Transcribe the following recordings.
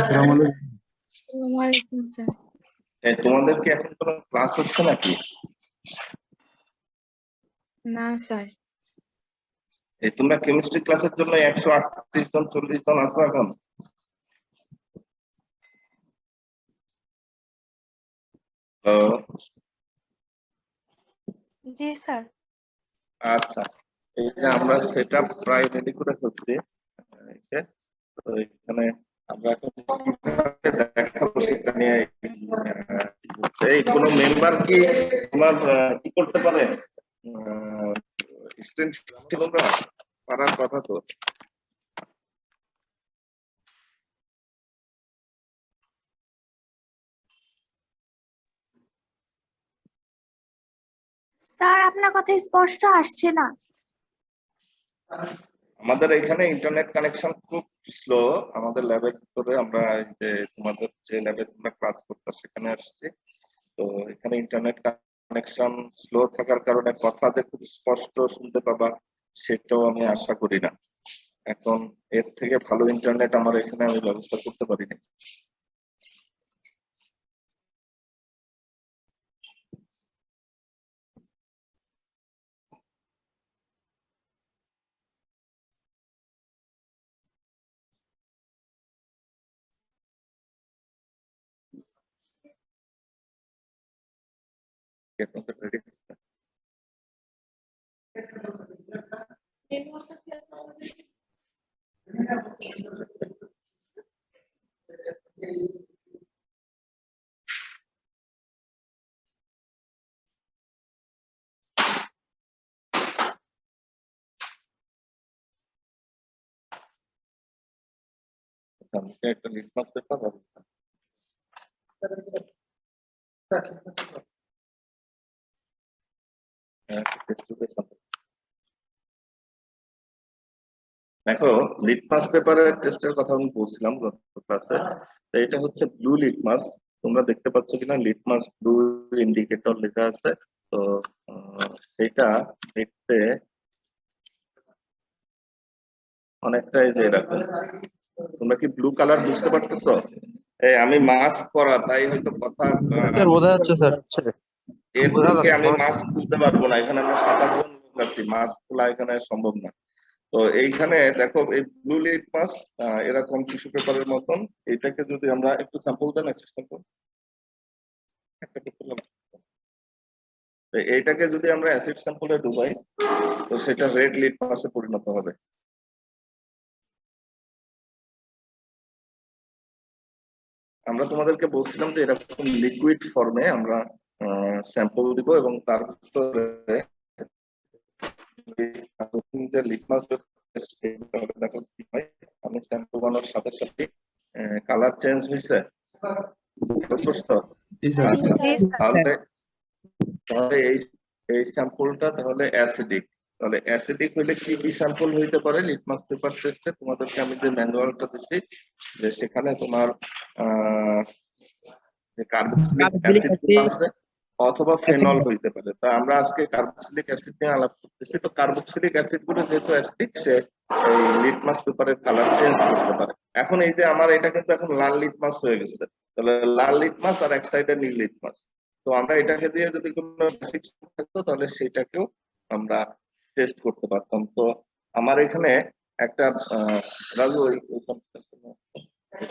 আসসালামু আলাইকুম। ওয়ালাইকুম স্যার। তোমাদের কি এখন কোনো ক্লাস হচ্ছে নাকি? না স্যার। তোমরা কেমিস্ট্রি ক্লাসের জন্য 138 জন 40 জন আছো এখন? জি স্যার। আচ্ছা, এই যে আমরা সেটআপ প্রায় রেডি করে ফেলছি। তো এখানে আমরা এখন দেখাবো সেটা নিয়ে। এই কোনো মেম্বার কি তোমার কি করতে পারে? স্টুডেন্ট ছিল না, পারার কথা তো। স্যার আপনার কথা স্পষ্ট আসছে না। আমাদের এখানে ইন্টারনেট কানেকশন খুব স্লো। আমাদের ল্যাবের ভিতরে আমরা যে তোমাদের যে ল্যাবে তোমরা ক্লাস করতে সেখানে আসছি। তো এখানে ইন্টারনেট কানেকশন স্লো থাকার কারণে কথা যে খুব স্পষ্ট শুনতে পাবা সেটাও আমি আশা করি না। এখন এর থেকে ভালো ইন্টারনেট আমার এখানে আমি ব্যবস্থা করতে পারি না। রেডি? আমাকে একটা লিটমাস পেপার হবে। দেখো, লিটমাস পেপারের টেস্টের কথা আমি বলছিলাম গত ক্লাসে। তো এটা হচ্ছে ব্লু লিটমাস। তোমরা দেখতে পাচ্ছ কিনা, লিটমাস ব্লু ইন্ডিকেটর লেখা আছে। তো এটা দেখতে অনেকটাই যে এরকম। তোমরা কি ব্লু কালার বুঝতে পারতেছো? আমি মাস্ক পরা, তাই হয়তো কথা বোঝা যাচ্ছে স্যার। এর থেকে আমি মাস্ক খুলতে পারবো না। এখানে আমরা 7-8 জন লোক আছি, মাস্ক খোলা এখানে সম্ভব না। তো এইখানে দেখো, এই ব্লু লিটমাস এরকম টিস্যু পেপারের মতন। এটাকে যদি আমরা একটু স্যাম্পল দেন, একটা স্যাম্পল একটা করলাম। এইটাকে যদি আমরা অ্যাসিড স্যাম্পলে ডুবাই, তো সেটা রেড লিটমাসে পরিণত হবে। আমরা তোমাদেরকে বলছিলাম যে এরকম লিকুইড ফর্মে আমরা স্যাম্পল দিব এবং তার ভিতরে লিটমাস দেখো কি হয়। আমি স্যাম্পল বানানোর সাথে সাথে কালার চেঞ্জ হয়েছে। তাহলে তাহলে এই স্যাম্পলটা তাহলে অ্যাসিডিক। তাহলে অ্যাসিডিক হলে কি কি স্যাম্পল হইতে পারে? লিটমাস পেপার টেস্টে তোমাদেরকে আমি যে ম্যানুয়ালটা দিচ্ছি, যে সেখানে তোমার যে কার্বক্সিলিক অ্যাসিড আছে অথবা ফেনল হইতে পারে। তা আমরা আজকে কার্বক্সিলিক অ্যাসিড নিয়ে আলাপ করতেছি। তো কার্বক্সিলিক অ্যাসিড গুলো যেহেতু অ্যাসিডিক, সে এই লিটমাস পেপারের কালার চেঞ্জ করতে পারে। এখন এই যে আমার এটা কিন্তু এখন লাল লিটমাস হয়ে গেছে। তাহলে লাল লিটমাস আর এক সাইডে নীল লিটমাস। তো আমরা এটাকে দিয়ে যদি কোনো বেসিক থাকতো তাহলে সেটাকেও আমরা টেস্ট করতে পারতাম। তো আমার এখানে একটা রাজু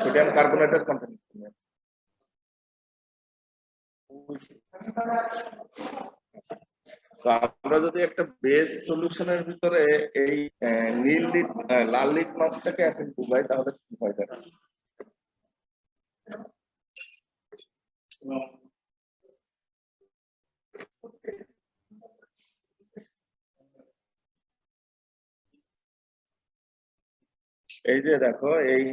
সোডিয়াম কার্বনেটের কন্টেন্ট। তো আমরা যদি একটা বেস সলিউশনের ভিতরে এই নীল লাল লিটমাসটাকে এখন ডুবাই, তাহলে কি হয় দেখো। এই যে দেখো, এই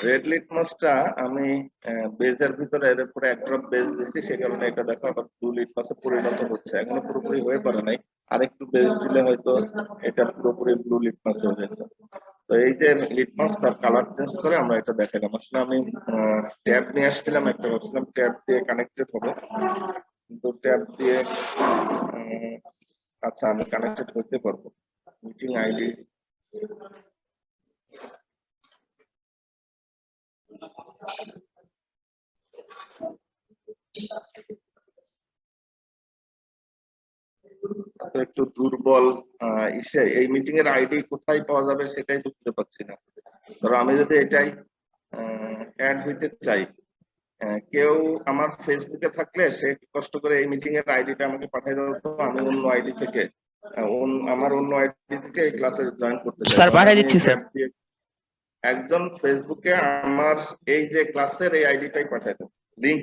রেড লিটমাসটা আমি বেজের ভিতরে এর উপরে এক ড্রপ বেজ দিচ্ছি, সেই কারণে এটা দেখো আবার ব্লু লিটমাসে পরিণত হচ্ছে। এখনো পুরোপুরি হয়ে পারে নাই, আরেকটু বেজ দিলে হয়তো এটা পুরোপুরি ব্লু লিটমাস হয়ে যেত। তো এই যে লিটমাস তার কালার চেঞ্জ করে, আমরা এটা দেখালাম। আসলে আমি ট্যাব নিয়ে আসছিলাম একটা, ভাবছিলাম ট্যাব দিয়ে কানেক্টেড হবে, কিন্তু ট্যাব দিয়ে আচ্ছা আমি কানেক্টেড করতে পারবো। মিটিং আইডি তো একটু দুর্বল ইসে এই মিটিং এর আইডি কোথায় পাওয়া যাবে সেটাই বুঝতে পারছি না। ধরো আমি যদি এটাই অ্যাড হইতে চাই, কেউ আমার ফেসবুকে থাকলে সে কষ্ট করে এই মিটিং এর আইডিটা আমাকে পাঠিয়ে দাও, তো আমি অন্য আইডি থেকে আমার অন্য আইডি থেকে এই ক্লাসে জয়েন করতে চাই। স্যার পাঠিয়ে দিচ্ছি স্যার। একজন ফেসবুকে আমার এই যে ক্লাসের এই আইডিটাই পাঠিয়ে দাও, লিংক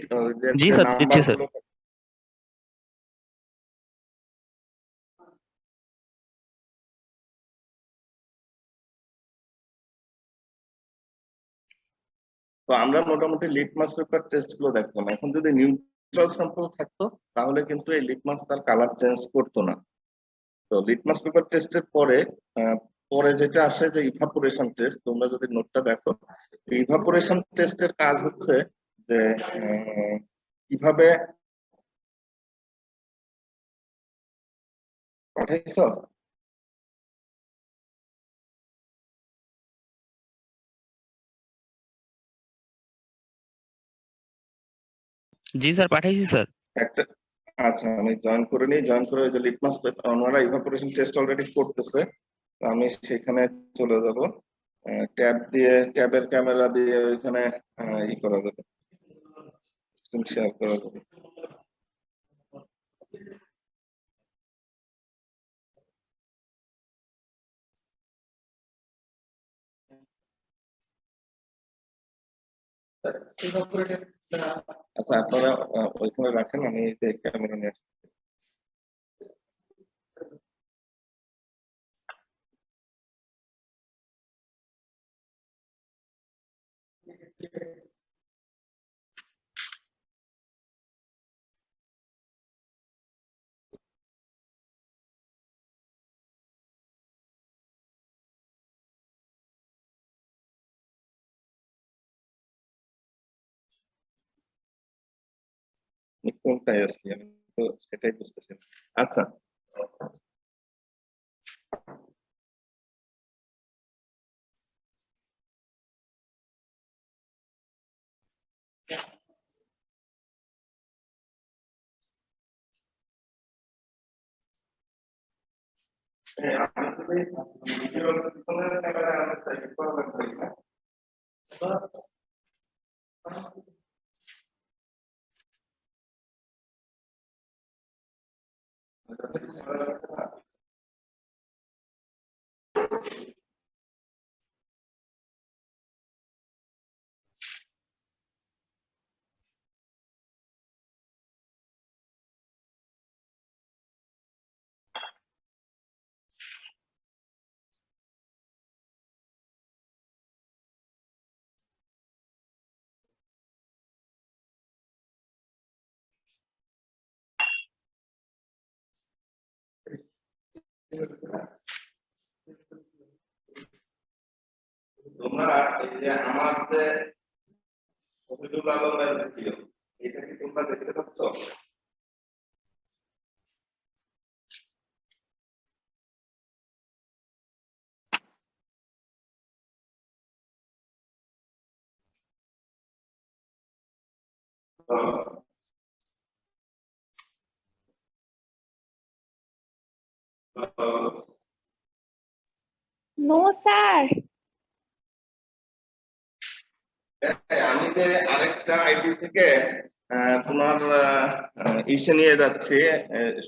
জি স্যার, দিচ্ছি স্যার। তো আমরা মোটামুটি লিটমাস পেপার টেস্ট গুলো দেখলাম। এখন যদি নিউট্রাল স্যাম্পল থাকতো তাহলে কিন্তু এই লিটমাস তার কালার চেঞ্জ করতো না। তো লিটমাস পেপার টেস্টের পরে পরে যেটা আসে যে ইভাপোরেশন টেস্ট, তোমরা যদি নোটটা দেখো, ইভাপোরেশন টেস্টের কাজ হচ্ছে যে কিভাবে পাঠাইছ। জি স্যার, পাঠাইছি স্যার। একটা আচ্ছা, আমি জয়েন করে নিই। জয়েন করে ওই যে লিটমাস পেপার ওনারা ইভাপোরেশন টেস্ট অলরেডি করতেছে, তো আমি সেখানে চলে যাব। ট্যাব দিয়ে, ট্যাবের ক্যামেরা দিয়ে ওইখানে ই করা যাবে, স্ক্রিন শেয়ার করা যাবে। আচ্ছা, আপনারা ওইখানে রাখেন, আমি এই যে ক্যামেরা নিয়ে আসছি। কোনটায় আছি আমি তো সেটাই বুঝতেছি না। আচ্ছা, তোমরা এই যে আমার যে শহীদুল আলমের ভিডিও, এটা কি তোমরা দেখতে পাচ্ছ? No sir. আমি যে আরেকটা আইডি থেকে তোমার ইসে নিয়ে যাচ্ছি,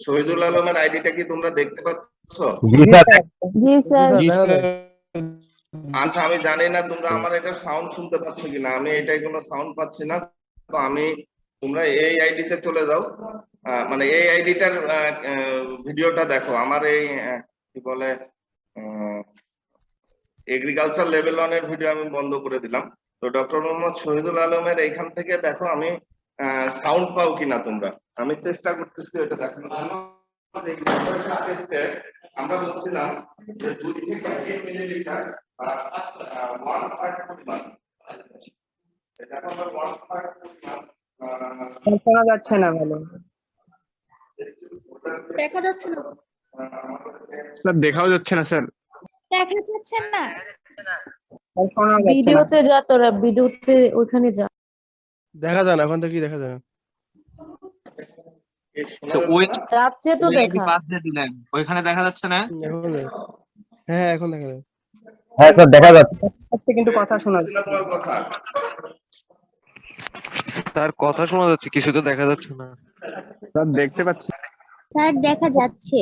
শহীদুল আলমের আইডিটা কি তোমরা দেখতে পাচ্ছ? জি স্যার। আচ্ছা, আমি জানি না তোমরা আমার এটা সাউন্ড শুনতে পাচ্ছ কিনা, আমি এটাই কোনো সাউন্ড পাচ্ছি না। তো আমি, তোমরা এই আইডিতে চলে যাও, মানে এই আইডিটার ভিডিওটা দেখো। আমার এই কি বলে এগ্রিকালচার লেভেল 1 এর ভিডিও আমি বন্ধ করে দিলাম। তো ডক্টর মোহাম্মদ শহীদুল আলমের এইখান থেকে দেখো আমি সাউন্ড পাও কিনা তোমরা। আমি চেষ্টা করতেছি ওটা দেখানোর জন্য। আমরা বলছিলাম যে 2 থেকে 3 মিলিলিটার 1/3 পরিমাণ, এটা আমরা 1/3 পরিমাণ শোনা যাচ্ছে না ভালো। দেখা যাচ্ছে না। স্যার দেখাও যাচ্ছে না স্যার। দেখা যাচ্ছে না। আর শোনা যাচ্ছে না। ভিডিওতে যা তোরা, ভিডিওতে ওখানে যা। দেখা যায় না, এখন তো কি দেখা যায় না। এই শোনা আচ্ছা, ওই যাচ্ছে না? যাচ্ছে তো ওই আইডি দেখা। পাস দিয়ে দিলেন, ওইখানে দেখা যাচ্ছে না? এখন হ্যাঁ, এখন দেখা যায়। হ্যাঁ স্যার দেখা যাচ্ছে। আচ্ছা, কিন্তু কথা শোনা বুঝছি না তোমার কথা। স্যার কথা শোনা যাচ্ছে, কিছু তো দেখা যাচ্ছে না। স্যার দেখতে পাচ্ছি। স্যার দেখা যাচ্ছে।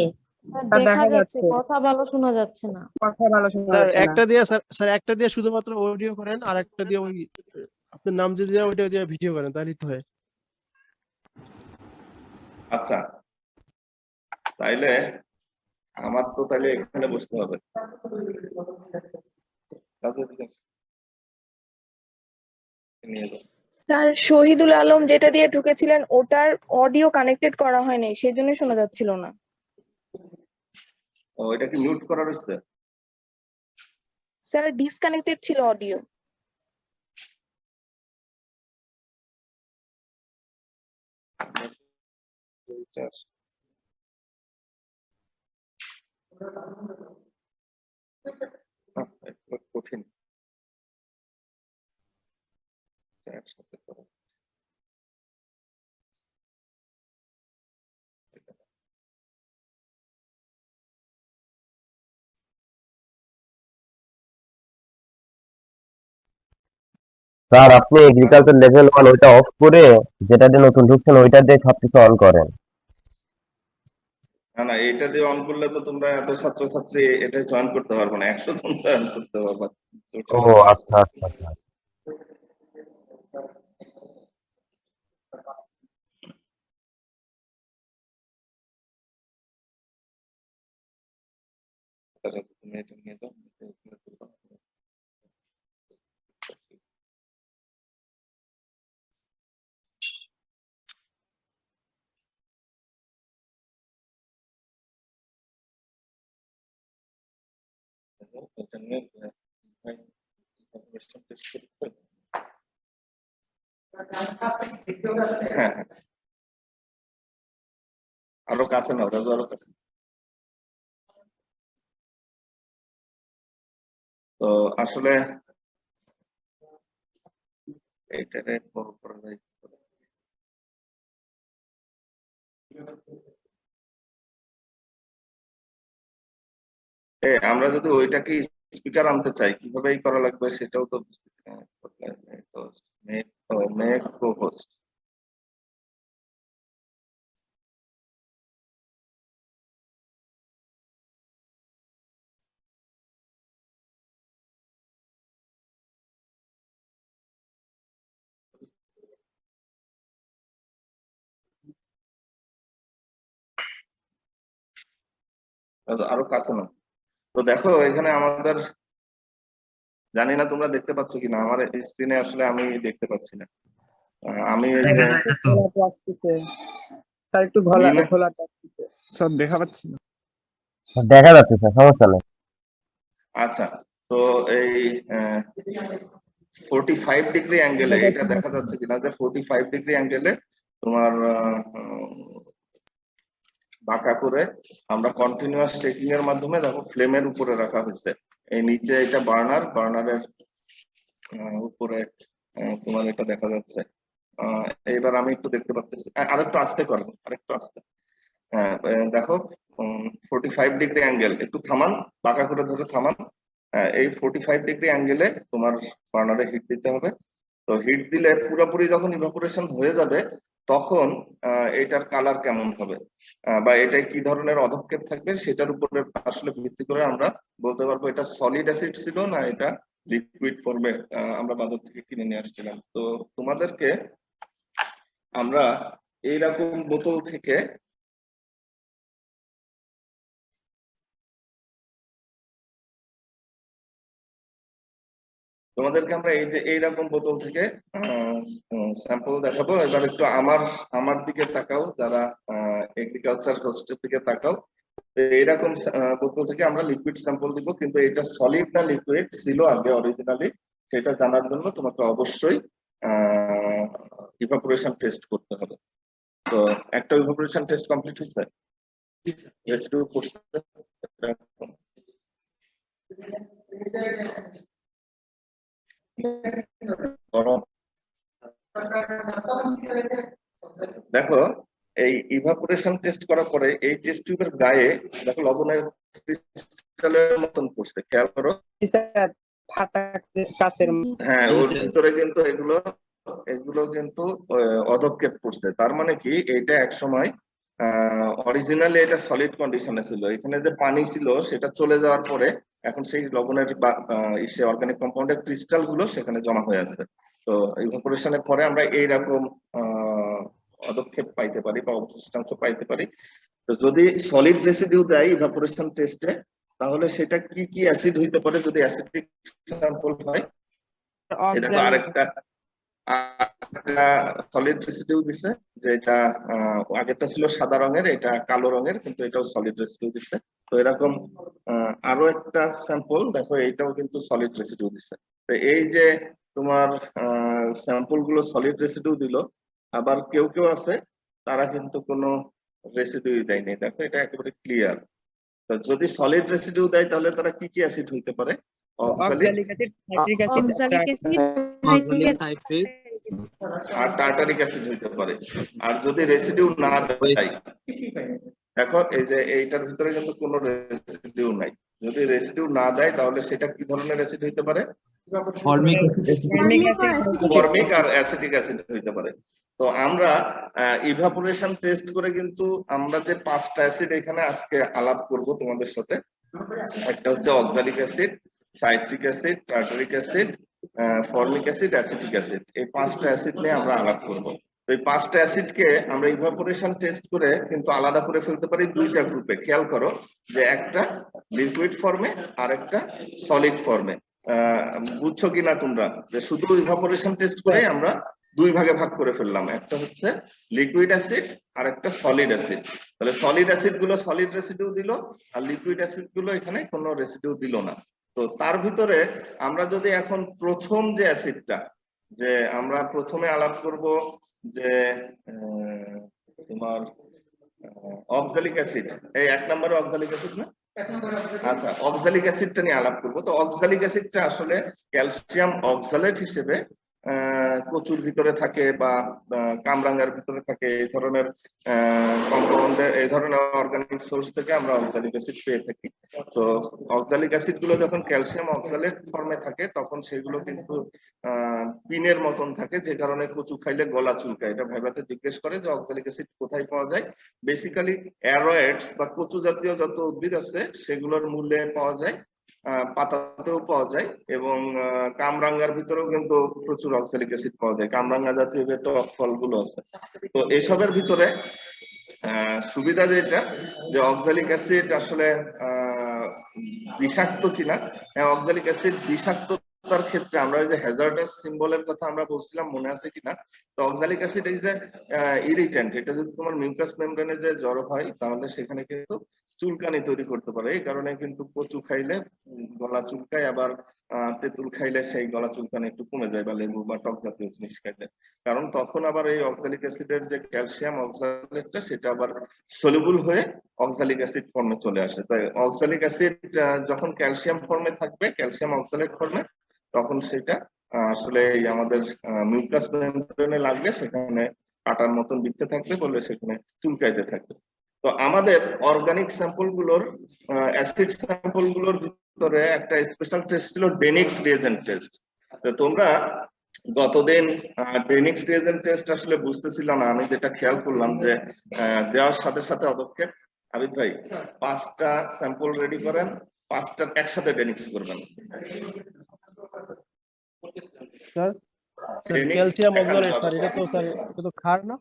স্যার স্যার, দেখা দেখা যাচ্ছে, যাচ্ছে। কথা ভালো শোনা যাচ্ছে না। কথা ভালো শোনা স্যার যাচ্ছে না। একটা দিয়ে স্যার একটা দিয়ে শুধুমাত্র অডিও করেন, আর একটা দিয়ে ওই আপনার নাম যে দিয়ে ওইটা দিয়ে ভিডিও করেন, তাহলেই তো হয়। আচ্ছা, তাইলে আমার তো তাহলে এখানে বসতে হবে। নিয়ে যাও। স্যার শহীদুল আলম যেটা দিয়ে ঢুকেছিলেন ওটার অডিও কানেক্টেড করা হয়নি, সেই জন্য শোনা যাচ্ছিল না। ও, এটা কি মিউট করা রয়েছে? স্যার ডিসকানেক্টেড ছিল অডিও। একটু কঠিন। একসাথে করো। স্যার আপনি এগ্রিকালচার লেভেল 1 ওইটা অফ করে যেটা দিয়ে নতুন ঢুকছেন ওইটা দিয়ে সবকিছু অন করেন। না না, এটা দিয়ে অন করলে তো তোমরা এত ছাত্রছাত্রী এটা জয়েন করতে পারবে না, 100 জন জয়েন করতে পারবে। ও আচ্ছা আচ্ছা আচ্ছা। তুমি এটা নিয়ে যাও। এটা নিয়ে question test করতে হবে। হ্যাঁ, আরো কাছে নাও, রাজু আরো কাছে। তো আসলে এইটারে বড় করা যায়। আমরা যদি ওইটাকে স্পিকার আনতে চাই কিভাবে করা লাগবে সেটাও তো বুঝতেছি না। মেক কো-হোস্ট। আরো কাছে না। তো দেখো এখানে আমাদের, জানি না তোমরা দেখতে পাচ্ছ কিনা, আমার স্ক্রিনে আসলে আমি দেখতে পাচ্ছি না। আমি ঘোলাটে আসতেছে। স্যার একটু ঘোলাটে আসতেছে। স্যার দেখা পাচ্ছি না। দেখা যাচ্ছে স্যার, সমস্যা নেই। আচ্ছা, তো এই 45 ডিগ্রি অ্যাঙ্গেলে এটা দেখা যাচ্ছে কিনা যে 45 ডিগ্রি অ্যাঙ্গেলে তোমার বাঁকা করে আমরা কন্টিনিউয়াস চেকিং এর মাধ্যমে দেখো ফ্লেমের উপরে রাখা হয়েছে। এই নিচে এটা বার্নারের উপরে তোমার এটা দেখা যাচ্ছে। এইবার আমি একটু দেখতে পাচ্ছি, আরেকটু আস্তে করেন, আরেকটু আস্তে। হ্যাঁ, দেখো 45 ডিগ্রি অ্যাঙ্গেল, একটু থামান, বাঁকা করে ধরে থামান। এই 45 ডিগ্রি অ্যাঙ্গেলে তোমার বার্নারে হিট দিতে হবে। তো হিট দিলে পুরোপুরি যখন ইভাপোরেশন হয়ে যাবে তখন এটার কালার কেমন হবে বা এটা কি ধরনের অধক্ষেপ থাকবে সেটার উপরে আসলে ভিত্তি করে আমরা বলতে পারবো এটা সলিড অ্যাসিড ছিল না এটা লিকুইড ফর্মে আমরা বাজার থেকে কিনে নিয়ে আসছিলাম। তো তোমাদেরকে আমরা এইরকম বোতল থেকে এই যে এইরকম বোতল থেকে স্যাম্পল দেখাবো। এবার একটু আমার দিকে তাকাও, যারা এগ্রিকালচার হোস্টের দিকে তাকাও। এইরকম বোতল থেকে আমরা লিকুইড স্যাম্পল দিব, কিন্তু এটা সলিড না লিকুইড ছিল আগে অরিজিনালি সেটা জানার জন্য তোমাকে অবশ্যই ইভাপোরেশন টেস্ট করতে হবে। তো একটা ইভাপোরেশন টেস্ট কমপ্লিট হয়েছে, রেসিডিউ করছে। গরম। দেখো এই ইভাপোরেশন টেস্ট করার পরে এই টেস্ট টিউবের গায়ে দেখো লবণের ক্রিস্টালের মতন পড়ছে, খেয়াল করো। স্যার ফাটা কাছের হ্যাঁ, ওর ভিতরে কিন্তু এগুলো এগুলো কিন্তু অধক্ষেপ পড়ছে। তার মানে কি এটা এক সময় অরিজিনালি এটা সলিড কন্ডিশনে ছিল, এখানে যে পানি ছিল সেটা চলে যাওয়ার পরে এখন সেই লবণের সে অর্গানিক কম্পাউন্ডের ক্রিস্টাল গুলো সেখানে জমা হয়ে আছে। তো ইভাপোরেশনের পরে আমরা এইরকম অধক্ষেপ পাইতে পারি বা অবশিষ্টাংশ পাইতে পারি। তো যদি সলিড রেসিডিউ দেয় ইভাপোরেশন টেস্টে, তাহলে সেটা কি কি অ্যাসিড হইতে পারে যদি অ্যাসিডিক স্যাম্পল হয়। এই দেখো আরেকটা সলিড রেসিডিউ দিছে, যে এটা আগেরটা ছিল সাদা রঙের, এটা কালো রঙের, কিন্তু এটাও সলিড রেসিডিউ দিচ্ছে। তো এরকম আরো একটা স্যাম্পল দেখো, এইটাও কিন্তু সলিড রেসিডিউ দিচ্ছে। তো এই যে তোমার স্যাম্পল গুলো সলিড রেসিডিউ দিল, আবার কেউ কেউ আছে তারা কিন্তু কোনো রেসিডিউ দেয়নি। দেখো এটা একেবারে ক্লিয়ার। তো যদি সলিড রেসিডিউ দেয় তাহলে তারা কি কি অ্যাসিড হইতে পারে? অক্সালিক অ্যাসিড, সাইট্রিক অ্যাসিড, আর টার্টারিক অ্যাসিড হইতে পারে। আর যদি রেসিডিউ না দেয়, দেখো এই যে এইটার ভিতরে কিন্তু কোনো রেসিডিউ নাই, যদি রেসিডিউ না দেয় তাহলে সেটা কি ধরনের অ্যাসিড হইতে পারে? ফর্মিক আর অ্যাসিটিক অ্যাসিড হইতে পারে। তো আমরা ইভাপোরেশন টেস্ট করে কিন্তু আমরা যে 5টা অ্যাসিড এখানে আজকে আলাপ করব তোমাদের সাথে, একটা হচ্ছে oxalic acid, citric acid, tartaric acid, formic acid, acetic acid, এই 5টা অ্যাসিড নিয়ে আমরা আলাপ করব। তো এই 5টা অ্যাসিডকে আমরা ইভাপোরেশন টেস্ট করে কিন্তু আলাদা করে ফেলতে পারি 2টা গ্রুপে। খেয়াল করো যে একটা লিকুইড ফর্মে আর একটা সলিড ফর্মে। বুঝছো কিনা তোমরা যে শুধু ইভাপোরেশন টেস্ট করে আমরা 2 ভাগে ভাগ করে ফেললাম, একটা হচ্ছে লিকুইড অ্যাসিড আর একটা সলিড অ্যাসিড। তাহলে সলিড অ্যাসিড গুলো সলিড রেসিডিউ দিল, আর লিকুইড অ্যাসিড গুলো এখানে কোনো রেসিডিউ দিল না। তো তার ভিতরে আমরা যদি এখন প্রথম যে অ্যাসিডটা, যে আমরা প্রথমে আলাপ করব যে তোমার অক্সালিক অ্যাসিড, এই 1 নম্বরে অক্সালিক অ্যাসিড না, আচ্ছা অক্সালিক অ্যাসিডটা নিয়ে আলাপ করব। তো অক্সালিক অ্যাসিডটা আসলে ক্যালসিয়াম অক্সালেট হিসেবে কচুর ভিতরে থাকে বা কামরাঙ্গার ভিতরে থাকে, এই ধরনের কম্পাউন্ডের, এই ধরনের অর্গানিক সোর্স থেকে আমরা অক্সালিক অ্যাসিড পেয়ে থাকি। তো অক্সালিক অ্যাসিড গুলো যখন ক্যালসিয়াম অক্সালেট ফর্মে থাকে তখন সেগুলো কিন্তু পিনের মতন থাকে, যে কারণে কচু খাইলে গলা চুলকায়। এটা ভাইবাতে জিজ্ঞেস করে যে অক্সালিক অ্যাসিড কোথায় পাওয়া যায়। বেসিক্যালি অ্যারোয়েডস বা কচু জাতীয় যত উদ্ভিদ আছে সেগুলোর মূলে পাওয়া যায়, পাতাতেও পাওয়া যায়, এবং কামরাঙ্গার ভিতরেও কিন্তু প্রচুর অক্সালিক অ্যাসিড পাওয়া যায়, কামরাঙ্গা জাতীয় যে টক ফলগুলো আছে। তো এসবের ভিতরে সুবিধা যেটা, যে অক্সালিক অ্যাসিড আসলে বিষাক্ত কিনা। অক্সালিক অ্যাসিড বিষাক্ততার ক্ষেত্রে আমরা ওই যে হ্যাজার্ডাস সিম্বলের কথা আমরা বলছিলাম, মনে আছে কিনা? তো অক্সালিক অ্যাসিড এই যে ইরিটেন্ট, এটা যদি তোমার মিউকাস মেমব্রেনে যে জড়ো হয় তাহলে সেখানে কিন্তু চুলকানি তৈরি করতে পারে। এই কারণে কিন্তু কচু খাইলে গলা চুলকায়, আবার তেঁতুল খাইলে সেই গলা চুলকানি একটু কমে যায়, বা লেবু বা টক জাতীয় জিনিস খাইলে। কারণ তখন আবার এই অক্সালিক অ্যাসিডের যে ক্যালসিয়াম অক্সালেটটা সেটা আবার সলিউবল হয়ে অক্সালিক অ্যাসিড ফর্মে চলে আসে। তাই অক্সালিক অ্যাসিড যখন ক্যালসিয়াম ফর্মে থাকবে, ক্যালসিয়াম অক্সালেট ফর্মে, তখন সেটা আসলে আমাদের মিউকাস মেমব্রেনে লাগলে সেখানে কাটার মতন দিতে থাকবে বলে সেখানে চুলকাইতে থাকবে। তো আমাদের অর্গানিক স্যাম্পল গুলোর, অ্যাসিড স্যাম্পল গুলোর ভিতরে একটা স্পেশাল টেস্ট ছিল ডেনিক্স রিএজেন্ট টেস্ট। তো তোমরা গতদিন ডেনিক্স রিএজেন্ট টেস্ট আসলে বুঝতেছিল না, আমি যেটা খেয়াল করলাম যে দেওয়ার সাথে সাথে অদক্ষেপ। আবিদ ভাই 5টা স্যাম্পল রেডি করেন, 5টা একসাথে ডেনিক্স করবেন। স্যার ক্যালসিয়াম অক্সালেট স্যার, এটা তো ক্ষার না?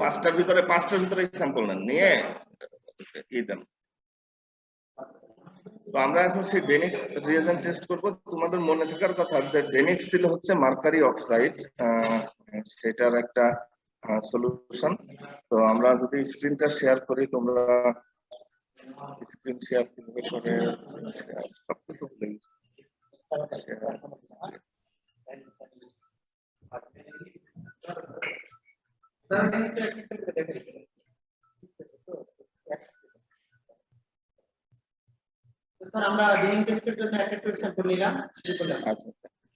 5টার ভিতরে স্যাম্পল নেন, নিয়ে কি দেন। তো আমরা এখন সেই ডেনিক্স রিএজেন্ট টেস্ট করব। তোমাদের মনে থাকার কথা যে ডেনিক্স ছিল হচ্ছে মার্কারি অক্সাইড, সেটার একটা সলিউশন। তো আমরা যদি স্ক্রিনটা শেয়ার করি, তোমরা স্ক্রিন শেয়ার কিভাবে করে সবকিছু ভুলে গেছি। স্যার আমরা ডিএনএ টেস্টের জন্য একটা করে স্যাম্পল নিলাম শুরু করলাম আচ্ছা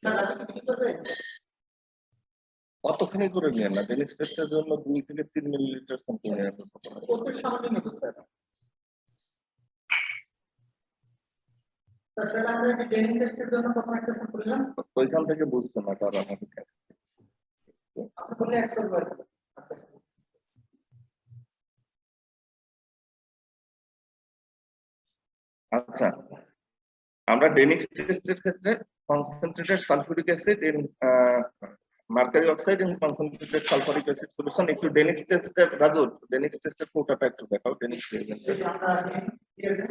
স্যার আপনি কি করবে কতখানি করে নিয়ে না ডেনিক্স টেস্টের জন্য 2 থেকে 3 মিলিলিটার স্যাম্পল নেওয়া কত সামান্য নেব স্যার স্যার তাহলে আমরা যে ডিএনএ টেস্টের জন্য প্রথম একটা স্যাম্পল নিলাম ওইখান থেকে বুঝতো না তার আমাদের কাছে। আপনি বললে একটা করবেন আচ্ছা আমরা ডেনিক্স টেস্টের ক্ষেত্রে concentrated sulphuric acid in mercury oxide in concentrated sulphuric acid solution একটু ডেনিক্স টেস্টের রাজু ডেনিক্স টেস্টের ফটোটা একটু দেখাও ডেনিক্স রিয়েজেন্টের আমরা কি আছে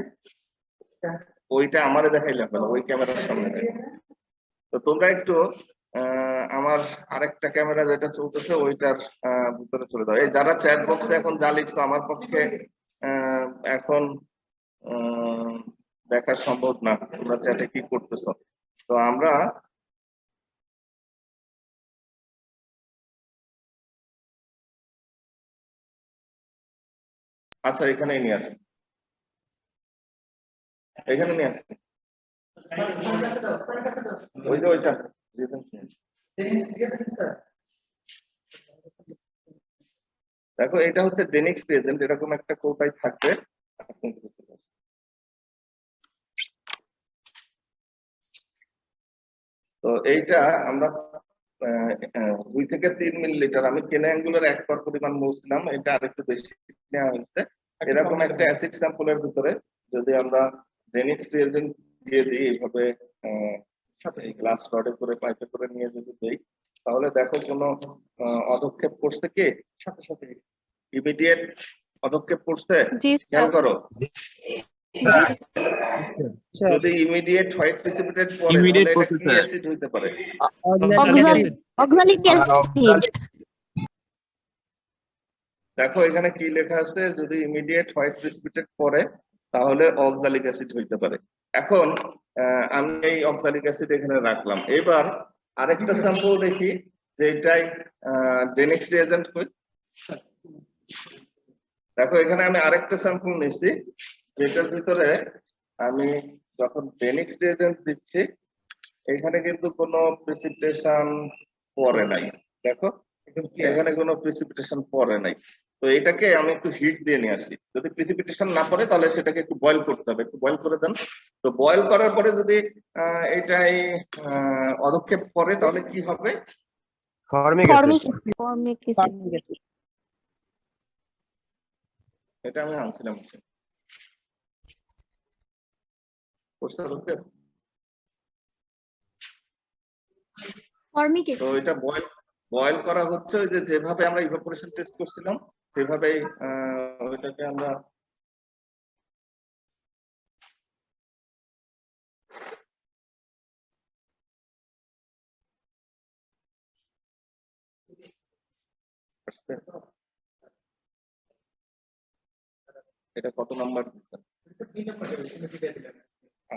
ওইটা আমারে দেখাইলে হবে না, ওই ক্যামেরার সামনে দেখাও। তো তোমরা একটু আমার আরেকটা ক্যামেরা যেটা চলতেছে ওইটার ভিতরে চলে যাও। এই যারা চ্যাট বক্সে এখন যা লিখছো আমার পক্ষে এখন দেখা সম্ভব না, তোমরা চ্যাটে কি করতেছো। তো আমরা আচ্ছা এখানে নিয়ে আসি, এখানে নিয়ে আসি স্যার কাছে দাও স্যার কাছে দাও ওই যে ওইটা ডিএনএ ঠিক আছে স্যার দেখো এটা হচ্ছে ডেনিক্স রিয়েজেন্ট, এরকম একটা কৌটায় থাকবে। তো এইটা আমরা 2 থেকে 3 মিলিলিটার, আমি কেনে অ্যাঙ্গুলার 1 পার পরিমাণ বলছিলাম, এটা আরেকটু বেশি নেওয়া হয়েছে। এরকম একটা অ্যাসিড স্যাম্পলের ভিতরে যদি আমরা ডেনিক্স রিয়েজেন্ট দিয়ে দিই এইভাবে গ্লাস রডে করে পাইপে করে নিয়ে যদি দেই, তাহলে দেখো কোনো পদক্ষেপ করছে কি সাথে সাথে ইমিডিয়েট পদক্ষেপ করছে, খেয়াল করো। যদি ইমিডিয়েট হোয়াইট প্রিসিপিটেট পড়ে Immediate তাহলে এটা কি পড়তেছে। অ্যাসিড হইতে পারে? Oxalic acid. দেখো এখানে কি লেখা আছে, যদি ইমিডিয়েট হোয়াইট প্রিসিপিটেট পড়ে তাহলে অক্সালিক অ্যাসিড হইতে পারে। এখন আমি এই অক্সালিক অ্যাসিড এখানে রাখলাম। এবার আরেকটা স্যাম্পল দেখি যে এটাই ডেনিক্স রিয়েজেন্ট কই। দেখো এখানে আমি আরেকটা স্যাম্পল নিচ্ছি যেটার ভিতরে আমি যখন ডেনিক্স রিয়েজেন্ট দিচ্ছি এখানে কিন্তু কোনো প্রিসিপিটেশন পড়ে নাই। দেখো এখানে কোনো প্রিসিপিটেশন পড়ে নাই। তো এটাকে আমি একটু হিট দিয়ে নিয়ে আসি, যদি প্রিসিপিটেশন না পড়ে তাহলে সেটাকে একটু বয়েল করতে হবে, একটু বয়েল করে দেন। তো বয়েল করার পরে যদি এটাই পদক্ষেপ করে তাহলে কি হবে? Formic acid. এটা আমি আনছিলাম ফর্মিক তো এটা বয়েল করা হচ্ছে ওই যে যেভাবে আমরা ইভাপোরেশন টেস্ট করছিলাম সেভাবেই ওইটাকে আমরা এটা কত নাম্বার দিচ্ছেন?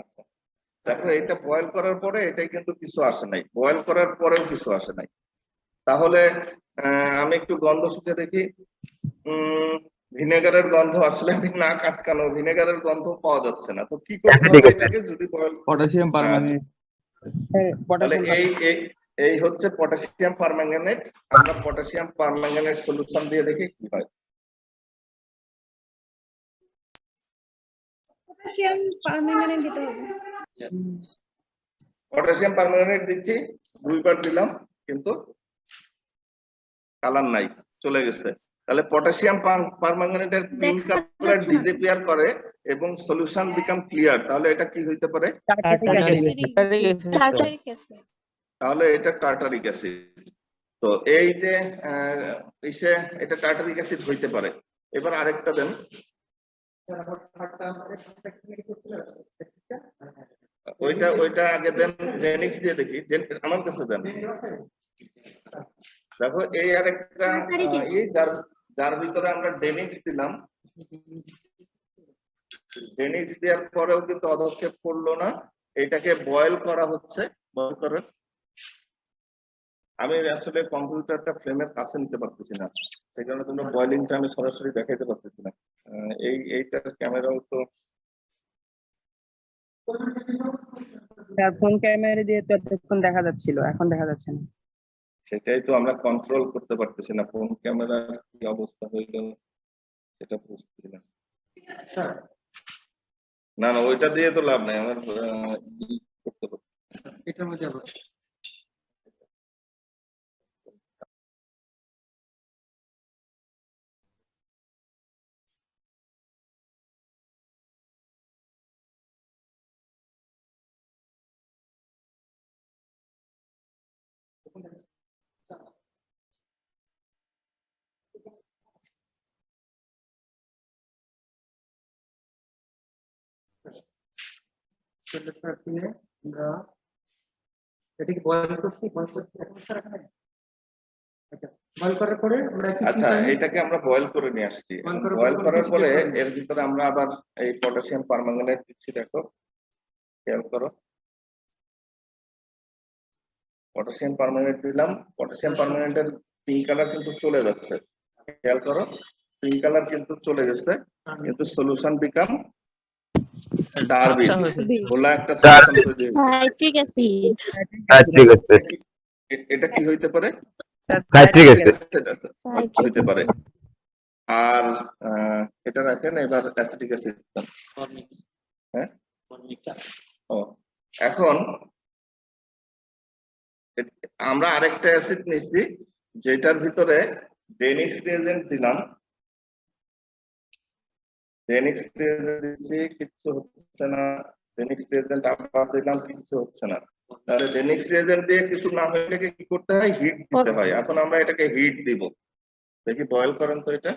আচ্ছা দেখো এটা বয়েল করার পরে এটাই কিন্তু কিছু আসে নাই, বয়েল করার পরেও কিছু আসে নাই। তাহলে আমি একটু গন্ধ শুকে দেখি। ভিনেগারের গন্ধ আসলে আমি না আটকানো, ভিনেগারের গন্ধ পাওয়া যাচ্ছে না। তো কি করতে হবে এটাকে? যদি পটাশিয়াম পারম্যাঙ্গানেট। তাহলে এই হচ্ছে পটাশিয়াম পারম্যাঙ্গানেট। আমরা পটাশিয়াম পারম্যাঙ্গানেট সলিউশন দিয়ে দেখি কি হয়। পটাশিয়াম পারম্যাঙ্গানেট দিতে হবে। পটাশিয়াম পারম্যাঙ্গানেট দিচ্ছি, 2 বার দিলাম কিন্তু কালার নাই, চলে গেছে। তাহলে পটাশিয়াম পারম্যাঙ্গানেটের পিঙ্ক কালার ডিসঅ্যাপিয়ার করে এবং সলিউশন বিকাম ক্লিয়ার। তাহলে এটা কি হইতে পারে? তাহলে এটা টার্টারিক অ্যাসিড। তো এই যে এটা টার্টারিক অ্যাসিড হইতে পারে। এবার আরেকটা দেন। ওইটা আগে দেন, জেনিক্স দিয়ে দেখি, আমার কাছে দেন। দেখো এই আরেকটা যার ভিতরে আমরা ডেনিক্স দিলাম, ডেনিক্স দেওয়ার পরেও কিন্তু পদক্ষেপ করলো না, এটাকে বয়েল করা হচ্ছে। বয়েল করেন, আমি আসলে কম্পিউটারটা ফ্রেমের কাছে নিতে পারতেছি না, সেই কারণে তোমরা বয়েলিংটা আমি সরাসরি দেখাইতে পারতেছি না। এইটার ক্যামেরাও তো স্যার ফোন ক্যামেরা দিয়ে তো এতক্ষণ দেখা যাচ্ছিল, এখন দেখা যাচ্ছে না। সেটাই তো আমরা কন্ট্রোল করতে পারতেছি না, ফোন ক্যামেরার কি অবস্থা হইলো সেটা বুঝতেছি না। স্যার না না, ওইটা দিয়ে তো লাভ নাই, আমার করতে পারছি। এটার মধ্যে আবার স্যার দিয়ে আমরা এটা কি বয়েল করছি, বয়েল করছি এখন স্যার এখানে। আচ্ছা, বয়েল করার পরে আমরা কি আচ্ছা, এটাকে আমরা বয়েল করে নিয়ে আসছি। Boil করার বয়েল পরে করার কিছু পরে different এর ভিতরে আমরা আবার এই পটাশিয়াম পারম্যাঙ্গানেট দিচ্ছি, দেখো খেয়াল করো। পটাশিয়াম পারম্যাঙ্গানেট দিলাম, পটাশিয়াম পারম্যাঙ্গানেটের পিঙ্ক কালার কিন্তু চলে যাচ্ছে, খেয়াল করো পিঙ্ক কালার কিন্তু চলে গেছে, কিন্তু সলিউশন বিকাম ডার্বি, খোলা একটা সলিউশন তৈরি হয়েছে। Citric acid. Citric acid. এটা কি হইতে পারে? Citric acid. সাইট্রিক হইতে পারে। অ্যাসিড। আর এটা রাখেন, এবার অ্যাসিটিক অ্যাসিড। হ্যাঁ, ও এখন আমরা আরেকটা অ্যাসিড নিচ্ছি যেটার ভিতরে ডেনিক্স রিয়েজেন্ট দিলাম, ডেনিক্স রিয়েজেন্ট দিচ্ছি, কিছু হচ্ছে না, ডেনিক্স রিয়েজেন্ট আবার দিলাম, কিছু হচ্ছে না। তাহলে ডেনিক্স রিয়েজেন্ট দিয়ে কিছু না হলে কি করতে হয়? হিট দিতে হয়। এখন আমরা এটাকে হিট দিব, দেখি বয়েল করেন তো এটা।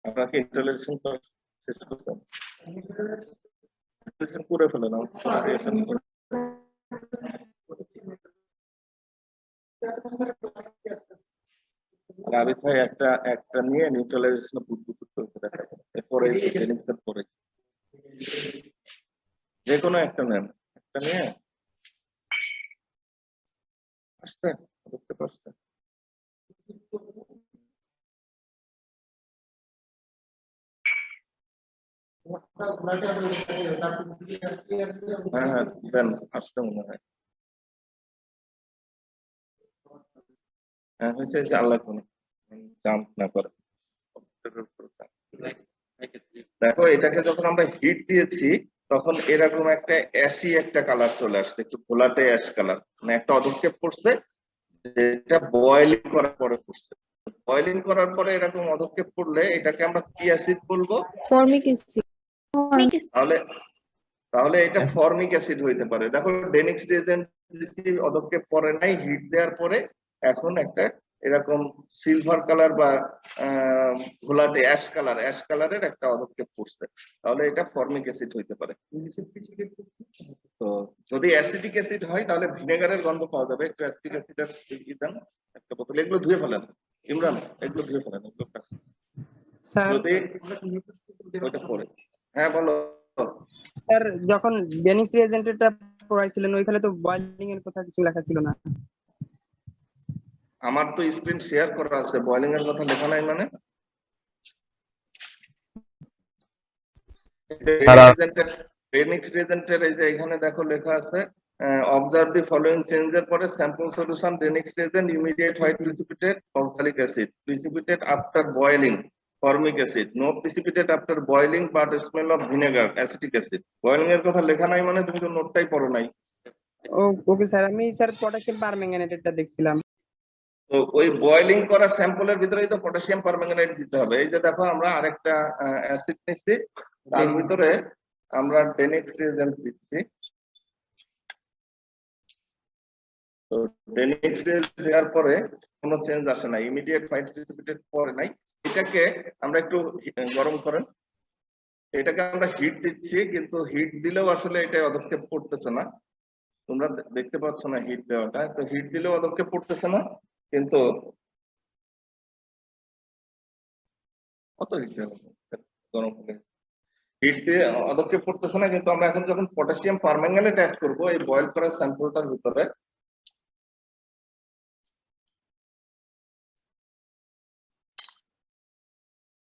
আপনাকে ইন্টারলেশন শেষ করছেন? ইন্টারলেশন করে ফেলেন, আবিদ ভাই একটা একটা নিয়ে নিউট্রালাইজেশন বুদবুদ করে দেখাচ্ছেন, এরপরে ডেনিক্সের পরে যে কোনো একটা নেন, একটা নিয়ে আসছে বুঝতে পারছেন। হ্যাঁ হ্যাঁ দেন, আসতে মনে হয়। হ্যাঁ হয়েছে, আল্লাহ কোনো জাম্প না করে। দেখো এটাকে যখন আমরা হিট দিয়েছি তখন এরকম একটা অ্যাশি একটা কালার চলে আসছে, একটু ঘোলাটে অ্যাশ কালার, মানে একটা অধক্ষেপ করছে, যেটা বয়েলিং করার পরে করছে। বয়েলিং করার পরে এরকম অধক্ষেপ করলে এটাকে আমরা কি অ্যাসিড বলবো? Formic acid. তাহলে তাহলে এটা ফর্মিক অ্যাসিড হইতে পারে। দেখো ডেনিক্স রিয়েজেন্ট অধক্ষেপ পরে নাই, হিট দেওয়ার পরে এখন একটা এরকম সিলভার কালার বা ঘোলাটে অ্যাশ কালারের একটা অধক্ষেপ পড়ছে, তাহলে এটা ফর্মিক অ্যাসিড হইতে পারে। তো যদি অ্যাসিটিক অ্যাসিড হয় তাহলে ভিনেগারের গন্ধ পাওয়া যাবে, একটু অ্যাসিটিক অ্যাসিডের দেন একটা বোতল। এগুলো ধুয়ে ফেলেন ইমরান, এগুলো ধুয়ে ফেলেন এগুলো। স্যার যদি ওটা পড়ে, হ্যাঁ বলো। স্যার যখন ডেনিক্স রিয়েজেন্টটা পড়াইছিলেন ওইখানে তো বয়েলিং এর কথা কিছু লেখা ছিল না। আমার তো স্ক্রিন শেয়ার করা আছে, বয়েলিং এর কথা লেখা নাই মানে? ডেনিক্স রিয়েজেন্টের এই যে এখানে দেখো লেখা আছে, অবজার্ভ দি ফলোইং চেঞ্জের পরে sample solution Deniges reagent immediate white precipitate oxalic acid precipitate after boiling formic acid no precipitate after boiling but smell of vinegar acetic acid. Boiling এর কথা লেখা নাই মানে তুমি তো নোটটাই পড়ো নাই। ওকে স্যার, আমি স্যার পটাশিয়াম পারম্যাঙ্গানেটটা দেখছিলাম। তো ওই বয়েলিং করা স্যাম্পলের ভিতরেই তো পটাশিয়াম পারম্যাঙ্গানেট দিতে হবে। এই যে দেখো আমরা আরেকটা অ্যাসিড নিচ্ছি, তার ভিতরে আমরা ডেনিক্স রিয়েজেন্ট দিচ্ছি। তো ডেনিক্স রিয়েজেন্ট দেওয়ার পরে কোনো চেঞ্জ আসে না, ইমিডিয়েট হোয়াইট প্রিসিপিটেট পরে নাই। এটাকে আমরা একটু গরম করেন, এটাকে আমরা হিট দিচ্ছি, কিন্তু হিট দিলেও আসলে এটা অধক্ষেপ করতেছে না, তোমরা দেখতে পাচ্ছ না হিট দেওয়াটা। তো হিট দিলেও অধক্ষেপ করতেছে না, কিন্তু কত হিট গরম হলে হিট দিয়ে অধক্ষেপ করতেছে না, কিন্তু আমরা এখন যখন পটাশিয়াম পারম্যাঙ্গানেট অ্যাড করবো এই বয়েল করা স্যাম্পলটার ভিতরে,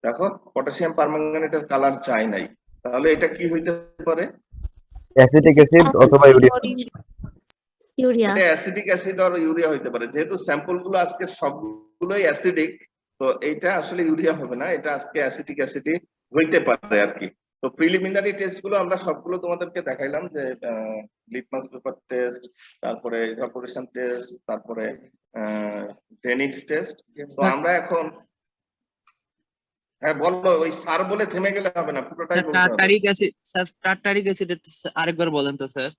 দেখো পটাশিয়াম পারম্যাঙ্গানেটের কালার চাই নাই, তাহলে এটা কি হইতে পারে? অ্যাসিটিক অ্যাসিড অথবা ইউরিয়া। ইউরিয়া। এটা অ্যাসিডিক অ্যাসিড আর ইউরিয়া হইতে পারে, যেহেতু স্যাম্পল গুলো আজকে সবগুলোই অ্যাসিডিক, তো এইটা আসলে ইউরিয়া হবে না, এটা আজকে অ্যাসিটিক অ্যাসিডই হইতে পারে আর কি। তো প্রিলিমিনারি টেস্ট গুলো আমরা সবগুলো তোমাদেরকে দেখাইলাম, যে লিটমাস পেপার টেস্ট, তারপরে ইভাপোরেশন টেস্ট, তারপরে ডেনিক্স টেস্ট। তো আমরা এখন, হ্যাঁ বলো, ওই স্যার বলে থেমে গেলে হবে না, পুরোটাই বলতে হবে। Tartaric acid sir, tartaric acid আরেকবার বলেন তো স্যার,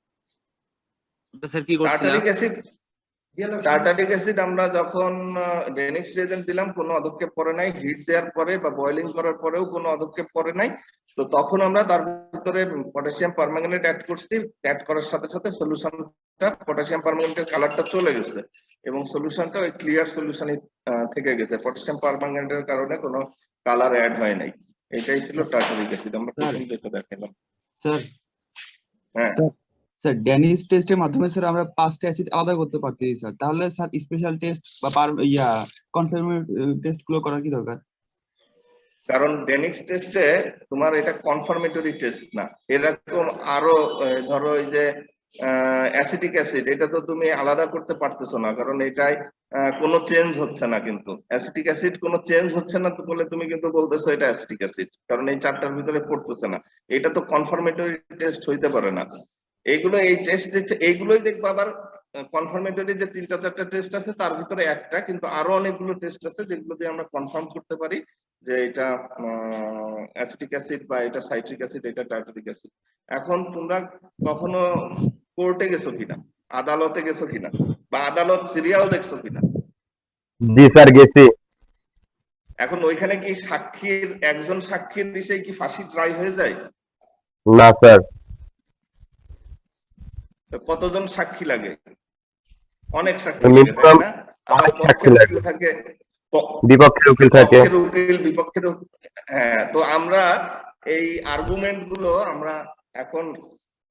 ওটা স্যার কি করছিলাম? টার্টারিক অ্যাসিড, টার্টারিক অ্যাসিড আমরা যখন ডেনিক্স রিয়েজেন্ট দিলাম কোনো অদক্ষেপ পড়ে নাই, হিট দেওয়ার পরে বা বয়লিং করার পরেও কোনো অদক্ষেপ পড়ে নাই, তো তখন আমরা তার ভিতরে পটাশিয়াম পারম্যাঙ্গানেট অ্যাড করছি। অ্যাড করার সাথে সাথে সলিউশনটা, পটাশিয়াম পারম্যাঙ্গানেটের কালারটা চলে গেছে এবং সলিউশনটা ওই ক্লিয়ার সলিউশনই থেকে গেছে, পটাশিয়াম পারম্যাঙ্গানেটের কারণে কোনো কালার অ্যাড হয় নাই। এটাই ছিল টার্টারিক অ্যাসিড, আমরা প্রথম যেটা দেখালাম। স্যার হ্যাঁ স্যার ডেনিস টেস্টের মাধ্যমে স্যার আমরা 5টা অ্যাসিড আলাদা করতে পারছি স্যার, তাহলে স্যার স্পেশাল টেস্ট বা কনফার্মেটরি টেস্ট গুলো করার কি দরকার? কারণ ডেনিক্স টেস্টে তোমার এটা কনফার্মেটরি টেস্ট না, এরকম আরো ধরো এই যে অ্যাসিটিক অ্যাসিড, এটা তো তুমি আলাদা করতে পারতেছো না, কারণ এটাই কোনো চেঞ্জ হচ্ছে না, কিন্তু অ্যাসিটিক অ্যাসিড কোনো চেঞ্জ হচ্ছে না তো বলে তুমি কিন্তু বলতেছো এটা অ্যাসিটিক অ্যাসিড, কারণ এই চারটার ভিতরে পড়তেছে না। এটা তো কনফার্মেটরি টেস্ট হইতে পারে না। এইগুলো, এই টেস্ট দিচ্ছে এইগুলোই দেখবো আবার কনফার্মেটরি যে 3-4টা টেস্ট আছে তার ভিতরে একটা, কিন্তু আরো অনেকগুলো টেস্ট আছে যেগুলো দিয়ে আমরা কনফার্ম করতে পারি যে এটা অ্যাসিটিক অ্যাসিড বা এটা সাইট্রিক অ্যাসিড, এটা টার্টারিক অ্যাসিড। এখন তোমরা কখনো কোর্টে গেছো কিনা, আদালতে গেছো কিনা, বা আদালত সিরিয়াল দেখছো কিনা? জি স্যার গেছি। এখন ওইখানে কি একজন সাক্ষীর বিষয়ে কি ফাঁসি ট্রাই হয়ে যায়? না স্যার। কতজন সাক্ষী লাগে? অনেক সাক্ষী লাগে, তাই না? আবার পক্ষের উকিল থাকে, বিপক্ষের উকিল থাকে, উকিল বিপক্ষের। হ্যাঁ, তো আমরা এই আর্গুমেন্ট গুলো আমরা এখন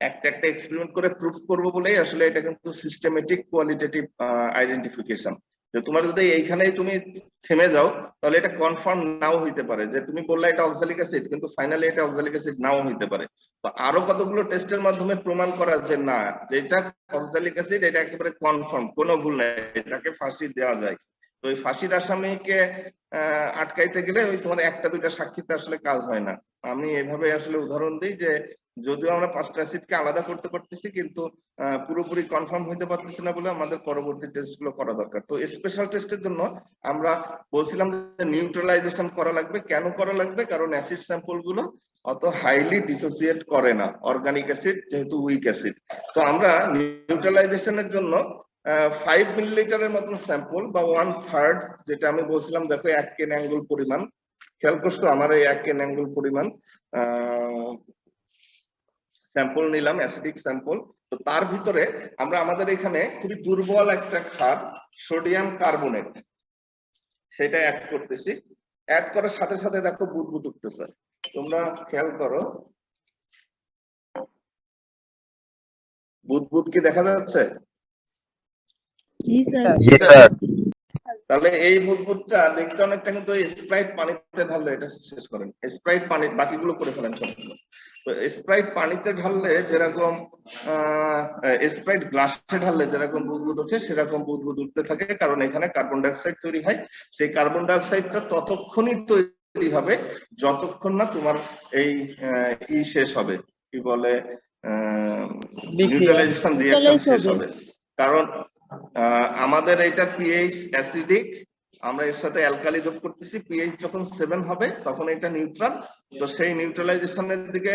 একটা একটা এক্সপেরিমেন্ট করে প্রুফ করবো বলেই আসলে এটা কিন্তু সিস্টেমেটিক কোয়ালিটেটিভ আইডেন্টিফিকেশন। যে তোমার যদি এইখানেই তুমি থেমে যাও তাহলে এটা কনফার্ম নাও হইতে পারে, যে তুমি বললে এটা অক্সালিক অ্যাসিড কিন্তু ফাইনালি এটা অক্সালিক অ্যাসিড নাও হইতে পারে। তো আরো কতগুলো টেস্টের মাধ্যমে প্রমাণ করা যে না, যেটা অক্সালিক অ্যাসিড এটা একেবারে কনফার্ম, কোনো ভুল নাই, এটাকে ফাঁসি দেওয়া যায়। তো ওই ফাঁসির আসামিকে আটকাইতে গেলে ওই তোমার 1-2টা সাক্ষীতে আসলে কাজ হয় না। আমি এভাবে আসলে উদাহরণ দিই যে যদিও আমরা 5টা অ্যাসিডকে আলাদা করতে পারতেছি কিন্তু পুরোপুরি কনফার্ম হইতে পারতেছি না বলে আমাদের পরবর্তী টেস্টগুলো করা দরকার। তো স্পেশাল টেস্টের জন্য আমরা বলছিলাম যে নিউট্রালাইজেশন করা লাগবে। কেন করা লাগবে? কারণ অ্যাসিড স্যাম্পল গুলো অত হাইলি ডিসোসিয়েট করে না অর্গানিক অ্যাসিড, যেহেতু উইক অ্যাসিড। তো আমরা নিউট্রালাইজেশনের জন্য 5 মিলিলিটারের মতন স্যাম্পল বা 1/3, যেটা আমি বলছিলাম দেখো 1 কেন অ্যাঙ্গুল পরিমাণ, খেয়াল করছো আমার এই 1 কেন অ্যাঙ্গুল পরিমাণ স্যাম্পল নিলাম, অ্যাসিডিক স্যাম্পল। তো তার ভিতরে আমরা আমাদের এখানে খুবই দুর্বল একটা ক্ষার সোডিয়াম কার্বনেট, সেটা অ্যাড করতেছি। অ্যাড করার সাথে সাথে দেখো বুদবুদ উঠতেছে, তোমরা খেয়াল করো বুদবুদ কি দেখা যাচ্ছে? জি স্যার। জি স্যার। তাহলে এই বুদবুদটা দেখতে অনেকটা কিন্তু স্প্রাইট পানিতে ঢাললে, এটা শেষ করেন, স্প্রাইট পানি বাকিগুলো করে ফেলেন সবগুলো। তো স্প্রাইট পানিতে ঢাললে যেরকম স্প্রাইট গ্লাসে ঢাললে যেরকম বুদবুদ ওঠে সেরকম বুদবুদ উঠতে থাকে, কারণ এখানে কার্বন ডাইঅক্সাইড তৈরি হয়। সেই কার্বন ডাইঅক্সাইডটা ততক্ষণই তৈরি হবে যতক্ষণ না তোমার এই শেষ হবে, কি বলে নিউট্রালাইজেশন রিঅ্যাকশন শেষ হবে। কারণ আমাদের এটা পিএইচ অ্যাসিডিক, আমরা এর সাথে অ্যালকালি যোগ করতেছি, পিএইচ যখন 7 হবে তখন এটা নিউট্রাল। তো সেই নিউট্রালাইজেশনের দিকে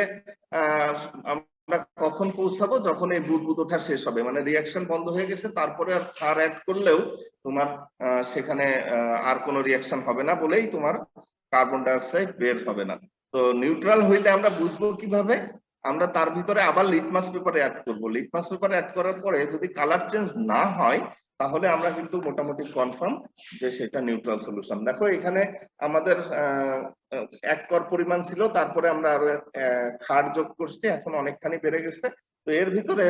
আমরা কখন পৌঁছাবো? যখন এই বুদবুদ ওঠা শেষ হবে, মানে রিঅ্যাকশন বন্ধ হয়ে গেছে, তারপরে আর ক্ষার অ্যাড করলেও তোমার সেখানে আর কোনো রিঅ্যাকশন হবে না বলেই তোমার কার্বন ডাইঅক্সাইড বের হবে না। তো নিউট্রাল হইলে আমরা বুঝবো কিভাবে? আমরা তার ভিতরে আবার লিটমাস পেপারে অ্যাড করবো। লিটমাস পেপারে অ্যাড করার পরে যদি কালার চেঞ্জ না হয় তাহলে আমরা কিন্তু মোটামুটি কনফার্ম যে সেটা নিউট্রাল সলিউশন। দেখো এখানে আমাদের 1 কর পরিমাণ ছিল, তারপরে আমরা আরো ক্ষার যোগ করছি, এখন অনেকখানি বেড়ে গেছে। তো এর ভিতরে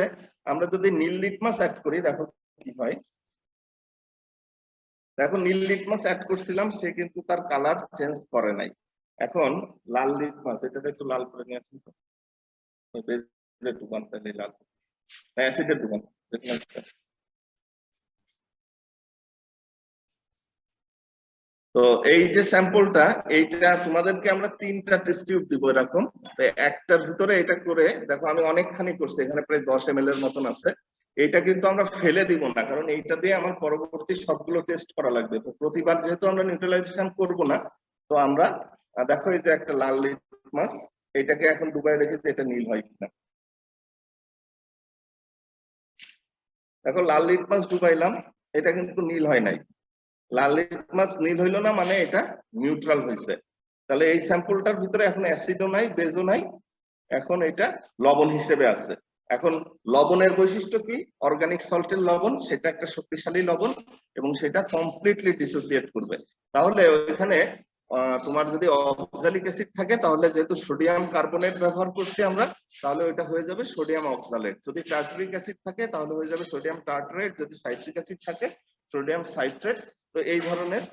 আমরা যদি নীল লিটমাস অ্যাড করি দেখো কি হয়। দেখো নীল লিটমাস অ্যাড করছিলাম, সে কিন্তু তার কালার চেঞ্জ করে নাই। এখন লাল লিটমাস, এটাতে একটু লাল করে নিয়ে আসুন তো। ওই বেজের দোকান তাহলে লাল, অ্যাসিডের দোকান দেখলাম তো। তো এই যে স্যাম্পলটা, এইটা তোমাদেরকে আমরা 3টা টেস্ট টিউব দিব এরকম। তো একটার ভিতরে এটা করে দেখো, আমি অনেকখানি করছি, এখানে প্রায় 10 ml এর মতন আছে। এটা কিন্তু আমরা ফেলে দিব না, কারণ এইটা দিয়ে আমার পরবর্তী সবগুলো টেস্ট করা লাগবে। তো প্রতিবার যেহেতু আমরা নিউট্রালাইজেশন করব না, তো আমরা দেখো এই যে একটা লাল লিটমাস, এটাকে এখন ডুবাই দেখি যে এটা নীল হয় কিনা। দেখো লাল লিটমাস ডুবাইলাম, এটা কিন্তু নীল হয় নাই। লাল লিটমাস নীল হইলো না মানে এটা নিউট্রাল হয়েছে। তাহলে এই স্যাম্পলটার ভিতরে এখন অ্যাসিডও নাই, বেজও নাই, এখন এটা লবণ হিসেবে আছে। এখন লবণের বৈশিষ্ট্য কি? অর্গানিক সল্টের লবণ, সেটা একটা শক্তিশালী লবণ এবং সেটা কমপ্লিটলি ডিসোসিয়েট করবে। তাহলে ওইখানে তোমার যদি অক্সালিক অ্যাসিড থাকে, তাহলে যেহেতু সোডিয়াম কার্বনেট ব্যবহার করছি আমরা, তাহলে ওইটা হয়ে যাবে সোডিয়াম অক্সালেট। যদি টার্টারিক অ্যাসিড থাকে তাহলে হয়ে যাবে সোডিয়াম টার্টারেট, যদি সাইট্রিক অ্যাসিড থাকে সোডিয়াম সাইট্রেট। তো এই ধরনের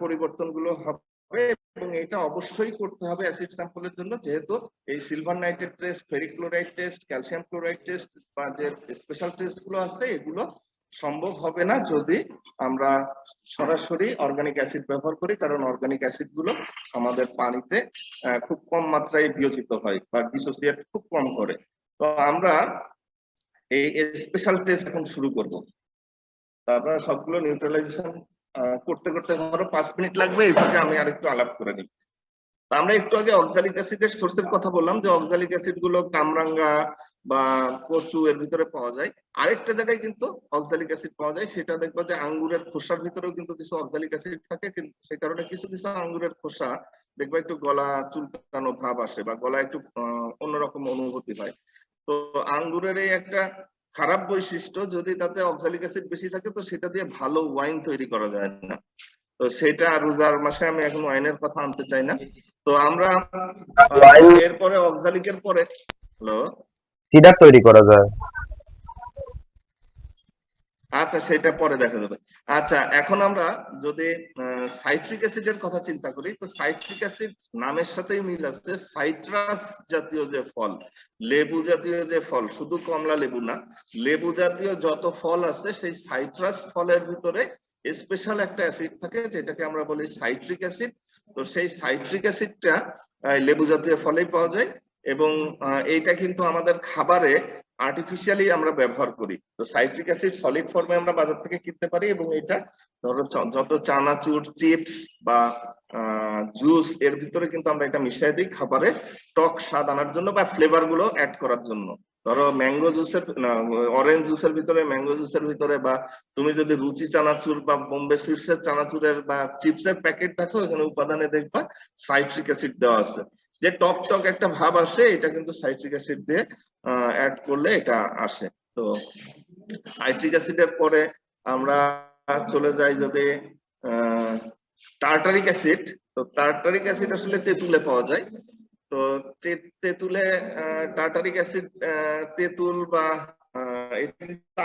পরিবর্তনগুলো হবে এবং এটা অবশ্যই করতে হবে অ্যাসিড স্যাম্পলের জন্য, যেহেতু এই silver nitrate test, ferric chloride test, calcium chloride test বা যে স্পেশাল টেস্ট গুলো আছে, এগুলো সম্ভব হবে না যদি আমরা সরাসরি অর্গানিক অ্যাসিড ব্যবহার করি, কারণ অর্গানিক অ্যাসিড গুলো আমাদের পানিতে খুব কম মাত্রায় বিয়োজিত হয় বা ডিসোসিয়েট খুব কম করে। তো আমরা এই স্পেশাল টেস্ট এখন শুরু করব। আপনারা সবগুলো নিউট্রালাইজেশন করতে করতে ধরো 5 মিনিট লাগবে, এই ফাঁকে আমি আরেকটু আলাপ করে নিই। আমরা একটু আগে অক্সালিক অ্যাসিডের সোর্সের কথা বললাম, যে অক্সালিক অ্যাসিড গুলো কামরাঙ্গা বা কচু এর ভিতরে পাওয়া যায়। আরেকটা জায়গায় কিন্তু অক্সালিক অ্যাসিড পাওয়া যায়, সেটা দেখবা যে আঙ্গুরের খোসার ভিতরেও কিন্তু কিছু অক্সালিক অ্যাসিড থাকে, কিন্তু সেই কারণে কিছু কিছু আঙ্গুরের খোসা দেখবা একটু গলা চুলকানো ভাব আসে বা গলা একটু অন্যরকম অনুভূতি হয়। তো আঙ্গুরের এই একটা খারাপ বৈশিষ্ট্য, যদি তাতে অক্সালিক অ্যাসিড বেশি থাকে তো সেটা দিয়ে ভালো ওয়াইন তৈরি করা যায় না। তো সেটা রোজার মাসে আমি এখন ওয়াইনের কথা আনতে চাই না। তো আমরা এরপরে অক্সালিকের পরে হ্যালো সিডার তৈরি করা যায়। আচ্ছা, সেটা পরে দেখা যাবে। আচ্ছা, এখন আমরা যদি সাইট্রিক অ্যাসিডের কথা চিন্তা করি, তো সাইট্রিক অ্যাসিড নামের সাথেই মিল আছে। সাইট্রাস জাতীয় যে ফল, লেবু জাতীয় যে ফল, শুধু কমলা লেবু না, লেবু জাতীয় যত ফল আছে সেই সাইট্রাস ফলের ভিতরে স্পেশাল একটা অ্যাসিড থাকে, যেটাকে আমরা বলি সাইট্রিক অ্যাসিড। তো সেই সাইট্রিক অ্যাসিডটা লেবু জাতীয় ফলেই পাওয়া যায় এবং এইটা কিন্তু আমাদের খাবারে আর্টিফিশিয়ালি আমরা ব্যবহার করি। তো সাইট্রিক অ্যাসিড সলিড ফর্মে আমরা বাজার থেকে কিনতে পারি এবং এটা ধরো যত চানাচুর, চিপস বা জুস এর ভিতরে কিন্তু আমরা এটা মিশিয়ে দিই খাবারে টক স্বাদ আনার জন্য বা ফ্লেভার গুলো অ্যাড করার জন্য। ধরো ম্যাঙ্গো জুসের, অরেঞ্জ জুসের ভিতরে, ম্যাঙ্গো জুসের ভিতরে, বা তুমি যদি রুচি চানাচুর বা বোম্বে সুইটসের চানাচুরের বা চিপসের প্যাকেট দেখো, এখানে উপাদানে দেখবা সাইট্রিক অ্যাসিড দেওয়া আছে। যে টক টক একটা ভাব আসে, এটা কিন্তু সাইট্রিক অ্যাসিড দিয়ে অ্যাড করলে এটা আসে। তো সাইট্রিক অ্যাসিডের পরে আমরা চলে যাই যদি টার্টারিক অ্যাসিড। তো টার্টারিক অ্যাসিড আসলে তেঁতুলে পাওয়া যায়। তো তেঁতুলে টার্টারিক অ্যাসিড, তেঁতুল বা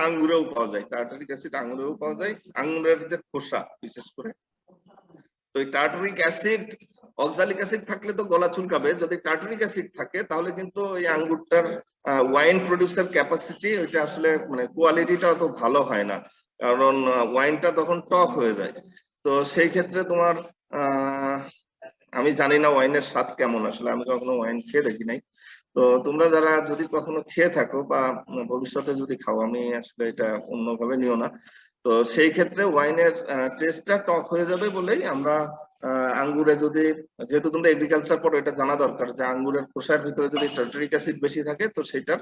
আঙ্গুরেও পাওয়া যায়। টার্টারিক অ্যাসিড আঙ্গুরেও পাওয়া যায়, আঙ্গুরের যে খোসা বিশেষ করে। তো এই টার্টারিক অ্যাসিড, অক্সালিক অ্যাসিড থাকলে তো গলা চুলকাবে, যদি টার্টারিক অ্যাসিড থাকে তাহলে কিন্তু এই আঙ্গুরটার ওয়াইন প্রডিউসার ক্যাপাসিটি, ওইটা আসলে মানে কোয়ালিটিটা অত ভালো হয় না, কারণ ওয়াইনটা তখন টক হয়ে যায়। তো সেই ক্ষেত্রে তোমার আমি জানি না ওয়াইনের স্বাদ কেমন, আসলে আমি কখনো ওয়াইন খেয়ে দেখি নাই। তো তোমরা যারা যদি কখনো খেয়ে থাকো বা ভবিষ্যতে যদি খাও, আমি আসলে এটা অন্যভাবে নিও না। তো সেই ক্ষেত্রে ওয়াইনের টেস্টটা টক হয়ে যাবে বলেই আমরা আঙ্গুরে যদি, যেহেতু তোমরা এগ্রিকালচার পড়ো, এটা জানা দরকার যে আঙ্গুরের খোসার ভিতরে যদি টার্টারিক অ্যাসিড বেশি থাকে তো সেটার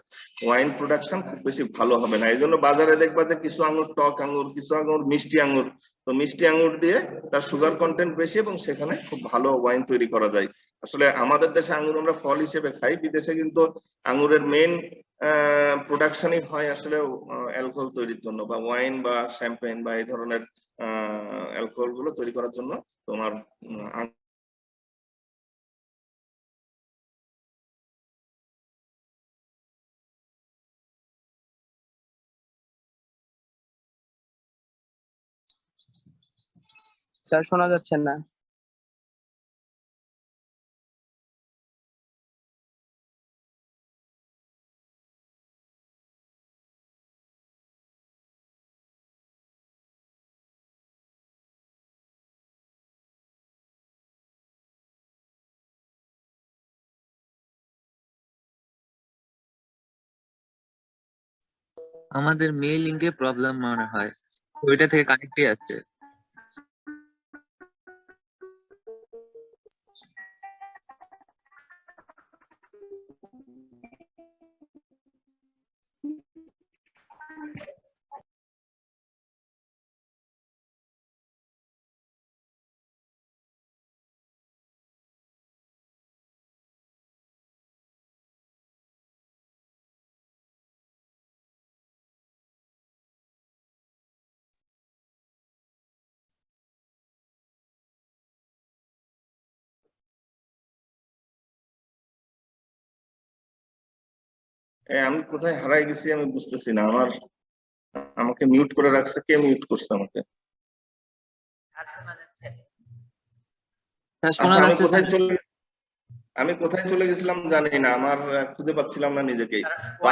ওয়াইন প্রোডাকশন খুব বেশি ভালো হবে না। এই জন্য বাজারে দেখবা যে কিছু আঙ্গুর টক আঙ্গুর, কিছু আঙ্গুর মিষ্টি আঙ্গুর। তো মিষ্টি আঙ্গুর দিয়ে তার সুগার কন্টেন্ট বেশি এবং সেখানে খুব ভালো ওয়াইন তৈরি করা যায়। আসলে আমাদের দেশে আঙ্গুর আমরা ফল হিসেবে খাই, বিদেশে কিন্তু আঙ্গুরের মেইন প্রোডাকশনই হয় আসলে অ্যালকোহল তৈরির জন্য বা ওয়াইন বা শ্যাম্পেন বা এই ধরনের অ্যালকোহল গুলো তৈরি করার জন্য তোমার স্যার শোনা যাচ্ছে না। আমাদের মেইল লিংকে প্রবলেম মনে হয়, ওইটা থেকে কানেক্টই আছে। আমি কোথায় হারাই গেছি আমি বুঝতেছি না। আমাকে মিউট করে রাখছে, কে মিউট করছে আমাকে? স্যার শোনা আচ্ছা, যাচ্ছে আমি কোথায় চলে গেছিলাম জানি না, আমার খুঁজে পাচ্ছিলাম না নিজেকেই। তো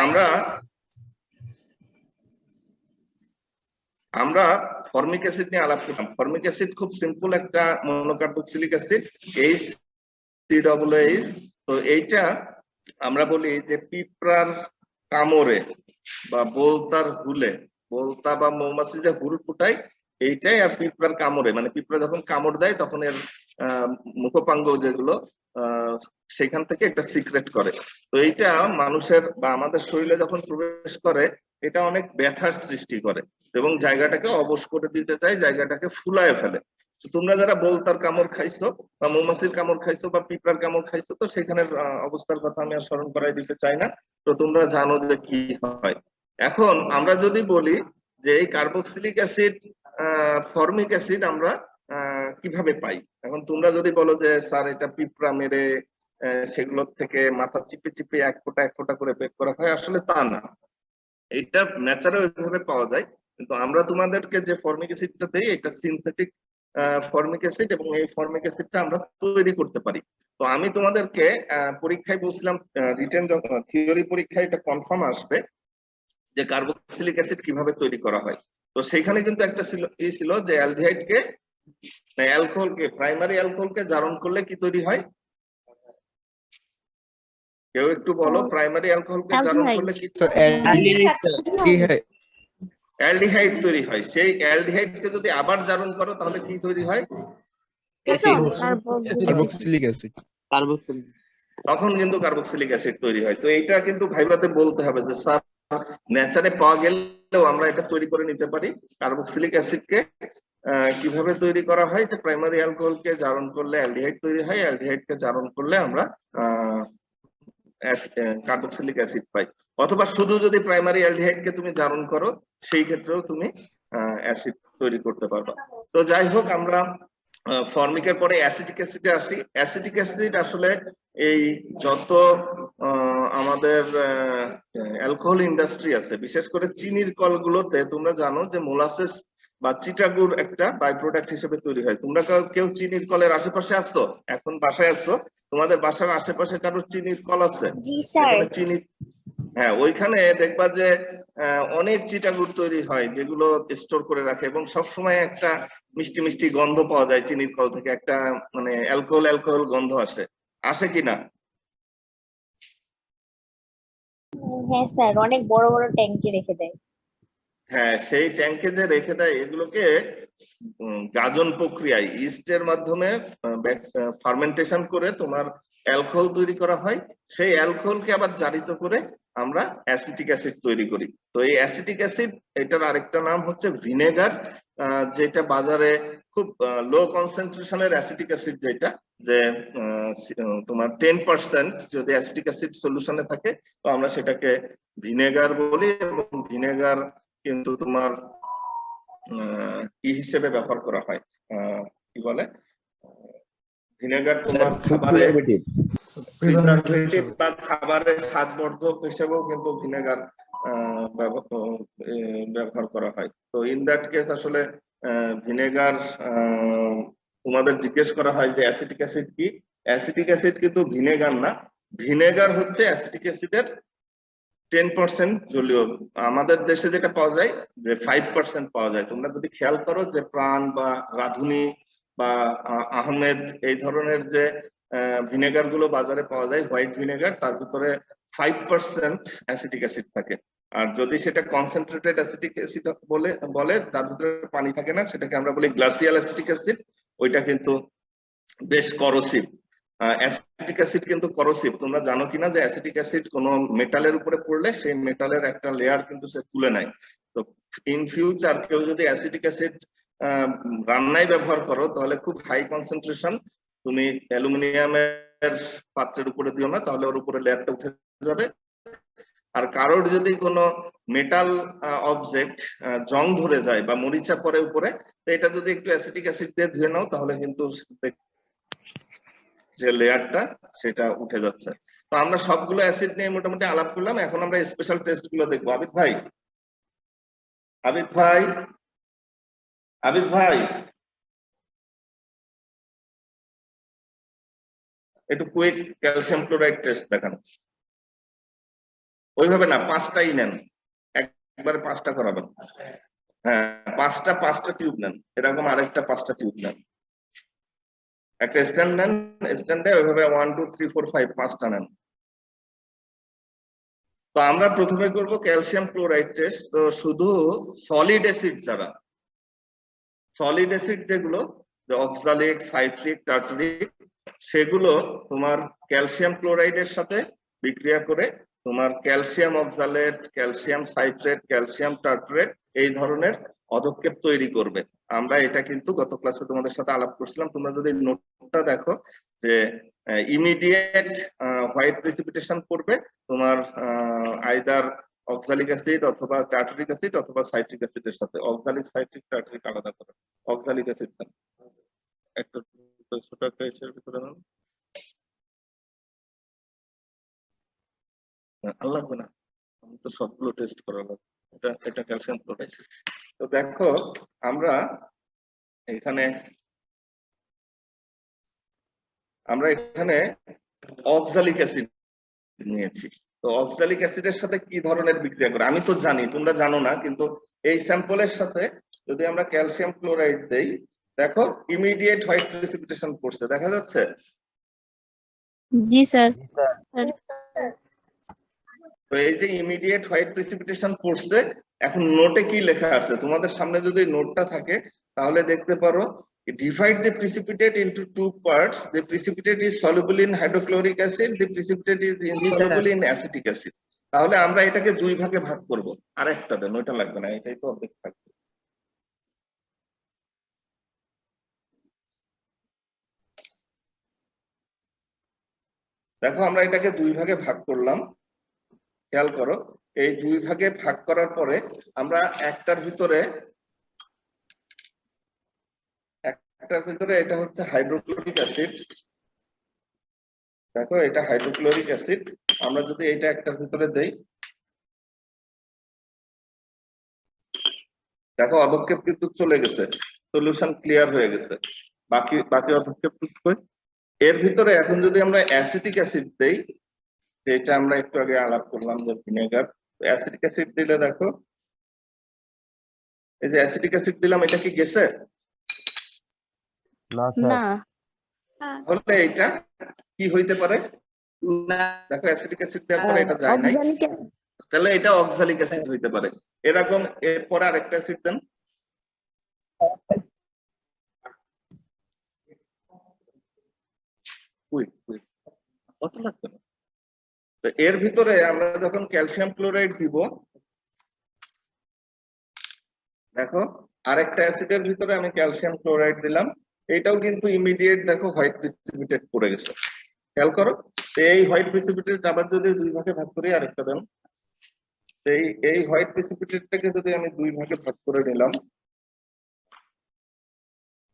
আমরা ফর্মিক অ্যাসিড নিয়ে আলাপ করলাম। ফর্মিক অ্যাসিড খুব সিম্পল একটা মনোকার্বক্সিলিক অ্যাসিড, HCOOH। তো এইটা আমরা বলি যে পিঁপড়ার কামড়ে বা বোলতার হুলে, বোলতা বা মৌমাছি যে হুল ফুটায় এইটাই, আর পিঁপড়ার কামড়ে মানে পিঁপড়া যখন কামড় দেয় তখন এর মুখপাঙ্গ যেগুলো সেখান থেকে এটা সিক্রেট করে। তো এইটা মানুষের বা আমাদের শরীরে যখন প্রবেশ করে এটা অনেক ব্যথার সৃষ্টি করে এবং জায়গাটাকে অবশ করে দিতে চায়, জায়গাটাকে ফুলায় ফেলে। তো তোমরা যারা বোলতার কামড় খাইছো বা মৌমাছির কামড় খাইছো বা পিঁপড়ার কামড় খাইছো, তো সেখানের অবস্থার কথা আমি আর স্মরণ করাই দিতে চাই না। তো তোমরা জানো যে কি হয়। এখন আমরা যদি বলি যে এই কার্বক্সিলিক অ্যাসিড, ফর্মিক অ্যাসিড আমরা কিভাবে পাই, এখন তোমরা যদি বলো যে স্যার এটা পিঁপড়া মেরে সেগুলোর থেকে মাথা চিপে চিপে এক ফোঁটা করে বের করা হয়, আসলে তা না। এটা ন্যাচারাল ওইভাবে পাওয়া যায়, কিন্তু আমরা তোমাদেরকে যে ফর্মিক অ্যাসিডটা দেই এটা সিনথেটিক ফর্মিক অ্যাসিড, এবং এই ফর্মিক অ্যাসিডটা আমরা তৈরি করতে পারি। তো আমি তোমাদেরকে পরীক্ষায় বলছিলাম, রিটেন থিওরি পরীক্ষায় এটা কনফার্ম আসবে যে কার্বক্সিলিক অ্যাসিড কিভাবে তৈরি করা হয়। তো সেখানে কিন্তু একটা ছিল যে অ্যালডিহাইডকে, অ্যালকোহলকে, প্রাইমারি অ্যালকোহলকে জারণ করলে কি তৈরি হয়? কেউ একটু বলো, প্রাইমারি অ্যালকোহলকে জারণ করলে কি অ্যালডিহাইড তৈরি হয়। সেই অ্যালডিহাইডকে যদি আবার জারণ করো তাহলে কি তৈরি হয়? Carboxylic acid. তখন কিন্তু কার্বক্সিলিক অ্যাসিড তৈরি হয়। তো এইটা কিন্তু ভাইবাতে বলতে হবে যে স্যার নেচারে পাওয়া গেলেও আমরা এটা তৈরি করে নিতে পারি। কার্বক্সিলিক অ্যাসিডকে কিভাবে তৈরি করা হয়, যে প্রাইমারি অ্যালকোহলকে জারণ করলে অ্যালডিহাইড তৈরি হয়, অ্যালডিহাইডকে জারণ করলে আমরা কার্বক্সিলিক অ্যাসিড পাই। অথবা শুধু যদি প্রাইমারি অ্যালডিহাইডকে তুমি জারণ করো সেই ক্ষেত্রেও তুমি অ্যাসিড তৈরি করতে পারবা। তো যাই হোক, আমরা ফর্মিকের পরে অ্যাসিটিক অ্যাসিডে আসি। অ্যাসিটিক অ্যাসিড আসলে এই যত আমাদের অ্যালকোহল ইন্ডাস্ট্রি আছে, বিশেষ করে চিনির কলগুলোতে তোমরা জানো যে মোলাসেস বা চিটাগুড় একটা বাই প্রোডাক্ট হিসেবে তৈরি হয়। তোমরা কেউ চিনির কলের আশেপাশে আসছো? এখন বাসায় আসছো, তোমাদের বাসার আশেপাশে কারো চিনির কল আছে? চিনি, হ্যাঁ, ওইখানে দেখবা যে অনেক চিটাগুড় তৈরি হয় যেগুলো স্টোর করে রাখে, এবং সবসময় একটা মিষ্টি মিষ্টি গন্ধ পাওয়া যায় চিনির কল থেকে, একটা মানে অ্যালকোহল গন্ধ আসে কিনা? হ্যাঁ স্যার, অনেক বড় বড় ট্যাঙ্কি রেখে দেয়। হ্যাঁ, সেই ট্যাঙ্কে যে রেখে দেয় এগুলোকে গাজন প্রক্রিয়ায় ইস্টের মাধ্যমে ফার্মেন্টেশন করে তোমার অ্যালকোহল তৈরি করা হয়। সেই অ্যালকোহলকে আবার জারিত করে আমরা অ্যাসিটিক অ্যাসিড তৈরি করি। তো এই অ্যাসিটিক অ্যাসিড, এটার আরেকটা নাম হচ্ছে ভিনেগার, যেটা বাজারে খুব লো কনসেন্ট্রেশনের অ্যাসিটিক অ্যাসিড, যেটা যে তোমার 10% যদি অ্যাসিটিক অ্যাসিড সলিউশনে থাকে তো আমরা সেটাকে ভিনেগার বলি। এবং ভিনেগার কিন্তু তোমার কি হিসেবে ব্যবহার করা হয়, কি বলে, ভিনেগার তোমার প্রিজারভেটিভ বা খাবারের স্বাদবর্ধক হিসেবেও কিন্তু ভিনেগার ব্যবহার করা হয়। তো ইন দ্যাট কেস আসলে ভিনেগার, তোমাদের জিজ্ঞেস করা হয় যে অ্যাসিটিক অ্যাসিড কি? অ্যাসিটিক অ্যাসিড কিন্তু ভিনেগার না, ভিনেগার হচ্ছে অ্যাসিটিক অ্যাসিডের 10% জলীয়। আমাদের দেশে যেটা পাওয়া যায় যে 5% পাওয়া যায়। তোমরা যদি খেয়াল করো যে প্রাণ বা রাধুনী বা আহমেদ এই ধরনের যে ভিনেগার গুলো বাজারে পাওয়া যায়, হোয়াইট ভিনেগার, তার ভিতরে 5% অ্যাসিটিক অ্যাসিড থাকে। আর যদি সেটা কনসেন্ট্রেটেড অ্যাসিটিক অ্যাসিড বলে তার ভিতরে পানি থাকে না, সেটাকে আমরা বলি গ্লাসিয়াল অ্যাসিটিক অ্যাসিড। ওইটা কিন্তু বেশ করোসিভ। অ্যাসিটিক অ্যাসিড কিন্তু করোসিভ। তোমরা জানো কিনা যে অ্যাসিটিক অ্যাসিড কোনো মেটালের উপরে পড়লে সেই মেটালের একটা লেয়ার কিন্তু সে তুলে নেয়। তো ইন ফিউচার কেউ যদি অ্যাসিটিক অ্যাসিড রান্নায় ব্যবহার করো তাহলে খুব হাই কনসেন্ট্রেশন তুমি অ্যালুমিনিয়ামের পাত্রের উপরে দিও না, তাহলে ওর উপরে লেয়ারটা উঠে যাবে। আর কারোর যদি কোনো মেটাল অবজেক্ট জং ধরে যায় বা মরিচা পরে উপরে, তো এটা যদি একটু অ্যাসিটিক অ্যাসিড দিয়ে ধুয়ে নাও তাহলে কিন্তু যে লেয়ারটা সেটা উঠে যাচ্ছে। তো আমরা সবগুলো অ্যাসিড নিয়ে মোটামুটি আলাপ করলাম। এখন আমরা স্পেশাল টেস্ট গুলো দেখবো। আবিদ ভাই, আবিদ ভাই, আবিদ ভাই, একটু কুইক ক্যালসিয়াম ক্লোরাইড টেস্ট দেখান। ওইভাবে না, 5টাই নেন, একবারে 5টা করাবেন। হ্যাঁ, 5টা টিউব নেন, এরকম আরেকটা 5টা টিউব নেন। একটা স্ট্যান্ড নেন, স্ট্যান্ডে ওইভাবে 1 2 3 4 5 5টা নেন। তো আমরা প্রথমে করব ক্যালসিয়াম ক্লোরাইড টেস্ট। তো শুধু সলিড অ্যাসিড ছাড়া, সলিড অ্যাসিড যেগুলো অক্সালিক, সাইট্রিক, টার্টারিক, সেগুলো তোমার ক্যালসিয়াম ক্লোরাইডের সাথে বিক্রিয়া করে তোমার calcium oxalate, calcium citrate, calcium tartrate এই ধরনের অধক্ষেপ তৈরি করবে। আমরা এটা কিন্তু গত ক্লাসে তোমাদের সাথে আলাপ করছিলাম। তোমরা যদি নোটটা দেখো যে ইমিডিয়েট হোয়াইট প্রিসিপিটেশন করবে তোমার আইদার অক্সালিক অ্যাসিড অথবা টার্টারিক অ্যাসিড অথবা সাইট্রিক অ্যাসিডের সাথে। অক্সালিক, সাইট্রিক, টার্টারিক আলাদা করে। অক্সালিক অ্যাসিড একটা ছোট একটা এর ভিতরে লাগবে না, আমি তো সবগুলো টেস্ট করা লাগবে। এটা ক্যালসিয়াম ক্লোরাইড। তো দেখো আমরা এখানে অক্সালিক অ্যাসিড নিয়েছি। তো অক্সালিক অ্যাসিডের সাথে কি ধরনের বিক্রিয়া করে আমি তো জানি, তোমরা জানো না, কিন্তু এই স্যাম্পলের সাথে যদি আমরা ক্যালসিয়াম ক্লোরাইড দেই, দেখো ইমিডিয়েট হোয়াইট প্রিসিপিটেশন করছে, দেখা যাচ্ছে? জি স্যার। তো এই যে ইমিডিয়েট হোয়াইট প্রিসিপিটেশন করছে, এখন নোটে কি লেখা আছে তোমাদের সামনে যদি নোটটা থাকে তাহলে দেখতে পারো, divide the precipitate into 2 parts. The precipitate is soluble in hydrochloric acid, the precipitate is insoluble in acetic acid. তাহলে আমরা এটাকে 2 ভাগে ভাগ করব। আরেকটা দেন, ওইটা লাগবে না, এটাই তো অর্ধেক থাকবে। দেখো আমরা এটাকে 2 ভাগে ভাগ করলাম, খেয়াল করো। এই 2 ভাগে ভাগ করার পরে আমরা একটার ভিতরে এটা হচ্ছে হাইড্রোক্লোরিক অ্যাসিড। দেখো এটা হাইড্রোক্লোরিক অ্যাসিড। আমরা যদি এটা একটার ভিতরে দেই, দেখো অধক্ষেপ কিন্তু চলে গেছে, সলিউশন ক্লিয়ার হয়ে গেছে। বাকি অধক্ষেপ কই? এর ভিতরে এখন যদি আমরা অ্যাসিটিক অ্যাসিড দেই, এটা আমরা একটু আগে আলাপ করলাম যে ভিনেগার, অ্যাসিটিক অ্যাসিড দিলে দেখো এই যে অ্যাসিটিক অ্যাসিড দিলাম, এটা কি গেছে? না। তাহলে এটা কি হইতে পারে? দেখো অ্যাসিটিক অ্যাসিড দেওয়ার পরে এটা যায় নাই, তাহলে এটা অক্সালিক অ্যাসিড হইতে পারে। এরকম এরপরে আরেকটা অ্যাসিড দেন। কত লাগবে না? তো এর ভিতরে আমরা যখন ক্যালসিয়াম ক্লোরাইড দিব, দেখো আরেকটা অ্যাসিডের ভিতরে আমি ক্যালসিয়াম ক্লোরাইড দিলাম, এটাও কিন্তু ইমিডিয়েট দেখো হোয়াইট প্রিসিপিটেট পড়ে গেছে। খেয়াল করো, এই হোয়াইট প্রিসিপিটেট আবার যদি 2 ভাগে ভাগ করি, আরেকটা দেন। এই হোয়াইট প্রিসিপিটেটটাকে যদি আমি 2 ভাগে ভাগ করে নিলাম,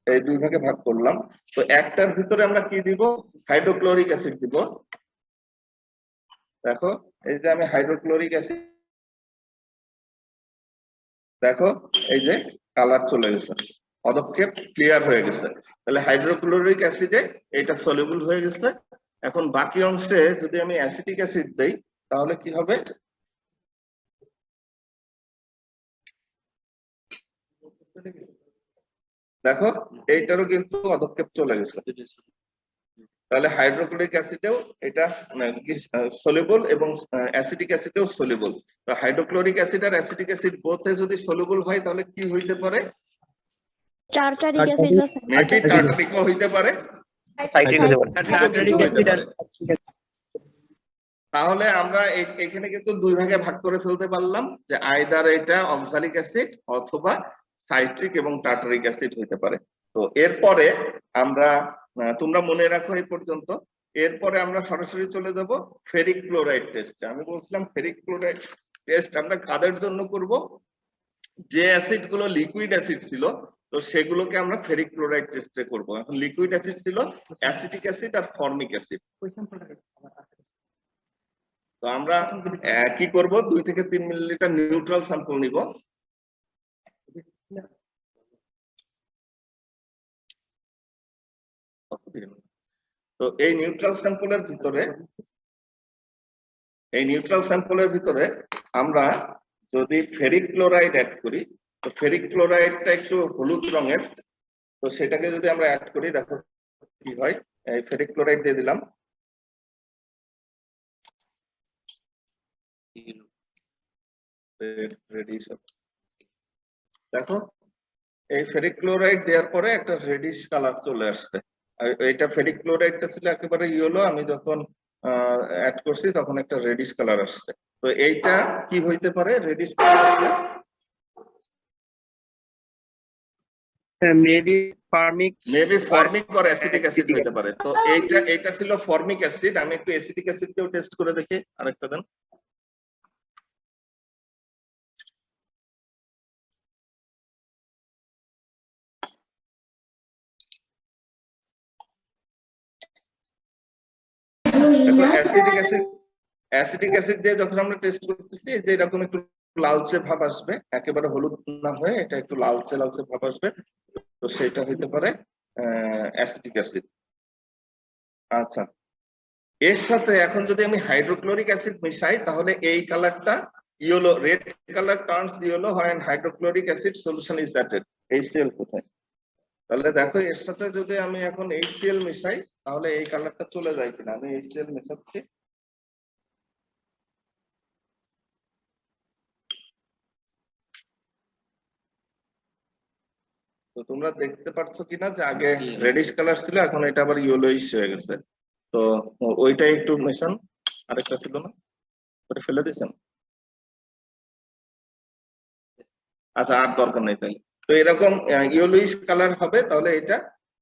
এই 2 ভাগে ভাগ করলাম, তো একটার ভিতরে আমরা কি দিব? হাইড্রোক্লোরিক অ্যাসিড দিব। দেখো এই যে আমি হাইড্রোক্লোরিক অ্যাসিড, দেখো এই যে কালার চলে গেছে, পদক্ষেপ ক্লিয়ার হয়ে গেছে। তাহলে হাইড্রোক্লোরিক অ্যাসিডে এটা সলিউবল হয়ে গেছে। এখন বাকি অংশে যদি আমি অ্যাসিটিক অ্যাসিড দেই তাহলে কি হবে? দেখো এইটারও কিন্তু পদক্ষেপ চলে গেছে। তাহলে হাইড্রোক্লোরিক অ্যাসিডেও এটা সলিউবল এবং অ্যাসিটিক অ্যাসিডেও সলিউবল। তো হাইড্রোক্লোরিক অ্যাসিড আর অ্যাসিটিক অ্যাসিড বোথে যদি সলিউবল হয় তাহলে কি হইতে পারে? টার্টারিক অ্যাসিড বা মেবি টার্টারিকও হইতে পারে, টার্টারিক অ্যাসিড আর তাহলে আমরা এখানে কিন্তু দুই ভাগে ভাগ করে ফেলতে পারলাম যে আইদার এটা অক্সালিক অ্যাসিড অথবা সাইট্রিক এবং টার্টারিক অ্যাসিড হইতে পারে। তো এরপরে আমরা তোমরা মনে রাখো এই পর্যন্ত, এরপরে আমরা সরাসরি চলে যাব ফেরিক ক্লোরাইড টেস্টে। আমি বলছিলাম ফেরিক ক্লোরাইড টেস্ট আমরা কাদের জন্য করব? যে অ্যাসিড গুলো লিকুইড অ্যাসিড ছিল তো সেগুলোকে আমরা ফেরিক ক্লোরাইড টেস্টে করব। এখন লিকুইড অ্যাসিড ছিল অ্যাসিটিক অ্যাসিড আর ফর্মিক অ্যাসিড। তো আমরা কি করব, 2 থেকে 3 মিলিলিটার নিউট্রাল স্যাম্পল নিব। তো এই নিউট্রাল স্যাম্পলের ভিতরে আমরা যদি ফেরিক ক্লোরাইড অ্যাড করি, তো ফেরিক ক্লোরাইডটা একটু হলুদ রঙের, তো সেটাকে যদি আমরা অ্যাড করি দেখো কি হয়। এই ফেরিক ক্লোরাইড দিয়ে দিলাম, দেখো এই ফেরিক ক্লোরাইড দেওয়ার পরে একটা রেডিশ কালার চলে আসছে। এইটা ফেরিক ক্লোরাইডটা ছিল একেবারে ইয়েলো, আমি যখন অ্যাড করছি তখন একটা রেডিশ কালার আসছে। তো এইটা কি হইতে পারে? Radish colour maybe formic or acetic acid হইতে পারে। তো এইটা ছিল ফর্মিক অ্যাসিড। আমি একটু অ্যাসিটিক অ্যাসিড দিয়েও টেস্ট করে দেখি, আরেকটা দেন। অ্যাসিটিক অ্যাসিড দিয়ে যখন আমরা টেস্ট করতেছি যে এরকম একটু লালচে ভাব আসবে, একেবারে হলুদ না হয়ে এটা একটু লালচে লালচে ভাব আসবে, তো সেটা হইতে পারে অ্যাসিটিক অ্যাসিড। আচ্ছা, এর সাথে এখন যদি আমি হাইড্রোক্লোরিক অ্যাসিড মিশাই তাহলে এই কালারটা yellow, red colour turns yellow হয় hydrochloric acid solution is added. HCl কোথায়? তাহলে দেখো এর সাথে যদি আমি এখন HCl মিশাই তাহলে এই কালারটা চলে যায় কিনা। আমি HCl মেশাচ্ছি, তো তোমরা দেখতে পাচ্ছ কিনা যে আগে রেডিশ কালার ছিল এখন এটা আবার ইয়েলোইশ হয়ে গেছে। তো ওইটাই একটু মেশান, আরেকটা ছিল না ওটা ফেলে দিয়েছেন। আচ্ছা, আর দরকার নেই তাহলে। তো এরকম ইয়েলোইশ কালার হবে, তাহলে এটা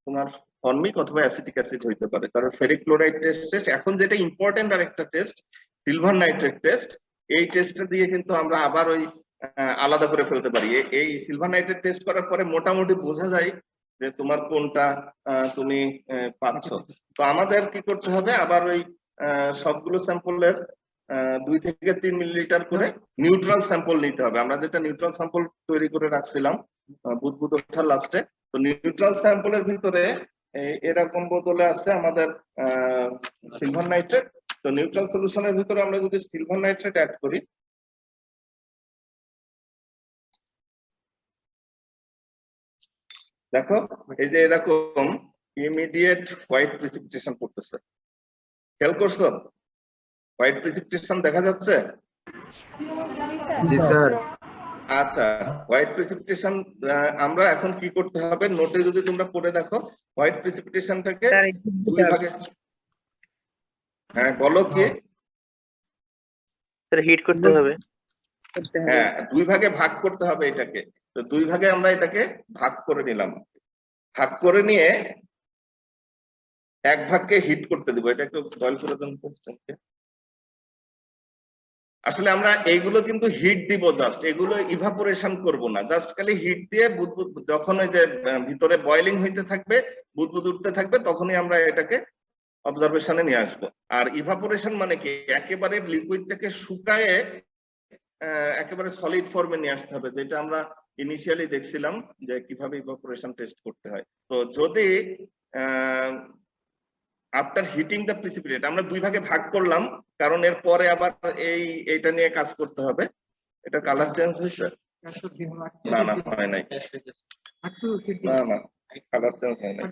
তোমার ফর্মিক অথবা অ্যাসিটিক অ্যাসিড হইতে পারে। কারণ ফেরিক ক্লোরাইড টেস্ট শেষ, এখন যেটা ইম্পর্টেন্ট আর একটা টেস্ট সিলভার নাইট্রেট টেস্ট। এই টেস্টটা দিয়ে কিন্তু আমরা আবার ওই আলাদা করে ফেলতে পারি। এই সিলভার নাইট্রেট টেস্ট করার পরে মোটামুটি বোঝা যায় যে তোমার কোনটা তুমি পাচ্ছ। তো আমাদের কি করতে হবে, আবার ওই সবগুলো স্যাম্পলের 2 থেকে 3 মিলিলিটার করে নিউট্রাল স্যাম্পল নিতে হবে। আমরা যেটা নিউট্রাল স্যাম্পল তৈরি করে রাখছিলাম বুধবার লাস্টে, তো নিউট্রাল স্যাম্পলের ভিতরে এরকম বোতলে আছে আমাদের সিলভার নাইট্রেট। তো নিউট্রাল সলিউশনের ভিতরে আমরা যদি সিলভার নাইট্রেট অ্যাড করি, দেখো এই যে এরকম ইমিডিয়েট হোয়াইট প্রিসিপিটেশন করতেছে। খেয়াল করছো? হোয়াইট প্রিসিপিটেশন দেখা যাচ্ছে? জি স্যার। আচ্ছা, হোয়াইট প্রিসিপিটেশন আমরা এখন কি করতে হবে, নোটে যদি তোমরা পড়ে দেখো হোয়াইট প্রিসিপিটেশনটাকে 2 ভাগে, হ্যাঁ বলো কি? হিট করতে হবে। হ্যাঁ, 2 ভাগে ভাগ করতে হবে এটাকে। তো 2 ভাগে আমরা এটাকে ভাগ করে নিলাম, ভাগ করে নিয়ে 1 ভাগকে হিট করতে দিব। এটা একটু বয়েল করে দেন। আসলে আমরা এইগুলো কিন্তু হিট দিব, জাস্ট এগুলো ইভাপোরেশন করব না, জাস্ট খালি হিট দিয়ে বুদবুদ যখন ওই যে ভিতরে বয়েলিং হইতে থাকবে, বুদবুদ উঠতে থাকবে, তখনই আমরা এটাকে অবজারভেশনে নিয়ে আসবো। আর ইভাপোরেশন মানে কি, একেবারে লিকুইডটাকে শুকায়ে একেবারে সলিড ফর্মে নিয়ে আসতে হবে, যেটা আমরা ইনিশিয়ালি দেখছিলাম যে কিভাবে ইভাপোরেশন টেস্ট করতে হয়। তো যদি আফটার হিটিং দ্য প্রিসিপিটেট, আমরা 2 ভাগে ভাগ করলাম কারণ এর পরে আবার এইটা নিয়ে কাজ করতে হবে। এটা কালার চেঞ্জ হয়েছে? না না, হয় নাই। না না, কালার চেঞ্জ হয় নাই,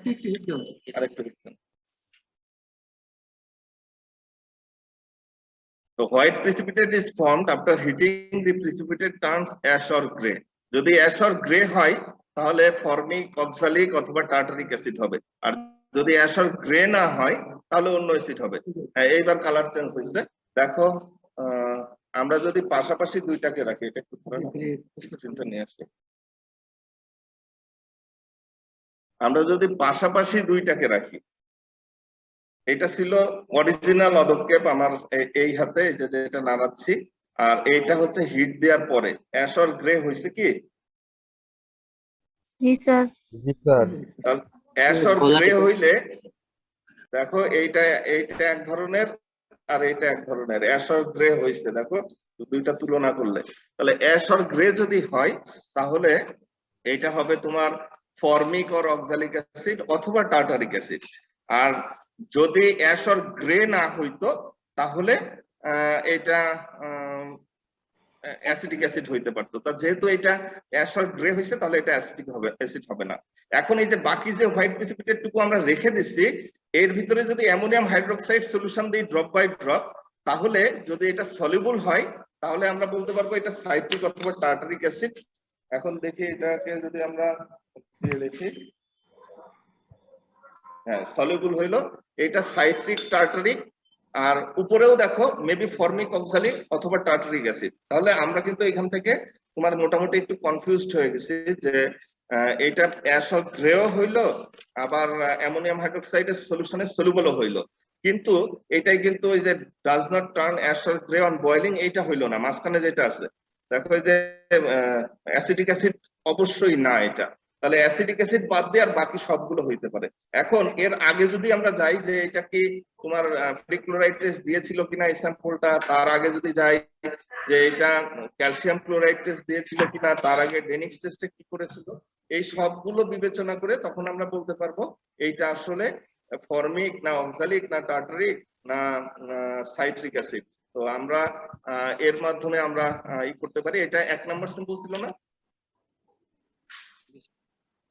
আরেকটু হিট দেন। তো white precipitate is formed after heating the precipitate turns ash or grey. যদি অ্যাশ অর গ্রে হয় তাহলে ফর্মিক, অক্সালিক অথবা টার্টারিক অ্যাসিড হবে, আর যদি অ্যাশ অর গ্রে না হয় তাহলে অন্য অ্যাসিড হবে। এইবার কালার চেঞ্জ হয়েছে দেখো। আমরা যদি পাশাপাশি দুইটাকে রাখি, এটা একটু স্ক্রিনটা নিয়ে আসি, আমরা যদি পাশাপাশি দুইটাকে রাখি, এটা ছিল অরিজিনাল পদক্ষেপ আমার এই হাতে যেটা নাড়াচ্ছি, আর এইটা হচ্ছে হিট দেওয়ার পরে অ্যাশ অর গ্রে হয়েছে কি? জি স্যার। অ্যাশ অর গ্রে হইলে দেখো এইটা এক ধরনের আর এইটা এক ধরনের, অ্যাশ অর গ্রে হয়েছে দেখো, দুইটা তুলনা করলে। তাহলে অ্যাশ অর গ্রে যদি হয় তাহলে এইটা হবে তোমার ফর্মিক অর অক্সালিক অ্যাসিড অথবা টার্টারিক অ্যাসিড। আর যদি অ্যাশ অর গ্রে না হইতো তাহলে এটা অ্যাসিটিক অ্যাসিড হইতে পারতো। তা যেহেতু এটা অ্যাশ অর গ্রে হয়েছে তাহলে এটা অ্যাসিটিক হবে, অ্যাসিড হবে না। এখন এই যে বাকি যে হোয়াইট প্রিসিপিটেট টুকু আমরা রেখে দিচ্ছি, এর ভিতরে যদি অ্যামোনিয়াম হাইড্রোক্সাইড সলিউশন দিই ড্রপ বাই ড্রপ, তাহলে যদি এটা সলিউবল হয় তাহলে আমরা বলতে পারবো এটা সাইট্রিক অথবা টার্টারিক অ্যাসিড। এখন দেখি এটাকে যদি আমরা লিখি, হ্যাঁ সলিউবল হইলো, এটা সাইট্রিক টার্টারিক, আর উপরেও দেখো মেবি ফর্মিক, অক্সালিক অথবা টার্টারিক অ্যাসিড। তাহলে আমরা কিন্তু এখান থেকে তোমার মোটামুটি একটু কনফিউজড হয়ে গেছি যে এটা অ্যাশ অর গ্রেও হইলো, আবার অ্যামোনিয়াম হাইড্রোক্সাইডের সলিউশনে সলিউবলও হইলো, কিন্তু এটাই কিন্তু ওই যে does not turn ash or grey on boiling, এইটা হইলো না। মাঝখানে যেটা আছে দেখো এই যে অ্যাসিটিক অ্যাসিড অবশ্যই না এটা, তাহলে অ্যাসিটিক অ্যাসিড বাদ দিয়ে আর বাকি সবগুলো হইতে পারে। এখন এর আগে যদি আমরা যাই যে এটা কি তোমার ফেরিক ক্লোরাইড টেস্ট দিয়েছিল কিনা এই স্যাম্পলটা, তার আগে যদি যাই যে এটা ক্যালসিয়াম ক্লোরাইড টেস্ট দিয়েছিল কিনা, তার আগে ডেনিক্স টেস্টে কি করেছিল, এই সবগুলো বিবেচনা করে তখন আমরা বলতে পারবো এইটা আসলে ফর্মিক না অক্সালিক না টার্টারিক না সাইট্রিক অ্যাসিড। তো আমরা এর মাধ্যমে আমরা ই করতে পারি। এটা 1 নম্বর স্যাম্পল ছিল না?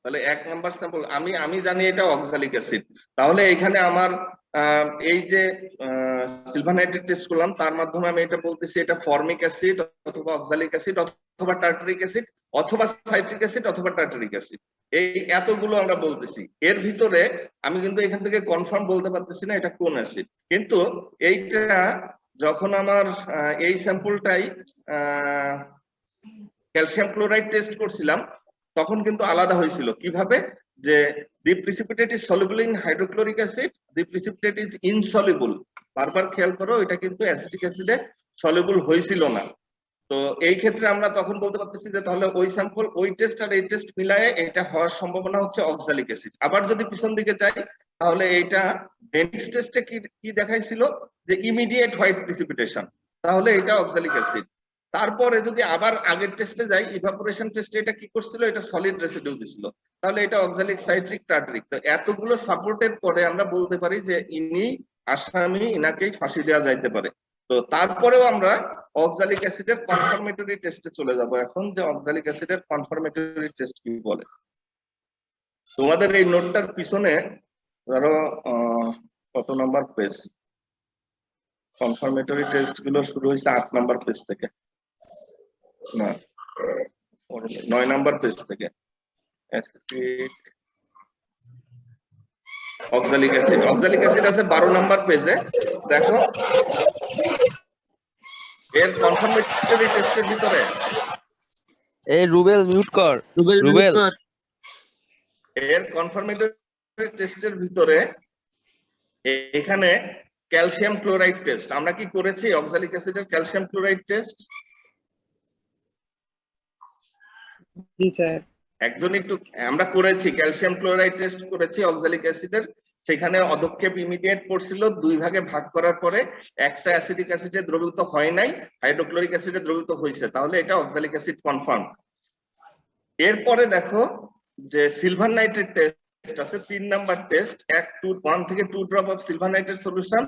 তাহলে 1 নম্বর স্যাম্পল আমি জানি এটা অক্সালিক অ্যাসিড। তাহলে এখানে আমার এই যে সিলভার নাইট্রেট টেস্ট করলাম তার মাধ্যমে আমি এটা বলতেছি এটা ফর্মিক অ্যাসিড অথবা অক্সালিক অ্যাসিড অথবা টার্টারিক অ্যাসিড অথবা সাইট্রিক অ্যাসিড অথবা টার্টারিক অ্যাসিড, এই এতগুলো আমরা বলতেছি। এর ভিতরে আমি কিন্তু এখান থেকে কনফার্ম বলতে পারতেছি না এটা কোন অ্যাসিড। কিন্তু এইটা যখন আমার এই স্যাম্পলটাই ক্যালসিয়াম ক্লোরাইড টেস্ট করছিলাম তখন কিন্তু আলাদা হয়েছিল। কিভাবে? যে the precipitate is soluble in hydrochloric acid, the precipitate is insoluble। বারবার খেয়াল করো এটা কিন্তু অ্যাসিটিক অ্যাসিডে সলিউবল হয়েছিল না। তো এই ক্ষেত্রে আমরা তখন বলতে পারতেছি যে তাহলে ওই স্যাম্পল, ওই টেস্ট আর এই টেস্ট মিলায়ে এটা হওয়ার সম্ভাবনা হচ্ছে অক্সালিক অ্যাসিড। আবার যদি পিছন দিকে যাই তাহলে এইটা ডেনিক্স টেস্টে কি দেখাইছিল যে ইমিডিয়েট হোয়াইট প্রিসিপিটেশন, তাহলে এটা অক্সালিক অ্যাসিড। তারপরে যদি আবার আগের টেস্টে যাই, ইভাপোরেশন টেস্টে এটা কি করছিল, এটা সলিড রেসিডিউ দিছিল, তাহলে এটা অক্সালিক, সাইট্রিক, টার্টারিক। তো এতগুলো সাপোর্টের পরে আমরা বলতে পারি যে ইনি আসামি, ইনাকেই ফাঁসি দেওয়া যাইতে পারে। তো তারপরেও আমরা অক্সালিক অ্যাসিডের কনফার্মেটরি টেস্টে চলে যাব এখন, যে অক্সালিক অ্যাসিডের কনফার্মেটরি টেস্ট কি বলে। তোমাদের এই নোটটার পিছনে ধরো কত নাম্বার পেজ, কনফার্মেটরি টেস্ট গুলো শুরু হয়েছে 8 নাম্বার পেজ থেকে, না 9 নাম্বার পেজ থেকে। অ্যাসিড, অক্সালিক অ্যাসিড আছে 12 নাম্বার পেজে। দেখো এর কনফার্মেটরি টেস্টের ভিতরে, এই রুবেল মিউট কর, রুবেল এর কনফার্মেটরি টেস্টের ভিতরে এখানে ক্যালসিয়াম ক্লোরাইড টেস্ট আমরা কি করেছি, অক্সালিক অ্যাসিডের ক্যালসিয়াম ক্লোরাইড টেস্ট একজন একটু আমরা করেছি, ক্যালসিয়াম ক্লোরাইড টেস্ট করেছি অক্সালিক অ্যাসিডের। সেখানে অদক্ষেপ ইমিডিয়েট পড়ছিল, 2 ভাগে ভাগ করার পরে একটা অ্যাসিডিক অ্যাসিডে দ্রবীভূত হয় নাই, হাইড্রোক্লোরিক অ্যাসিডে দ্রবীভূত হয়েছে, তাহলে এটা অক্সালিক অ্যাসিড কনফার্ম। এরপরে দেখো যে সিলভার নাইট্রেট টেস্ট আছে, 3 নাম্বার টেস্ট, 1 থেকে 2 drop of silver nitrate solution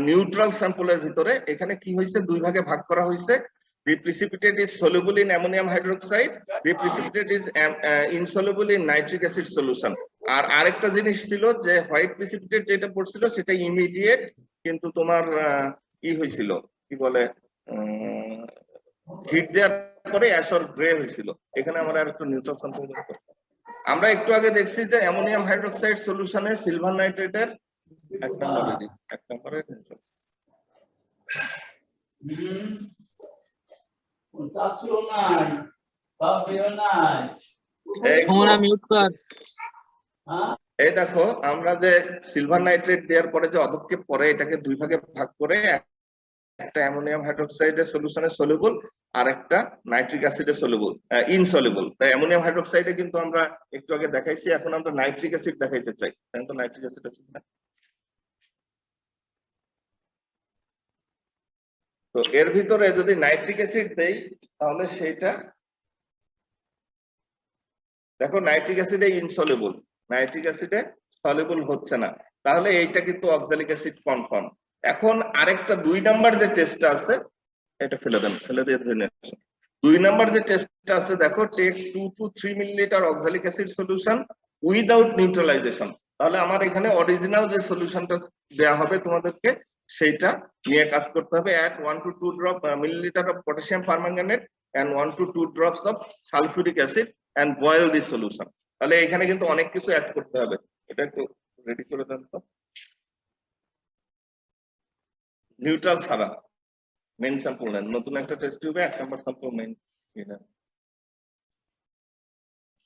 neutral স্যাম্পলের ভিতরে। এখানে কি হয়েছে, 2 ভাগে ভাগ করা হয়েছে। The precipitate is soluble in ammonium hydroxide, the precipitate is insoluble in nitric acid solution। আর আরেকটা জিনিস ছিল যে হোয়াইট প্রিসিপিটেট যেটা পড়ছিল সেটা ইমিডিয়েট, কিন্তু তোমার ই হয়েছিল কি বলে হিট দেওয়ার পরে অ্যাশর গ্রে হয়েছিল। এখানে আমরা আর একটু নিউট্রাল স্যাম্পল করব। আমরা একটু আগে দেখছি যে অ্যামোনিয়াম হাইড্রোক্সাইড সলিউশনে সিলভার নাইট্রেটের 1 নম্বরের neutral। সমনা মিউট কর। এই দেখো আমরা যে সিলভার নাইট্রেট দেওয়ার পরে যে অধক্ষেপ পরে এটাকে 2 ভাগে ভাগ করে একটা অ্যামোনিয়াম হাইড্রোক্সাইডের সলিউশনে সলিউবল আর একটা নাইট্রিক অ্যাসিডে সলিউবল ইনসলিউবল। তাই অ্যামোনিয়াম হাইড্রোক্সাইডে কিন্তু আমরা একটু আগে দেখাইছি, এখন আমরা নাইট্রিক অ্যাসিড দেখাইতে চাই। তাই তো নাইট্রিক অ্যাসিড আছে না? তো এর ভিতরে যদি নাইট্রিক অ্যাসিড দেই তাহলে সেইটা দেখো নাইট্রিক অ্যাসিডে ইনসলিউবল, নাইট্রিক অ্যাসিডে সলিউবল হচ্ছে না, তাহলে এইটা কিন্তু অক্সালিক অ্যাসিড কনফার্ম। এখন আরেকটা 2 নাম্বার যে টেস্টটা আছে এটা ফেলে দেন, ফেলে দিয়ে ধরে নিন। 2 নাম্বার যে টেস্টটা আছে দেখো, take 2 to 3 millilitre oxalic acid solution without neutralisation. তাহলে আমার এখানে অরিজিনাল যে সলিউশনটা দেয়া হবে তোমাদেরকে সেইটা নিয়ে কাজ করতে হবে। Add 1 to 2 drop millilitre of potassium permanganate and 1 to 2 drops of sulfuric acid and boil this solution। তাহলে এখানে কিন্তু অনেক কিছু অ্যাড করতে হবে, এটা একটু রেডি করে দেন তো। নিউট্রাল ছাড়া মেইন স্যাম্পল নেন, নতুন একটা টেস্ট টিউবে 1 নম্বর স্যাম্পল মেইন নেন।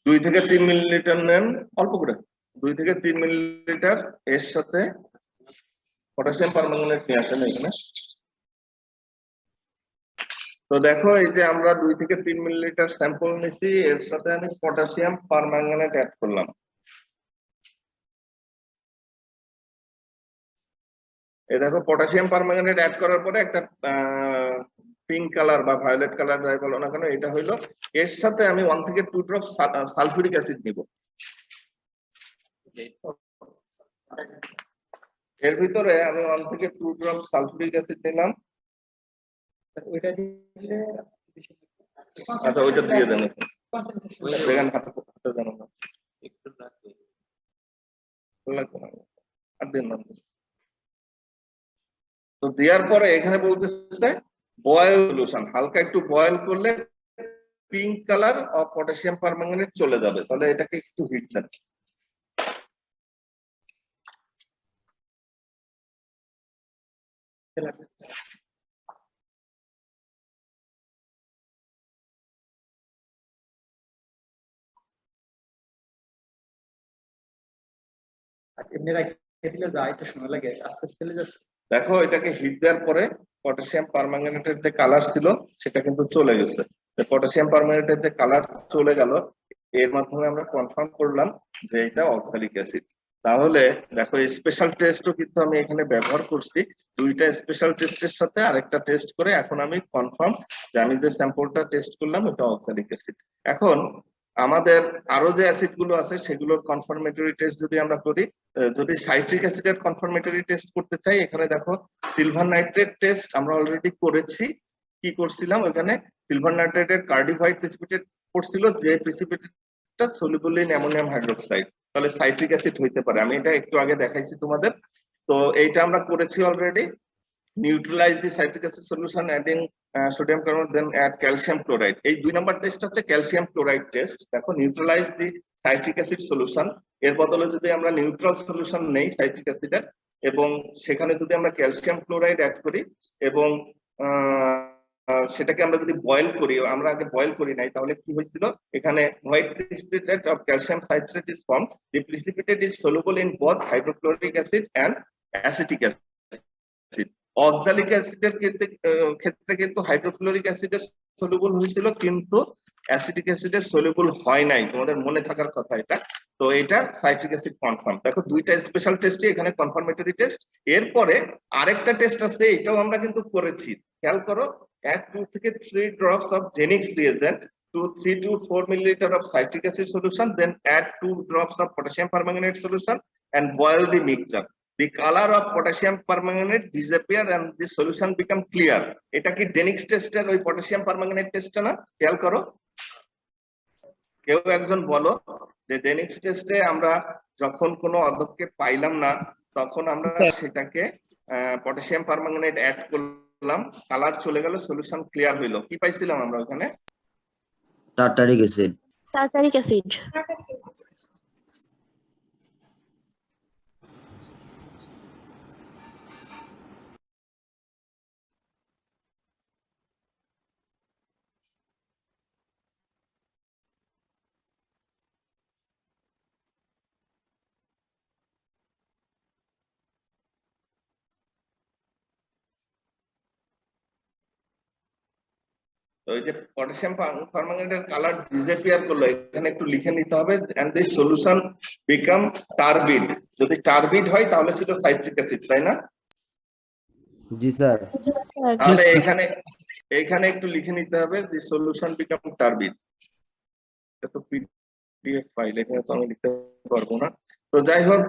2 থেকে 3 মিলিলিটার নেন, অল্প করে 2 থেকে 3 মিলিলিটার, এর সাথে পটাশিয়াম পারম্যাঙ্গানেট নিয়ে আসেন এখানে। তো দেখো এই যে আমরা 2 থেকে 3 মিলিলিটার স্যাম্পল নিছি, এর সাথে আমি পটাশিয়াম পারম্যাঙ্গানেট অ্যাড করলাম। এই দেখো পটাশিয়াম পারম্যাঙ্গানেট অ্যাড করার পরে একটা পিঙ্ক কালার বা ভায়োলেট কালার যাই বলো না কেন এটা হইলো। এর সাথে আমি 1 থেকে 2 ড্রপ সালফিউরিক অ্যাসিড নিব। এর ভিতরে আমি 1 থেকে 2 ড্রপ সালফিউরিক অ্যাসিড নিলাম। ওইটা দিলে আচ্ছা ওইটা দিয়ে দেন, দেখেন হাতে দেন না, একটু লাগবে আর দেন না। তো দেওয়ার পরে এখানে বলতেছে বয়েল সলিউশন, হালকা একটু বয়েল করলে pink colour of potassium permanganate চলে যাবে। তাহলে এটাকে একটু হিট দেন। এমনি রাখতে দিলে যায়, একটু সময় লাগে, আস্তে আস্তে চলে যাচ্ছে। দেখো এটাকে হিট দেওয়ার পরে পটাশিয়াম পারম্যাঙ্গানেটের যে কালার ছিল সেটা কিন্তু চলে গেছে। পটাশিয়াম পারম্যাঙ্গানেটের যে কালার চলে গেল, এর মাধ্যমে আমরা কনফার্ম করলাম যে এটা অক্সালিক অ্যাসিড। তাহলে দেখো স্পেশাল টেস্টও কিন্তু আমি এখানে ব্যবহার করছি। 2টা স্পেশাল টেস্টের সাথে আরেকটা টেস্ট করে এখন আমি কনফার্ম যে আমি যে স্যাম্পলটা টেস্ট করলাম এটা অক্সালিক অ্যাসিড। এখন আমাদের আরো যে অ্যাসিড গুলো আছে সেগুলোর কনফার্মেটরি টেস্ট যদি আমরা করি, যদি সাইট্রিক অ্যাসিডের কনফার্মেটরি টেস্ট করতে চাই, এখানে দেখো সিলভার নাইট্রেট টেস্ট আমরা অলরেডি করেছি। কি করছিলাম ওখানে সিলভার নাইট্রেটের কার্ডিফাইড প্রিসিপিটেট করছিল, যে প্রিসিপিটেটটা সলিউবল ইন অ্যামোনিয়াম হাইড্রোক্সাইড, তাহলে সাইট্রিক অ্যাসিড হইতে পারে। আমি এটা একটু আগে দেখাইছি তোমাদের। তো এইটা আমরা করেছি already. Neutralize the citric acid solution adding sodium carbonate then add calcium chloride. এই 2 নম্বর টেস্ট হচ্ছে ক্যালসিয়াম ক্লোরাইড টেস্ট। দেখো neutralize the citric acid solution, এর বদলে যদি আমরা নিউট্রাল সলিউশন নেই সাইট্রিক অ্যাসিডের এবং সেখানে যদি আমরা ক্যালসিয়াম ক্লোরাইড অ্যাড করি এবং সেটাকে আমরা যদি বয়েল করি, আমরা আগে বয়েল করি নাই, তাহলে কি হয়েছিল এখানে white precipitate of calcium citrate is formed. The precipitate is soluble in both hydrochloric acid and acetic acid. Oxalic অ্যাসিডের ক্ষেত্রে কিন্তু হাইড্রোক্লোরিক অ্যাসিডে সলিউবল হয়েছিল কিন্তু অ্যাসিটিক অ্যাসিডে সলিউবল হয় নাই, তোমাদের মনে থাকার কথা এটা। তো এটা সাইট্রিক অ্যাসিড কনফার্ম। দেখো 2টা স্পেশাল টেস্টই এখানে কনফার্মেটরি টেস্ট। এরপরে আরেকটা টেস্ট আছে, এটাও আমরা কিন্তু করেছি, খেয়াল করো। অ্যাড 2 থেকে 3 drops of Genix reagent to 3 to 4 milliliter of citric acid solution, then add 2 drops of potassium permanganate solution and boil the mixture. The color of potassium permanganate disappear and the solution become clear. এটা কি Genix টেস্টের ওই potassium permanganate টেস্টটা না? খেয়াল করো, কেউ একজন বলো যে Genix টেস্টে আমরা যখন কোনো অধ্যক্ষে পাইলাম না তখন আমরা সেটাকে পটাশিয়াম পারম্যাঙ্গানেট অ্যাড করলাম করলাম, কালার চলে গেল, সলিউশন ক্লিয়ার হইলো, কি পাইছিলাম আমরা ওখানে? Tartaric acid. Tartaric acid. তো এই যে পটাশিয়াম পারম্যাঙ্গানেটের কালার ডিসঅ্যাপিয়ার করলো, এখানে একটু লিখে নিতে হবে, এন্ড দিস সলিউশন বিকাম টারবিড। যদি টারবিড হয় তাহলে সেটা সাইট্রিক অ্যাসিড, তাই না? জি স্যার। তাহলে এখানে একটু লিখে নিতে হবে, দিস সলিউশন বিকাম টারবিড। এটা তো পিডিএফ ফাইল, এখানে তো আমি লিখতে পারবো না। তো যাই হোক,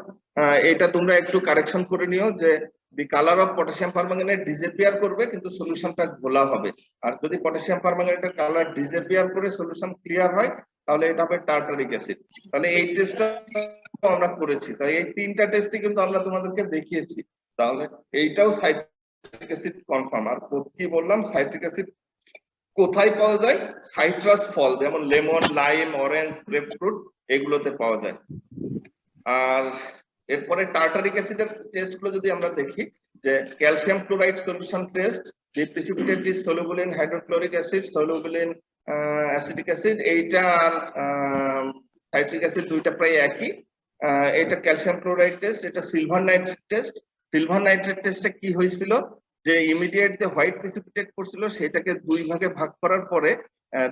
এটা তোমরা একটু কারেকশন করে নিও যে দি colour of potassium permanganate disappear করবে কিন্তু সলিউশনটা ঘোলা হবে। আর যদি পটাশিয়াম পারম্যাঙ্গানেটের কালার ডিসঅ্যাপিয়ার করে সলিউশন ক্লিয়ার হয় তাহলে এটা হবে টার্টারিক অ্যাসিড। তাহলে এই টেস্টটা আমরা করেছি, তাই এই তিনটা টেস্টই কিন্তু আমরা তোমাদেরকে দেখিয়েছি। তাহলে এইটাও সাইট্রিক অ্যাসিড কনফার্ম। আর কি বললাম, সাইট্রিক অ্যাসিড কোথায় পাওয়া যায়? সাইট্রাস ফল যেমন লেমন, লাইম, অরেঞ্জ, গ্রেপফ্রুট এগুলোতে পাওয়া যায়। আর এরপরে টার্টারিক অ্যাসিডের টেস্ট গুলো যদি আমরা দেখি, যে ক্যালসিয়াম ক্লোরাইড সলিউশন টেস্ট, যে precipitate is soluble in hydrochloric acid, soluble in acetic acid, এইটা আর সাইট্রিক অ্যাসিড দুইটা প্রায় একই। এটা ক্যালসিয়াম ক্লোরাইড টেস্ট, এটা silver nitrate test. Silver nitrate টেস্টে কি হয়েছিল, যে ইমিডিয়েট যে হোয়াইট প্রিসিপিটেট করছিল সেটাকে দুই ভাগে ভাগ করার পরে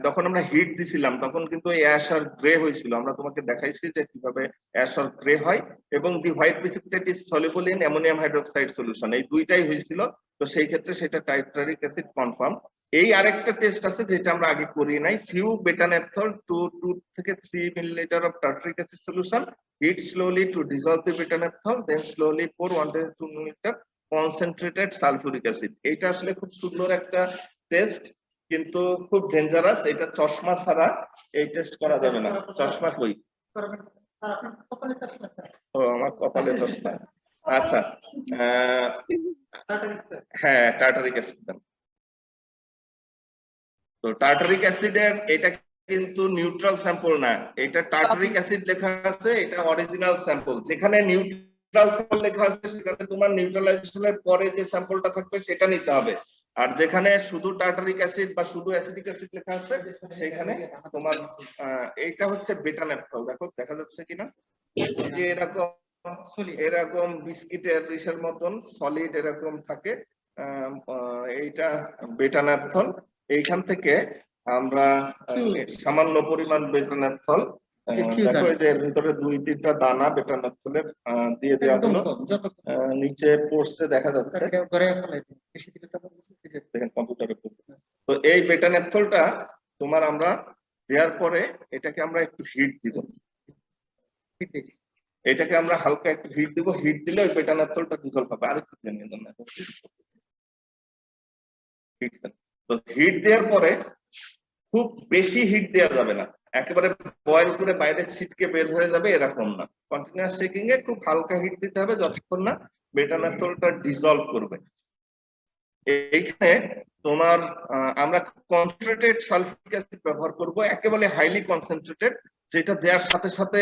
যখন আমরা হিট দিছিলাম তখন কিন্তু অ্যাশ আর গ্রে হয়েছিল। আমরা তোমাকে দেখাইছি যে কিভাবে অ্যাশ আর গ্রে হয়, এবং the white precipitate is soluble in ammonium hydroxide solution, এই দুইটাই হয়েছিল। তো সেই ক্ষেত্রে সেটা টার্টারিক অ্যাসিড কনফার্ম। এই আরেকটা টেস্ট আছে যেটা আমরা আগে করি নাই, ফিউ বেটানেপথল 2 থেকে 3 millilitre of tartaric acid solution, heat slowly to dissolve the beta naphthol, then slowly pour 1 to 2 millilitre concentrated sulphuric acid. এইটা আসলে খুব সুন্দর একটা টেস্ট, কিন্তু খুব ডেঞ্জারাস। এটা চশমা ছাড়া এই টেস্ট করা যাবে না। চশমা কই? ও আমার কপালে চশমা। আচ্ছা, হ্যাঁ টার্টারিক অ্যাসিড। তো টার্টারিক অ্যাসিডের এটা কিন্তু নিউট্রাল স্যাম্পল না, এটা টার্টারিক অ্যাসিড লেখা আছে, এটা অরিজিনাল স্যাম্পল। যেখানে নিউট্রাল স্যাম্পল লেখা আছে সেখানে তোমার নিউট্রালাইজেশনের পরে যে স্যাম্পলটা থাকবে সেটা নিতে হবে। আর যেখানে শুধু টার্টারিক অ্যাসিড বা শুধু অ্যাসিডিক অ্যাসিড লেখা আছে সেখানে তোমার এইটা হচ্ছে বেটানেপথল। দেখো দেখা যাচ্ছে কিনা, যে এরকম বিস্কিটের রিসের মতন সলিড এরকম থাকে, এইটা বেটানেপথল। এইখান থেকে আমরা সামান্য পরিমাণ বেটানেপথল, দেখো এই যে এর ভিতরে 2-3টা দানা বেটানেপথলের দিয়ে দেওয়া হলো, নিচে পড়ছে দেখা যাচ্ছে, দেখেন কম্পিউটারে। তো এই বেটানেপথলটা তোমার আমরা দেওয়ার পরে এটাকে আমরা একটু হিট দিব, এটাকে আমরা হালকা একটু হিট দিব, হিট দিলে ওই বেটানেপথলটা ডিসলভ হবে। আরেকটু জানিয়ে দেন না, তো হিট দেওয়ার পরে খুব বেশি হিট দেওয়া যাবে না, একেবারে বয়েল করে বাইরে ছিটকে বের হয়ে যাবে এরকম না। কন্টিনিউয়াস শেকিং এ খুব হালকা হিট দিতে হবে যতক্ষণ না বেটানেপথলটা ডিসলভ করবে। এইখানে তোমার আমরা কনসেন্ট্রেটেড সালফিউরিক অ্যাসিড ব্যবহার করব, একেবারে হাইলি কনসেন্ট্রেটেড, যেটা দেওয়ার সাথে সাথে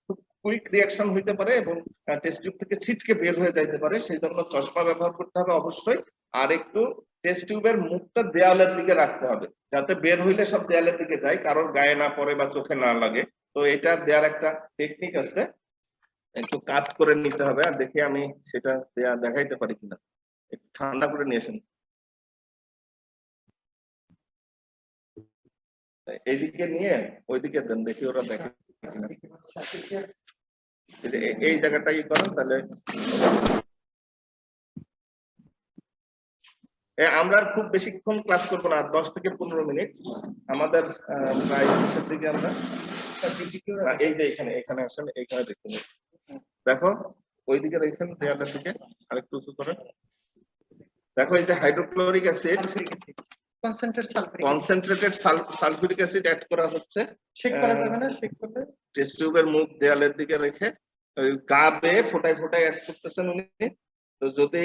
খুব কুইক রিঅ্যাকশন হইতে পারে এবং টেস্ট টিউব থেকে ছিটকে বের হয়ে যাইতে পারে। সেই জন্য চশমা ব্যবহার করতে হবে অবশ্যই। আর একটু টেস্ট টিউবের মুখটা দেয়ালের দিকে রাখতে হবে, যাতে বের হইলে সব দেয়ালের দিকে যায়, কারোর গায়ে না পড়ে বা চোখে না লাগে। তো এটা দেওয়ার একটা টেকনিক আছে, একটু কাট করে নিতে হবে। আর দেখি আমি সেটা দেখাইতে পারি কিনা, একটু ঠান্ডা করে নিয়ে আসেন। এইদিকে নিয়ে ওইদিকে দেন, দেখি ওরা দেখে কিনা। এই জায়গাটা ই করেন তাহলে। আমরা খুব বেশিক্ষণ ক্লাস করবো না, 10 থেকে 15 মিনিট, আমাদের প্রায় শেষের দিকে। আমরা এই যে এখানে আসেন, এইখানে দেখুন, দেখো ওইদিকে রেখেন দেয়ালের দিকে, আরেকটু উঁচু করেন। দেখো এই যে hydrochloric acid, concentrated sulphuric acid add করা হচ্ছে। চেক করা যাবে না, চেক করলে টেস্ট টিউবের মুখ দেয়ালের দিকে রেখে গা বেয়ে ফোটায় ফোটায় অ্যাড করতেছেন উনি। তো যদি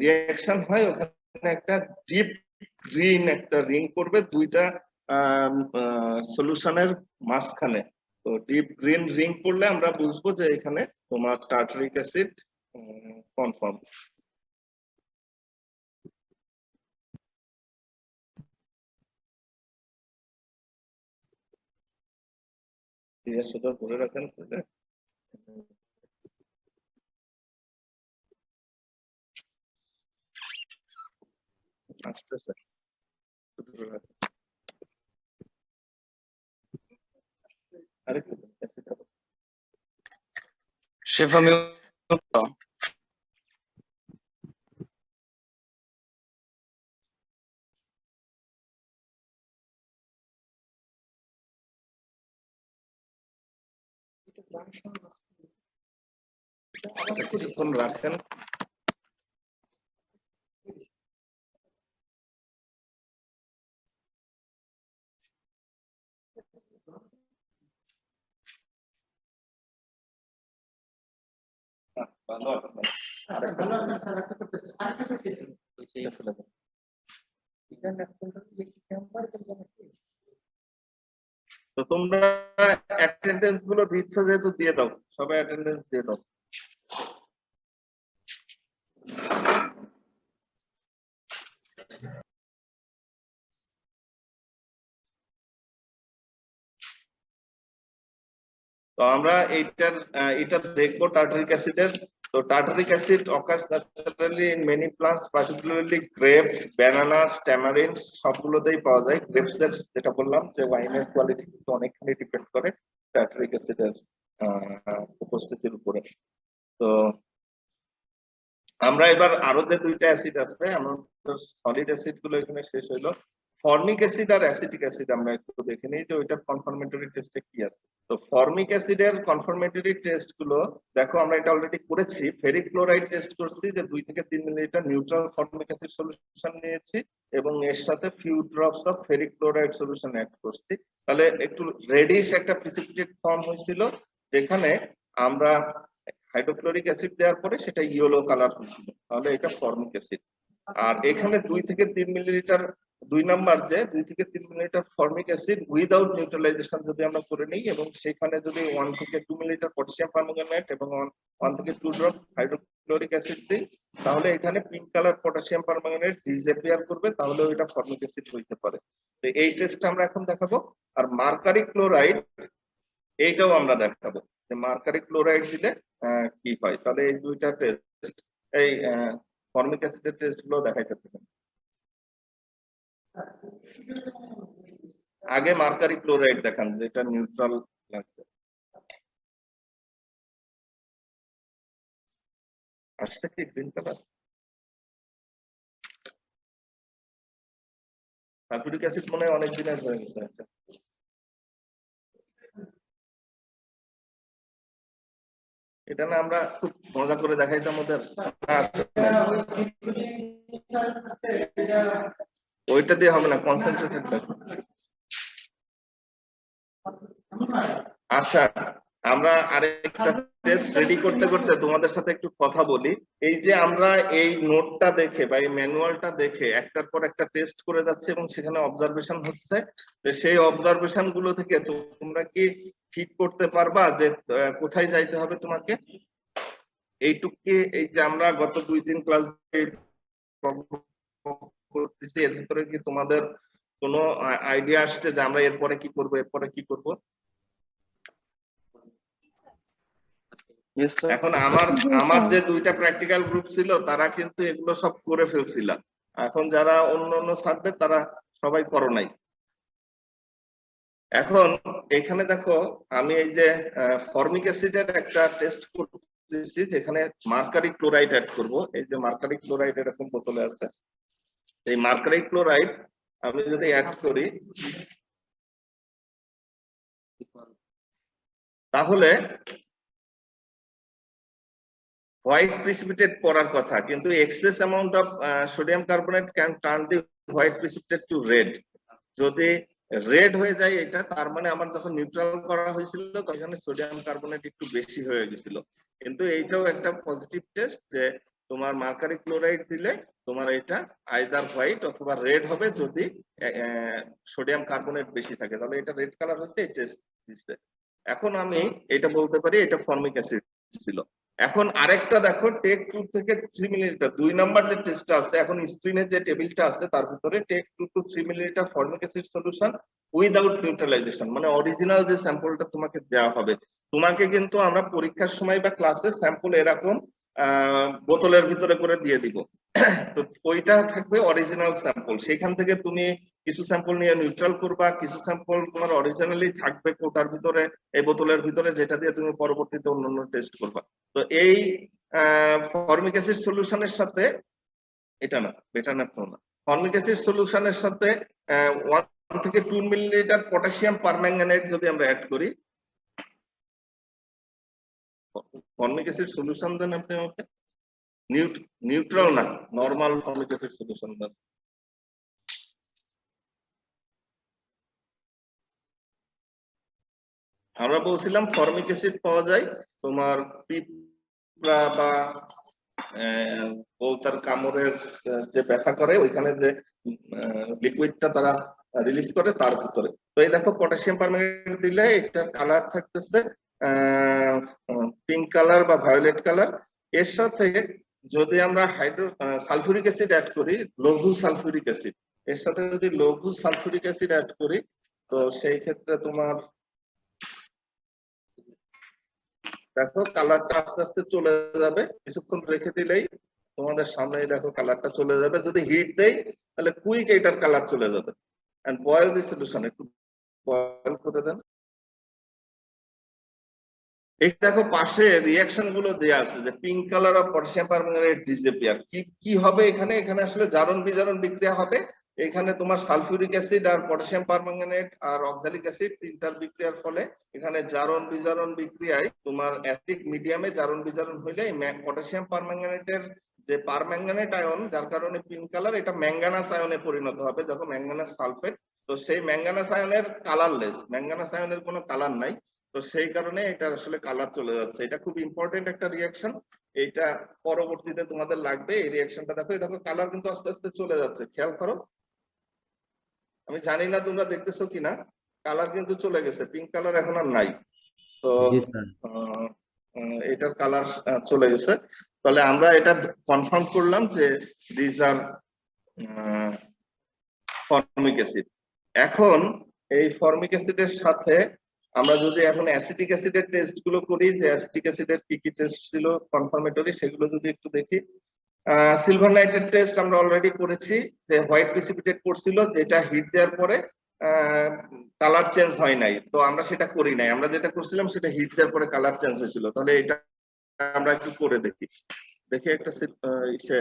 রিয়াকশন হয় ওখানে একটা ডিপ গ্রিন একটা রিং করবে দুইটা সলিউশনের মাঝখানে। তো ডিপ গ্রিন রিং করলে আমরা বুঝবো যে এখানে তোমার টার্টারিক অ্যাসিড কনফার্ম। সেটা ধরে রাখেন আসতেছে। আরেকটু শেফা মিউট করো। কিছুক্ষণ রাখেন। তো তোমরা অ্যাটেন্ডেন্স গুলো দিচ্ছ যেহেতু দিয়ে দাও, সবাই অ্যাটেন্ডেন্স দিয়ে দাও। তো আমরা এটা দেখবো টার্টারিক অ্যাসিডের। তো tartaric acid occurs naturally in many plants, particularly grapes, bananas, tamarins সবগুলোতেই পাওয়া যায়। গ্রেপস এর যেটা বললাম যে ওয়াইনের কোয়ালিটি কিন্তু অনেকখানি ডিপেন্ড করে টার্টারিক অ্যাসিডের উপস্থিতির উপরে। তো আমরা এবার আরো যে দুইটা অ্যাসিড আছে, আমরা সলিড অ্যাসিড গুলো এখানে শেষ হইলো। ফর্মিক অ্যাসিড আর অ্যাসিটিক অ্যাসিড আমরা একটু দেখে নিই যে ওইটার কনফার্মেটরি টেস্টে কি আছে। তো ফর্মিক অ্যাসিডের কনফার্মেটরি টেস্ট গুলো দেখো, আমরা এটা অলরেডি করেছি। ফেরিক ক্লোরাইড টেস্ট করছি যে 2 থেকে 3 millilitre neutral formic acid solution নিয়েছি এবং এর সাথে few drops of ferric chloride solution add করছি। তাহলে একটু রেডিশ একটা প্রিসিপিটেট ফর্ম হয়েছিল, যেখানে আমরা হাইড্রোক্লোরিক অ্যাসিড দেওয়ার পরে সেটা ইয়েলো কালার হয়েছিল। তাহলে এটা ফর্মিক অ্যাসিড। আর এখানে 2 থেকে 3 মিলিলিটার 2 নাম্বার যে 2 থেকে 3 millilitre formic acid without neutralisation যদি আমরা করে নিই এবং সেখানে যদি 1 থেকে 2 মিলিলিটার পটাশিয়াম পারম্যাঙ্গানেট এবং 1 থেকে 2 ড্রপ হাইড্রোক্লোরিক অ্যাসিড দিই, তাহলে এখানে pink colour potassium permanganate disappear করবে, তাহলে ওইটা ফর্মিক অ্যাসিড হইতে পারে। তো এই টেস্টটা আমরা এখন দেখাবো। আর মার্কারি ক্লোরাইড এইটাও আমরা দেখাবো যে মার্কারি ক্লোরাইড দিলে কি হয়। তাহলে এই দুইটা টেস্ট, এই ফর্মিক অ্যাসিডের টেস্ট গুলো দেখাইতে থাকেন। আগে মার্কারি ক্লোরাইড দেখান যেটা নিউট্রাল লাগবে। আসছে কি গ্রিন কালার? সালফিউরিক অ্যাসিড মনে হয় অনেক দিনের হয়ে গেছে। এটা না আমরা খুব মজা করে দেখাইতাম ওদের। ওইটা দিয়ে হবে না, কনসেন্ট্রেটেড দেখো। আচ্ছা, আমরা আরেকটা টেস্ট রেডি করতে করতে তোমাদের সাথে একটু কথা বলি। এই যে আমরা এই নোটটা দেখে বা এই ম্যানুয়ালটা দেখে একটার পর একটা টেস্ট করে যাচ্ছে এবং সেখানে অবজারভেশন হচ্ছে, সেই অবজারভেশন গুলো থেকে তোমরা কি ঠিক করতে পারবা যে কোথায় যাইতে হবে তোমাকে? এইটুকু এই যে আমরা গত 2-3 ক্লাস করতেছি, এর ভিতরে কি তোমাদের কোনো আইডিয়া আসছে যে আমরা এরপরে কি করব, এরপরে কি করব? এখন আমার যে 2টা প্র্যাকটিক্যাল গ্রুপ ছিল তারা কিন্তু এগুলো সব করে ফেলছিল। এখন যারা অন্য স্যারদের তারা সবাই করো নাই। এখন এখানে দেখো, আমি এই যে ফর্মিক অ্যাসিডের একটা টেস্ট করতেছি যেখানে মার্কারি ক্লোরাইড অ্যাড করব। এই যে মার্কারি ক্লোরাইড এরকম বোতলে আছে। এই মার্কারি ক্লোরাইড আমি যদি অ্যাড করি তাহলে হোয়াইট প্রিসিপিটেট পড়ার কথা, কিন্তু excess amount of sodium carbonate can turn the white precipitate to red. যদি রেড হয়ে যায় এটা, তার মানে আমার যখন নিউট্রাল করা হয়েছিল তখন সোডিয়াম কার্বনেট একটু বেশি হয়ে গেছিল। কিন্তু এইটাও একটা পজিটিভ টেস্ট যে তোমার মার্কারি ক্লোরাইড দিলে তোমার এটা আইদার হোয়াইট অথবা রেড হবে যদি সোডিয়াম কার্বনেট বেশি থাকে, তাহলে এটা রেড কালার হচ্ছে এই টেস্ট দিচ্ছে। এখন আমি এটা বলতে পারি এটা ফর্মিক অ্যাসিড ছিল। এখন আরেকটা দেখো টেক 2 থেকে 3 মিলিলিটার 2 নাম্বার যে টেস্টটা আছে, এখন স্ক্রিনে যে টেবিলটা আছে তার ভিতরে take 2 to 3 millilitre formic acid solution without neutralisation, মানে অরিজিনাল যে স্যাম্পলটা তোমাকে দেওয়া হবে। তোমাকে কিন্তু আমরা পরীক্ষার সময় বা ক্লাসে স্যাম্পল এরকম বোতলের ভিতরে করে দিয়ে দিব, তো ওইটা থাকবে অরিজিনাল স্যাম্পল। সেখান থেকে তুমি কিছু স্যাম্পল নিয়ে নিউট্রাল করবা, কিছু স্যাম্পল তোমার অরিজিনালি থাকবে কোটার ভিতরে, এই বোতলের ভিতরে, যেটা দিয়ে তুমি পরবর্তীতে অন্যান্য টেস্ট করবা। তো এই ফর্মিক অ্যাসিড সলিউশনের সাথে এটা না, বেটা না, ফর্মিক অ্যাসিড সলিউশনের সাথে 1 থেকে 2 মিলিলিটার পটাশিয়াম পারম্যাঙ্গানেট যদি আমরা অ্যাড করি, ফর্মিক অ্যাসিড সলিউশন দেন আপনি আমাকে, নিউট্রাল না, নরমাল ফর্মিক অ্যাসিড সলিউশন দেন। আমরা বলছিলাম ফর্মিক অ্যাসিড পাওয়া যায় তোমার পিঁপড়া বা তার কামড়ের যে ব্যথা করে ওইখানে যে লিকুইডটা তারা রিলিজ করে তার ভিতরে। তো এই দেখো পটাশিয়াম পারম্যাঙ্গানেট দিলে এটার কালার থাকতেছে পিঙ্ক কালার বা ভায়োলেট কালার। এর সাথে যদি আমরা সালফিউরিক অ্যাসিড অ্যাড করি, লঘু সালফিউরিক অ্যাসিড, এর সাথে যদি লঘু সালফিউরিক অ্যাসিড অ্যাড করি, তো সেই ক্ষেত্রে তোমার দেখো কালারটা আস্তে আস্তে চলে যাবে, কিছুক্ষণ রেখে দিলেই তোমাদের সামনে দেখো কালারটা চলে যাবে। যদি হিট দেই তাহলে কুইক এটার কালার চলে যাবে। এন্ড বয়েল দি সলিউশন, একটু বয়েল করে দেন। এই দেখো পাশে রিঅ্যাকশন গুলো দেয়া আছে যে pink colour of potassium permanganate disappear. কি হবে এখানে? এখানে আসলে জারণ বিজারণ বিক্রিয়া হবে। এখানে তোমার সালফিউরিক অ্যাসিড আর পটাশিয়াম পারম্যাঙ্গানেট আর অক্সালিক অ্যাসিড তিনটার বিক্রিয়ার ফলে এখানে জারণ বিজারণ বিক্রিয়ায় তোমার অ্যাসিডিক মিডিয়ামে জারণ বিজারণ হইলে পটাশিয়াম পারম্যাঙ্গানেটের যে পারম্যাঙ্গানেট আয়ন, যার কারণে পিঙ্ক কালার, এটা ম্যাঙ্গানাস আয়নে পরিণত হবে যখন ম্যাঙ্গানাস সালফেট। তো সেই ম্যাঙ্গানাস আয়নের কালারলেস, ম্যাঙ্গানাস আয়নের কোনো কালার নাই, তো সেই কারণে এটা আসলে কালার চলে যাচ্ছে। এটা খুব ইম্পর্টেন্ট একটা রিঅ্যাকশন, এইটা পরবর্তীতে তোমাদের লাগবে। এই রিঅ্যাকশনটা দেখো, দেখো কালার কিন্তু আস্তে আস্তে চলে যাচ্ছে, খেয়াল করো। আমি জানি না তোমরা দেখতেছো কিনা, কালার কিন্তু চলে গেছে, পিঙ্ক কালার এখন আর নাই। তো এটার কালার চলে গেছে। তাহলে আমরা এটা কনফার্ম করলাম যে দিস আর ফর্মিক অ্যাসিড। এখন এই ফর্মিক অ্যাসিডের সাথে আমরা যদি এখন অ্যাসিটিক অ্যাসিডের টেস্ট গুলো করি, যে অ্যাসিটিক অ্যাসিডের কি কি টেস্ট ছিল কনফার্মেটরি, সেগুলো যদি একটু দেখি। সিলভার নাইট্রেট টেস্ট আমরা অলরেডি করেছি, যে হোয়াইট প্রিসিপিটেট করছিল, যেটা হিট দেওয়ার পরে কালার চেঞ্জ হয় নাই, তো আমরা সেটা করি নাই। আমরা যেটা করছিলাম সেটা হিট দেওয়ার পরে কালার চেঞ্জ হয়েছিল। তাহলে এটা আমরা একটু করে দেখি। দেখি একটা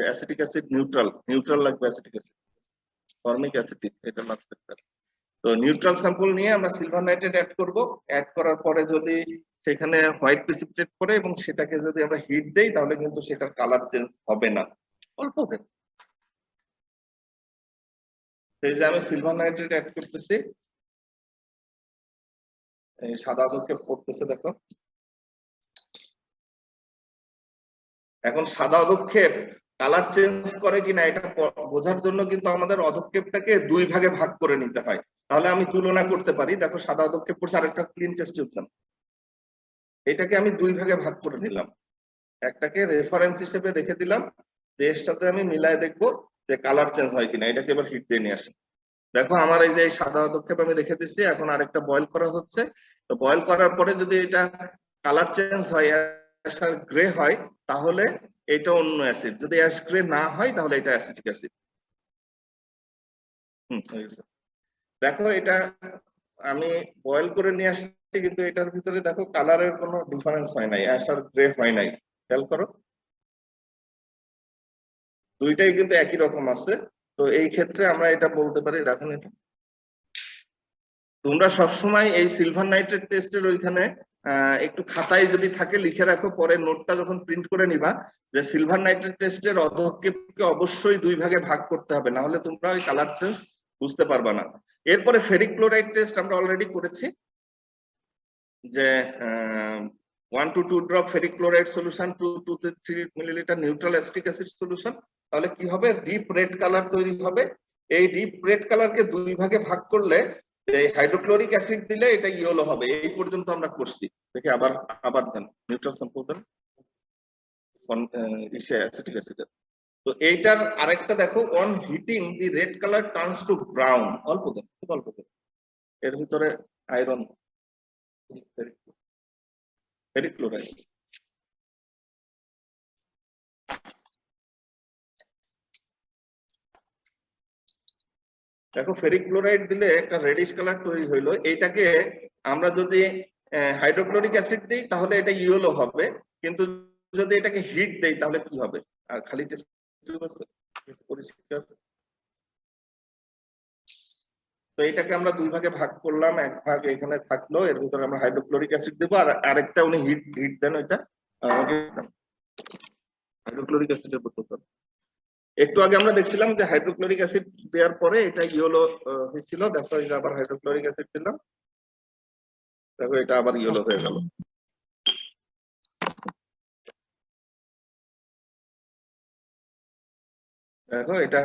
অ্যাসিটিক অ্যাসিড নিউট্রাল লাগবে, অ্যাসিটিক অ্যাসিড ফর্মিক অ্যাসিটিক, এটা লাগবে। তো নিউট্রাল স্যাম্পল নিয়ে আমরা সিলভার নাইট্রেট অ্যাড করব। অ্যাড করার পরে যদি সেখানে হোয়াইট প্রিসিপিটেট করে এবং সেটাকে যদি আমরা হিট দেই, তাহলে কিন্তু সেটার কালার চেঞ্জ হবে না, অল্প দেন। এই যে আমি সিলভার নাইট্রেট অ্যাড করতেছি, এই সাদা অধক্ষেপ পড়তেছে দেখো। এখন সাদা অধক্ষেপ কালার চেঞ্জ করে কিনা এটা বোঝার জন্য কিন্তু আমাদের অধক্ষেপটাকে 2 ভাগে ভাগ করে নিতে হয়, তাহলে আমি তুলনা করতে পারি। দেখো সাদা অধক্ষেপ পড়ছে, আরেকটা ক্লিন টেস্ট উঠলাম, এটাকে আমি 2 ভাগে ভাগ করে নিলাম। একটাকে রেফারেন্স হিসেবে রেখে দিলাম, এর সাথে আমি মিলায় দেখবো যে কালার চেঞ্জ হয় কিনা। এটাকে এবার হিট দিয়ে নিয়ে আসি। দেখো আমার এই যে সাদা অধক্ষেপ আমি রেখে দিচ্ছি, এখন আরেকটা বয়েল করা হচ্ছে। তো বয়েল করার পরে যদি এটা কালার চেঞ্জ হয়, গ্রে হয়, তাহলে এটা অন্য অ্যাসিড। যদি অ্যাশ গ্রে না হয় তাহলে এটা অ্যাসিটিক অ্যাসিড। দেখো এটা আমি বয়েল করে নিয়ে আসছি, কিন্তু এটার ভিতরে দেখো কালারের কোনো ডিফারেন্স হয় নাই, অ্যাশ আর গ্রে হয় নাই। খেয়াল করো, দুইটাই কিন্তু একই রকম আছে। তো এই ক্ষেত্রে আমরা এটা বলতে পারি। রাখুন এটা, তোমরা সবসময় এই সিলভার নাইট্রেট টেস্টের ওইখানে একটু খাতায় যদি থাকে লিখে রাখো, পরে নোটটা যখন প্রিন্ট করে নিবা, যে সিলভার নাইট্রেট টেস্টের অধক্ষেপকে অবশ্যই 2 ভাগে ভাগ করতে হবে, না হলে তোমরা ওই কালার চেঞ্জ বুঝতে পারবা না। এরপরে ফেরিক ক্লোরাইড টেস্ট আমরা অলরেডি করেছি, যে 1 to 2 drop ferric chloride solution, 2 to 3 milliliter neutral acetic acid solution, তাহলে কি হবে, ডিপ রেড কালার তৈরি হবে। এই ডিপ রেড কালারকে দুই ভাগে ভাগ করলে এই হাইড্রোক্লোরিক অ্যাসিড দিলে এটা ইয়েলো হবে। এই পর্যন্ত আমরা করছি। দেখে আবার then neutral sample then acetic acid. তো এইটার আরেকটা দেখো, on heating the red colour turns to brown. অল্প দেন, খুব অল্প দেন। এর ভিতরে আয়রন ফেরিক ক্লোরাইড। দেখো ফেরিক ক্লোরাইড দিলে একটা রেডিশ কালার তৈরি হইলো। এইটাকে আমরা যদি হাইড্রোক্লোরিক অ্যাসিড দিই তাহলে এটা ইয়েলো হবে, কিন্তু যদি এটাকে হিট দেই তাহলে কি হবে? আর খালি পরিষ্কার। তো এটাকে আমরা দুই ভাগে ভাগ করলাম, এক ভাগ এখানে থাকলো, এর ভিতরে আমরা হাইড্রোক্লোরিক অ্যাসিড দেবো, আর আরেকটা উনি হিট দেন, ওইটা হাইড্রোক্লোরিক অ্যাসিডের বোতল। একটু আগে আমরা দেখছিলাম যে হাইড্রোক্লোরিক অ্যাসিড দেওয়ার পরে এটা ইয়েলো হয়েছিল। দেখো এটা আবার হাইড্রোক্লোরিক অ্যাসিড দিলাম, দেখো এটা আবার ইয়েলো হয়ে গেল। দেখো এটা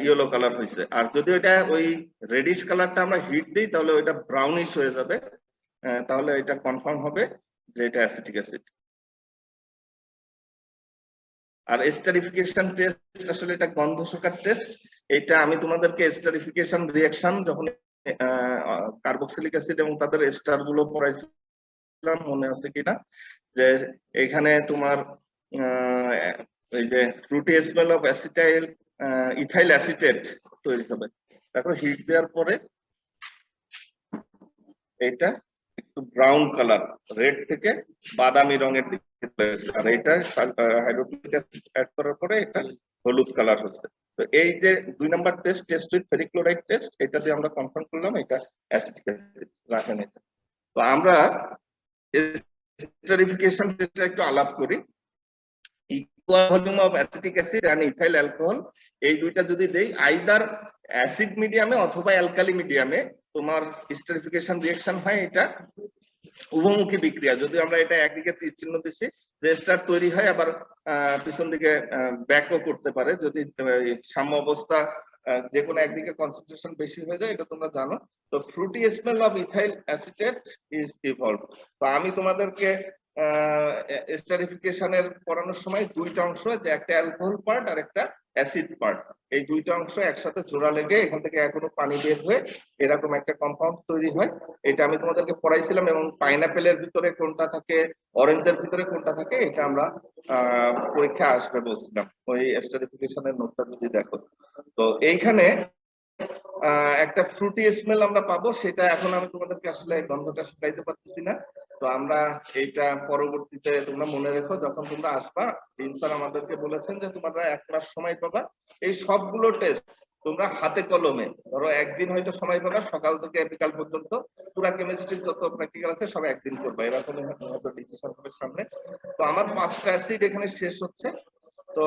ইয়েলো কালার হয়েছে। আর যদি ওইটা ওই রেডিশ কালারটা আমরা হিট দিই তাহলে ওইটা ব্রাউনিশ হয়ে যাবে। তাহলে এটা কনফার্ম হবে যে এটা অ্যাসিটিক অ্যাসিড। আর এস্টারিফিকেশন টেস্ট আসলে এটা গন্ধ শোকার টেস্ট। এটা আমি তোমাদেরকে এস্টারিফিকেশন রিঅ্যাকশন যখন কার্বক্সিলিক অ্যাসিড এবং তাদের এস্টার গুলো পড়াইছিলাম, মনে আছে কিনা, যে এখানে তোমার এই যে Frooti smell of acetyl ethyl acetate তৈরি হবে। দেখো হিট দেওয়ার পরে এটা একটু ব্রাউন কালার, রেড থেকে বাদামি রঙের দিকে, আর এটা হাইড্রোক্লোরিক অ্যাসিড অ্যাড করার পরে এটা হলুদ কালার হচ্ছে। তো এই যে 2 number test with ferric chloride test, এটা দিয়ে আমরা কনফার্ম করলাম এটা অ্যাসিটিক অ্যাসিড। রাখেন এটা। তো আমরা এস্টারিফিকেশন টেস্টে একটু আলাপ করি। Equal volume of acetic acid and ethyl alcohol, এই দুইটা যদি দেই আইদার অ্যাসিড মিডিয়ামে অথবা অ্যালকালি মিডিয়ামে, তোমার এস্টারিফিকেশন রিঅ্যাকশন হয় এটা উভমুখী বিক্রিয়া। যদি আমরা এটা একদিকে তীর চিহ্ন দিচ্ছি, রেস্টার তৈরি হয়, আবার পিছন দিকে ব্যাকও করতে পারে যদি সাম্য অবস্থা যে কোনো একদিকে কনসেন্ট্রেশন বেশি হয়ে যায়, এটা তোমরা জানো। তো Frooti smell of ethyl acetate is evolved. তো আমি তোমাদেরকে এস্টারিফিকেশনের পড়ানোর সময় দুইটা অংশ, যে একটা অ্যালকোহল পার্ট আর একটা অ্যাসিড পার্ট, এই দুইটা অংশ একসাথে জোড়া লেগে এখান থেকে এখনো পানি বের হয়ে এরকম একটা কম্পাউন্ড তৈরি হয়। এটা আমি তোমাদেরকে পড়াইছিলাম। এবং পাইনাপেলের ভিতরে কোনটা থাকে, অরেঞ্জের ভিতরে কোনটা থাকে, এটা আমরা পরীক্ষা আসবে বলছিলাম ওই এস্টারিফিকেশনের নোটটা যদি দেখো। তো এইখানে একটা ফ্রুটি স্মেল আমরা পাবো, সেটা এখন আমি তোমাদেরকে আসলে গন্ধটা শুকাইতে পারতেছি না। তো আমরা এইটা পরবর্তীতে তোমরা মনে রেখো, যখন তোমরা আসবা, স্যার আমাদেরকে বলেছেন যে তোমরা 1 মাস সময় পাবা। এই সবগুলো টেস্ট তোমরা হাতে কলমে, ধরো একদিন হয়তো সময় পাবা, সকাল থেকে বিকাল পর্যন্ত পুরা কেমিস্ট্রির যত প্র্যাকটিক্যাল আছে সব একদিন করবা, এরকম হয়তো ডিসিশন হবে সামনে। তো আমার 5টা অ্যাসিড এখানে শেষ হচ্ছে। তো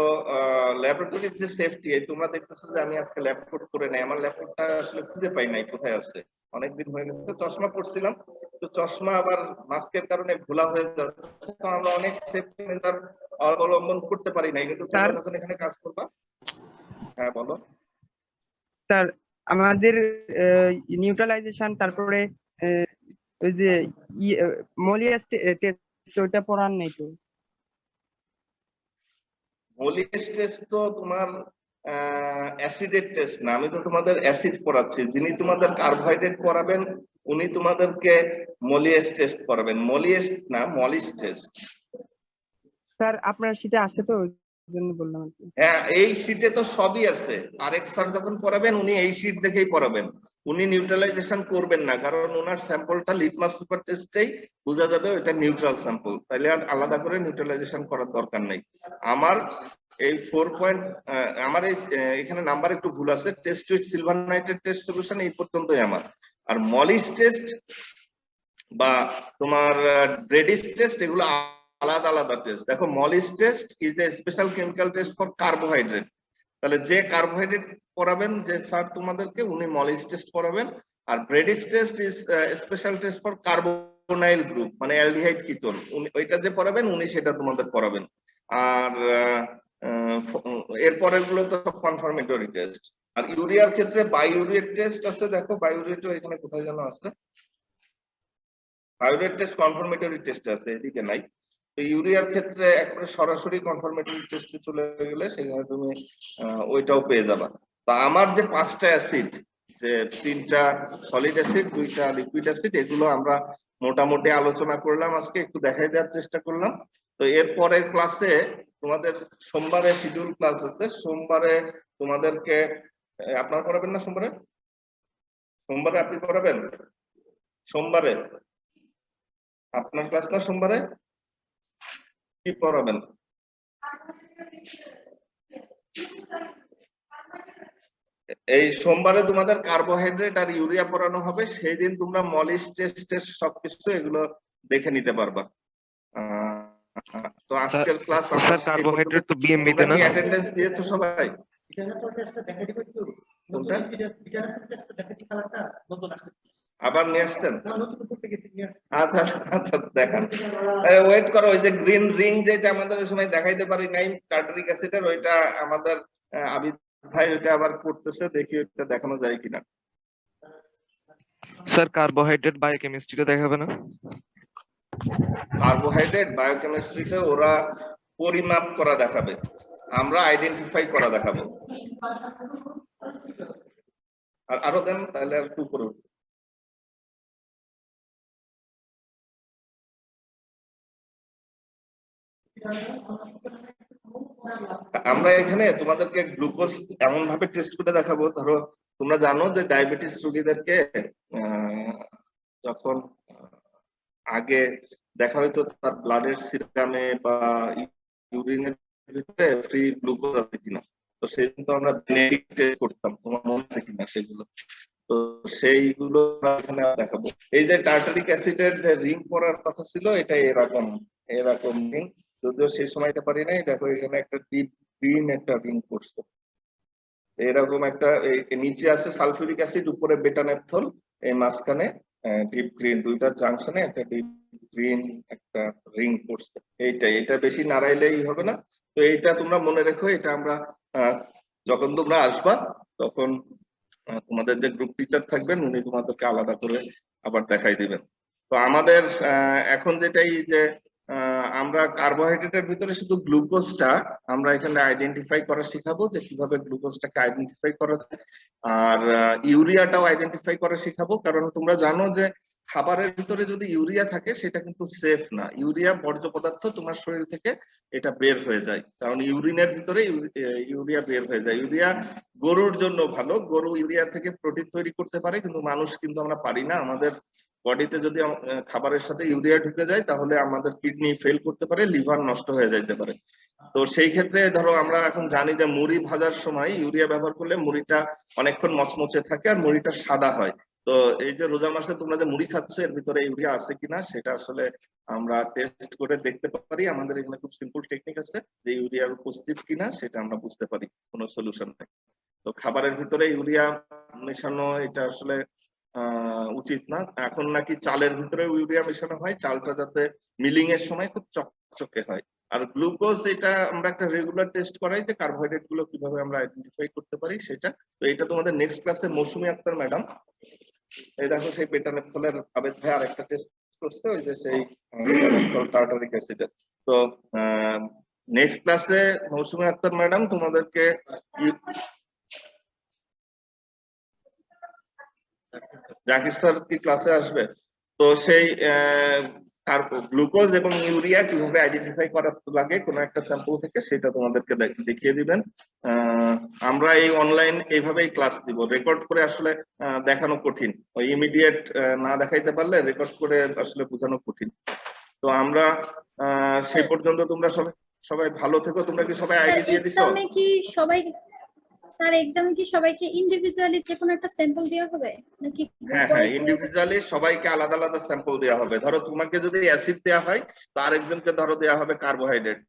ল্যাবরেটরির যে সেফটি, তোমরা দেখতেছো যে আমি আজকে ল্যাব কোট করে নাই, আমার ল্যাপটপটা আসলে খুঁজে পাই নাই কোথায় আছে, অনেকদিন হয়ে গেছে। চশমা পড়ছিলাম, তো চশমা আবার মাস্কের কারণে ভোলা হয়ে যাচ্ছে। তো আমরা অনেক সেফটি মেজার অবলম্বন করতে পারি নাই, কিন্তু তোমরা যখন এখানে কাজ করবা। হ্যাঁ বলো স্যার। আমাদের নিউট্রালাইজেশন, তারপরে ওই যে মলিয়াস টেস্ট, ওইটা পড়ার নেই তো? মলিয়াস টেস্ট তো তোমার অ্যাসিডের টেস্ট না, আমি তো তোমাদের অ্যাসিড পড়াচ্ছি। যিনি তোমাদের কার্বোহাইড্রেট পড়াবেন উনি তোমাদেরকে মলিয়াস টেস্ট করাবেন। মলিয়াস না, মলিস টেস্ট। স্যার আপনার শীটে আছে তো, ওই জন্য বললাম আর কি। হ্যাঁ, এই শীটে তো সবই আছে। আরেক স্যার যখন পড়াবেন উনি এই শীট দেখেই পড়াবেন, উনি নিউট্রালাইজেশন করবেন না, কারণ ওনার স্যাম্পলটা লিটমাস পেপার টেস্টেই বোঝা যাবে ওটা নিউট্রাল স্যাম্পল, তাইলে আর আলাদা করে নিউট্রালাইজেশন করার দরকার নেই। আমার এই 4 পয়েন্ট, আমার এখানে নাম্বার একটু ভুল আছে। Test with silver nitrate test solution এই পর্যন্তই আমার। আর মলিস টেস্ট বা তোমার ব্রেডিস টেস্ট, এগুলো আলাদা আলাদা টেস্ট। দেখো Molly's test is a special chemical test for carbohydrate. তাহলে যে কার্বোহাইড্রেট পড়াবেন যে স্যার তোমাদেরকে, উনি মলিস টেস্ট পড়াবেন। আর Brady's test is special test for carbo carbonyl group মানে অ্যালডিহাইড কিটোন, ওইটা যে পড়াবেন উনি সেটা তোমাদের পড়াবেন। আর এরপরের গুলো তো সব কনফার্মেটরি টেস্ট। আর ইউরিয়ার ক্ষেত্রে বায়োরিয়েট টেস্ট আছে, দেখো বায়োরিয়েট এখানে কোথায় যেন আছে, বায়োরিয়েট টেস্ট কনফার্মেটরি টেস্ট আছে, এদিকে নাই। তো ইউরিয়ার ক্ষেত্রে একবারে সরাসরি কনফার্মেটরি টেস্টে চলে গেলে সেখানে তুমি ওইটাও পেয়ে যাবা। তো আমার যে 5টা অ্যাসিড, যে 3টা সলিড অ্যাসিড 2টা লিকুইড অ্যাসিড, এগুলো আমরা মোটামুটি আলোচনা করলাম, আজকে একটু দেখাই দেওয়ার চেষ্টা করলাম। তো এর পরের ক্লাসে তোমাদের সোমবারে শিডিউল ক্লাস আছে, সোমবারে তোমাদেরকে আপনারা পড়াবেন না? সোমবারে সোমবারে আপনি পড়াবেন? সোমবারে আপনার ক্লাস না? সোমবারে কি পড়াবেন? এই সোমবারে তোমাদের কার্বোহাইড্রেট আর ইউরিয়া পড়ানো হবে, সেই দিন তোমরা মলিস টেস্ট সবকিছু এগুলো দেখে নিতে পারবা। তো আজকের ক্লাস স্যার কার্বোহাইড্রেট তো বিএমবি তে না? অ্যাটেন্ডেন্স দিয়েছো সবাই? কোনটা আবার নিয়ে আসছেন? আচ্ছা আচ্ছা দেখান, ওয়েট করো। ওই যে গ্রিন রিং যেটা আমাদের ওই সময় দেখাইতে পারি নাই টার্টারিক অ্যাসিডের, ওইটা আমাদের আবিদ ভাই ওইটা আবার করতেছে, দেখি ওইটা দেখানো যায় কিনা। স্যার কার্বোহাইড্রেট বায়োকেমিস্ট্রিতে দেখাবে না? কার্বোহাইড্রেট বায়োকেমিস্ট্রিতে ওরা পরিমাপ করা দেখাবে, আমরা আইডেন্টিফাই করা দেখাবো। আর আরো দেন তাহলে আর একটু করুন। আমরা এখানে তোমাদেরকে গ্লুকোজ এমন ভাবে টেস্ট করে দেখাবো, ধরো তোমরা জানো যে ডায়াবেটিস রোগীদেরকে যখন আগে দেখা হয়তো তার ব্লাডের সিরামে বা ইউরিনের ভিতরে ফ্রি গ্লুকোজ আছে কিনা, তো সেই কিন্তু আমরা জেনেটিক টেস্ট করতাম, তোমার মনে আছে কিনা সেগুলো। তো সেইগুলো এখানে দেখাবো। এই যে টার্টারিক অ্যাসিডের যে রিং পড়ার কথা ছিল, এটা এরকম এরকম রিং, যদিও সেই সময়টা পারি নাই। দেখো এখানে একটা ডিপ গ্রিন একটা রিং পড়ছে, এরকম একটা নিচে আছে সালফিউরিক অ্যাসিড, উপরে বেটানেপথল, এই মাঝখানে ডিপ গ্রিন, দুইটা জাংশনে একটা ডিপ গ্রিন একটা রিং পড়ছে। এটা বেশি নাড়াইলেই হবে না। তো এইটা তোমরা মনে রেখো, এটা আমরা যখন তোমরা আসবা তখন তোমাদের যে গ্রুপ টিচার থাকবেন উনি তোমাদেরকে আলাদা করে আবার দেখাই দিবেন। তো আমাদের এখন যেটাই যে আমরা কার্বোহাইড্রেটের ভিতরে শুধু গ্লুকোজটা আমরা এখানে আইডেন্টিফাই করা শিখাবো, যে কিভাবে গ্লুকোজটাকে আইডেন্টিফাই করা যায়, আর ইউরিয়াটাও আইডেন্টিফাই করা শিখাবো। কারণ তোমরা জানো যে খাবারের ভিতরে যদি ইউরিয়া থাকে সেটা কিন্তু সেফ না, ইউরিয়া বর্জ্য পদার্থ তোমার শরীর থেকে এটা বের হয়ে যায়, কারণ ইউরিনের ভিতরে ইউরিয়া বের হয়ে যায়। ইউরিয়া গরুর জন্য ভালো, গরু ইউরিয়া থেকে প্রোটিন তৈরি করতে পারে, কিন্তু মানুষ কিন্তু আমরা পারি না। আমাদের বডিতে যদি খাবারের সাথে ইউরিয়া ঢুকে যায় তাহলে আমাদের কিডনি ফেল করতে পারে, লিভার নষ্ট হয়ে যাইতে পারে। তো সেই ক্ষেত্রে ধরো আমরা এখন জানি যে মুড়ি ভাজার সময় ইউরিয়া ব্যবহার করলে মুড়িটা অনেকক্ষণ মচমচে থাকে আর মুড়িটা সাদা হয়। তো এই যে রোজার মাসে তোমরা যে মুড়ি খাচ্ছ এর ভিতরে ইউরিয়া আছে কিনা সেটা আসলে আমরা টেস্ট করে দেখতে পারি। আমাদের এখানে খুব সিম্পল টেকনিক আছে, যে ইউরিয়ার উপস্থিত কিনা সেটা আমরা বুঝতে পারি, কোনো সলিউশন নেই। তো খাবারের ভিতরে ইউরিয়া মেশানো এটা আসলে উচিত না। এখন নাকি চালের ভিতরে ইউরিয়া মেশানো হয়, চালটা যাতে মিলিং এর সময় খুব চকচকে হয়। আর গ্লুকোজ এটা আমরা একটা রেগুলার টেস্ট করাই, যে কার্বোহাইড্রেট গুলো কিভাবে আমরা আইডেন্টিফাই করতে পারি সেটা। তো এটা তোমাদের নেক্সট ক্লাসে মৌসুমী আক্তার ম্যাডাম, এই দেখো সেই বেটানেপথলের আবেদ ভাই আরেকটা টেস্ট করছে, ওই যে সেই টার্টারিক অ্যাসিডের। তো নেক্সট ক্লাসে মৌসুমী আক্তার ম্যাডাম তোমাদেরকে জাকির স্যার কি ক্লাসে আসবে, তো সেই গ্লুকোজ এবং ইউরিয়া কিভাবে আইডেন্টিফাই করা লাগে কোনো একটা স্যাম্পল থেকে সেটা তোমাদেরকে দেখিয়ে দিবেন। আমরা এই অনলাইন এইভাবেই ক্লাস দিব, রেকর্ড করে আসলে দেখানো কঠিন, ওই ইমিডিয়েট না দেখাইতে পারলে রেকর্ড করে আসলে বোঝানো কঠিন। তো আমরা সেই পর্যন্ত তোমরা সবাই ভালো থেকো। তোমরা কি সবাই আইডি দিয়ে দিছো? এক্সামে কি সবাই স্যার এক্সামে কি সবাইকে ইন্ডিভিজুয়ালি যে কোনো একটা স্যাম্পল দেওয়া হবে নাকি? হ্যাঁ হ্যাঁ, ইন্ডিভিজুয়ালি সবাইকে আলাদা আলাদা স্যাম্পল দেওয়া হবে। ধরো তোমাকে যদি অ্যাসিড দেওয়া হয় তো আরেকজনকে ধরো দেওয়া হবে কার্বোহাইড্রেট।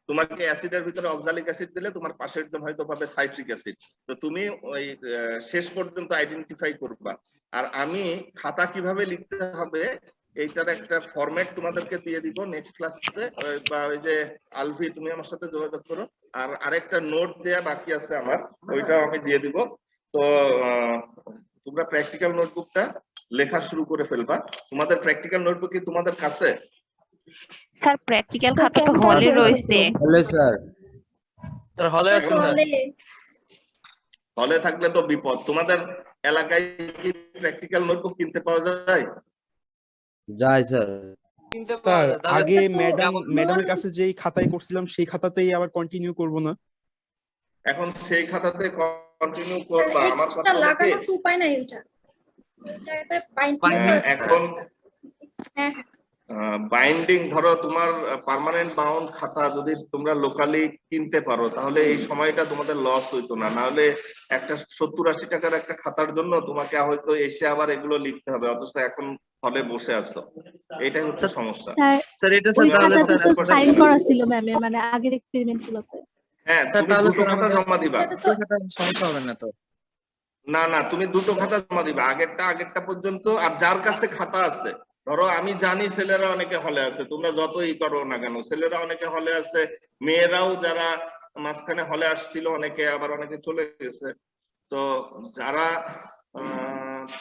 তোমাকে অ্যাসিডের ভিতরে অক্সালিক অ্যাসিড দিলে তোমার পাশের জন হয়তো পাবে সাইট্রিক অ্যাসিড। তো তুমি ওই শেষ পর্যন্ত আইডেন্টিফাই করবা। আর আমি খাতা কিভাবে লিখতে হবে এইটার একটা ফরম্যাট তোমাদেরকে দিয়ে দিব নেক্সট ক্লাসে, বা ওই যে আলভি তুমি আমার সাথে যোগাযোগ করো। আর আরেকটা নোট দেয়া বাকি আছে আমার, ওইটাও আমি দিয়ে দিব। তো তোমরা প্র্যাকটিক্যাল নোটবুকটা লেখা শুরু করে ফেলবা। তোমাদের প্র্যাকটিক্যাল নোটবুক কি তোমাদের কাছে? স্যার প্র্যাকটিক্যাল খাতা তো হলে রয়েছে। Hello sir. স্যার হলে আছে স্যার। হলে হলে থাকলে তো বিপদ। তোমাদের এলাকায় কি প্র্যাকটিক্যাল নোটবুক কিনতে পাওয়া যায়? যাই স্যার। কিনতে পাওয়া যায়, তাহলে আগে তো ম্যাডামের কাছে যেই খাতায় করছিলাম সেই খাতাতেই আবার কন্টিনিউ করব না? এখন সেই খাতাতে কন্টিনিউ করবা। আমার এক্সট্রা কথা হলো কি, লাগানোর তো উপায় নাই ওটা। ওটা একবারে বাইন্ডিং Binding করা আছে। এখন হ্যাঁ বাইন্ডিং ধরো তোমার পার্মানেন্ট বাউন্ড খাতা যদি তোমরা লোকালি কিনতে পারো তাহলে এই সময়টা তোমাদের লস হইতো না। নাহলে একটা 70-80 টাকার একটা খাতার জন্য তোমাকে হয়তো এসে আবার এগুলো লিখতে হবে, অথচ এখন হলে বসে আছো। এটাই হচ্ছে সমস্যা। স্যার এটা স্যার তাহলে স্যার সাইন করা ছিল ম্যামের, মানে আগের এক্সপেরিমেন্ট গুলোতে। হ্যাঁ, স্যার তুমি তাহলে দুটো স্যার খাতা আমাদের জমা দিবা। দুটো খাতা সমস্যা হবে না তো? না না, তুমি দুটো খাতা জমা দিবা, আগেরটা পর্যন্ত। আর যার কাছে খাতা আছে, ধরো আমি জানি ছেলেরা অনেকে হলে আছে, তোমরা যতই করো না কেন ছেলেরা অনেকে হলে আছে, মেয়েরাও যারা মাঝখানে হলে আসছিল অনেকে, আবার অনেকে চলে গেছে। তো যারা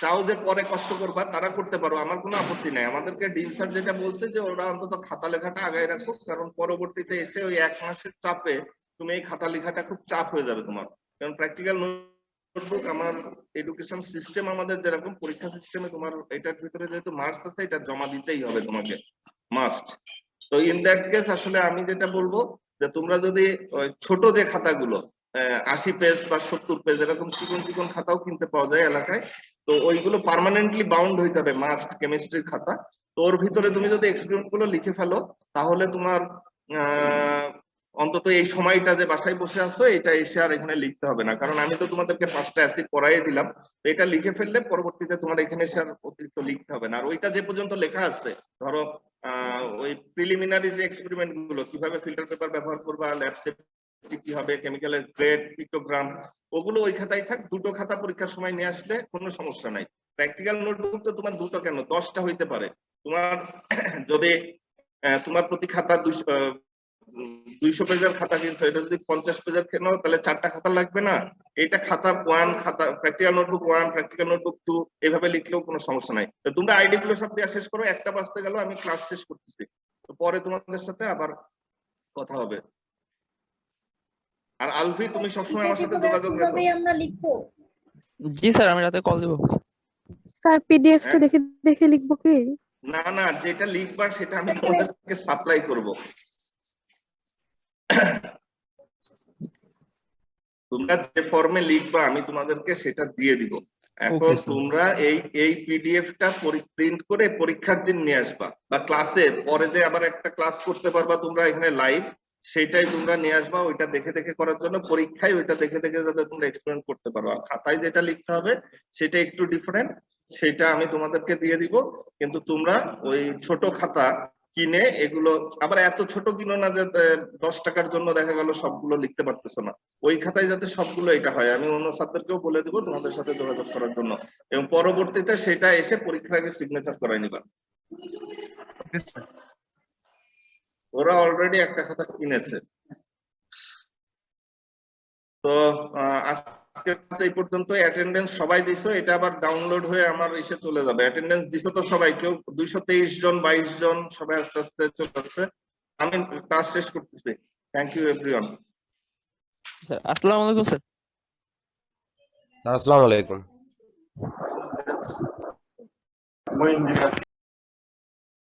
চাও যে পরে কষ্ট করবা তারা করতে পারো, আমার কোনো আপত্তি নাই। আমাদেরকে ডিন স্যার যেটা বলছে যে ওরা অন্তত খাতা লেখাটা আগায় রাখো, কারণ পরবর্তীতে এসে ওই 1 মাসের চাপে তুমি এই খাতা লেখাটা খুব চাপ হয়ে যাবে তোমার। কারণ প্র্যাকটিক্যাল নোটবুক আমার এডুকেশন সিস্টেম আমাদের যেরকম পরীক্ষা সিস্টেমে তোমার এটার ভিতরে যেহেতু মার্কস আছে, এটা জমা দিতেই হবে তোমাকে, মাস্ট। তো ইন দ্যাট কেস আসলে আমি যেটা বলবো যে তোমরা যদি ছোট যে খাতাগুলো 80 পেজ বা 70 পেজ এরকম চিকন চিকন খাতাও কিনতে পাওয়া যায় এলাকায়, তো ওইগুলো পার্মানেন্টলি বাউন্ড হইতে হবে, মাস্ট কেমিস্ট্রির খাতা। তো ওর ভিতরে তুমি যদি এক্সপেরিমেন্ট গুলো লিখে ফেলো তাহলে তোমার অন্তত এই সময়টা যে বাসায় বসে আছো এটা এসে আর এখানে লিখতে হবে না। কারণ আমি তো তোমাদেরকে 5টা অ্যাসিড পড়াই দিলাম, তো এটা লিখে ফেললে পরবর্তীতে তোমার এখানে এসে আর অতিরিক্ত লিখতে হবে না। আর ওইটা যে পর্যন্ত লেখা আছে, ধরো ওই প্রিলিমিনারি যে এক্সপেরিমেন্ট গুলো, কিভাবে ফিল্টার পেপার ব্যবহার করবা, ল্যাব সেফটি কি হবে, কেমিক্যালের গ্রেড, পিক্টোগ্রাম, ওগুলো ওই খাতায় থাক। দুটো খাতা পরীক্ষার সময় নিয়ে আসলে কোনো সমস্যা নাই। প্র্যাকটিক্যাল নোটবুক তো তোমার দুটো কেন 10টা হইতে পারে। তোমার যদি তোমার প্রতি খাতা 200 পেজের খাতা কিনছো, এটা যদি 50 পেজের কেনো তাহলে 4টা খাতা লাগবে না? এটা খাতা 1, খাতা প্র্যাকটিক্যাল নোটবুক 1, প্র্যাকটিক্যাল নোটবুক 2 এভাবে লিখলেও কোনো সমস্যা নাই। তো তোমরা আইডি গুলো সব দেওয়া শেষ করো, 1টা বাজতে গেল, আমি ক্লাস শেষ করতেছি, তো পরে তোমাদের সাথে আবার কথা হবে। আর আলফি তুমি সবসময় আমার সাথে যোগাযোগ রাখো। কিভাবে আমরা লিখবো? জি স্যার, আমি রাতে কল দিব। স্যার পিডিএফ টা দেখে দেখে লিখবো কি? না না, যেটা লিখবা সেটা আমি তোমাদেরকে সাপ্লাই করব। তোমরা যে ফর্মে লিখবা আমি তোমাদেরকে সেটা দিয়ে দিব। এখন তোমরা এই পিডিএফটা প্রিন্ট করে পরীক্ষার দিন নিয়ে আসবা, বা ক্লাসের পরে যে আবার একটা ক্লাস করতে পারবা তোমরা এখানে লাইভ, সেটাই তোমরা নিয়ে আসবা ওইটা দেখে দেখে করার জন্য। পরীক্ষায় ওইটা দেখে দেখে যাতে তোমরা এক্সপেরিমেন্ট করতে পারো। আর খাতায় যেটা লিখতে হবে সেটা একটু ডিফারেন্ট, সেটা আমি তোমাদেরকে দিয়ে দিব। কিন্তু তোমরা ওই ছোট খাতা কিনে এগুলো আবার এত ছোট কিনো না যে 10 টাকার জন্য দেখা গেল সবগুলো লিখতে পারতেছো না। ওই খাতায় যাতে সবগুলো এটা হয়, আমি অন্য ছাত্রদেরকেও বলে দিব তোমাদের সাথে যোগাযোগ করার জন্য, এবং পরবর্তীতে সেটা এসে পরীক্ষার আগে সিগনেচার করাই নিবা। ওরা অলরেডি একটা খাতা কিনেছে। তো আজকে এই পর্যন্ত। অ্যাটেন্ডেন্স সবাই দিছো, এটা আবার ডাউনলোড হয়ে আমার এসে চলে যাবে। অ্যাটেন্ডেন্স দিছো তো সবাই? কেউ 223 জন 22 জন সবাই আস্তে আস্তে চলে যাচ্ছে। আমি ক্লাস শেষ করতেছি। Thank you everyone. স্যার আসসালামু আলাইকুম স্যার। আসসালামু আলাইকুম।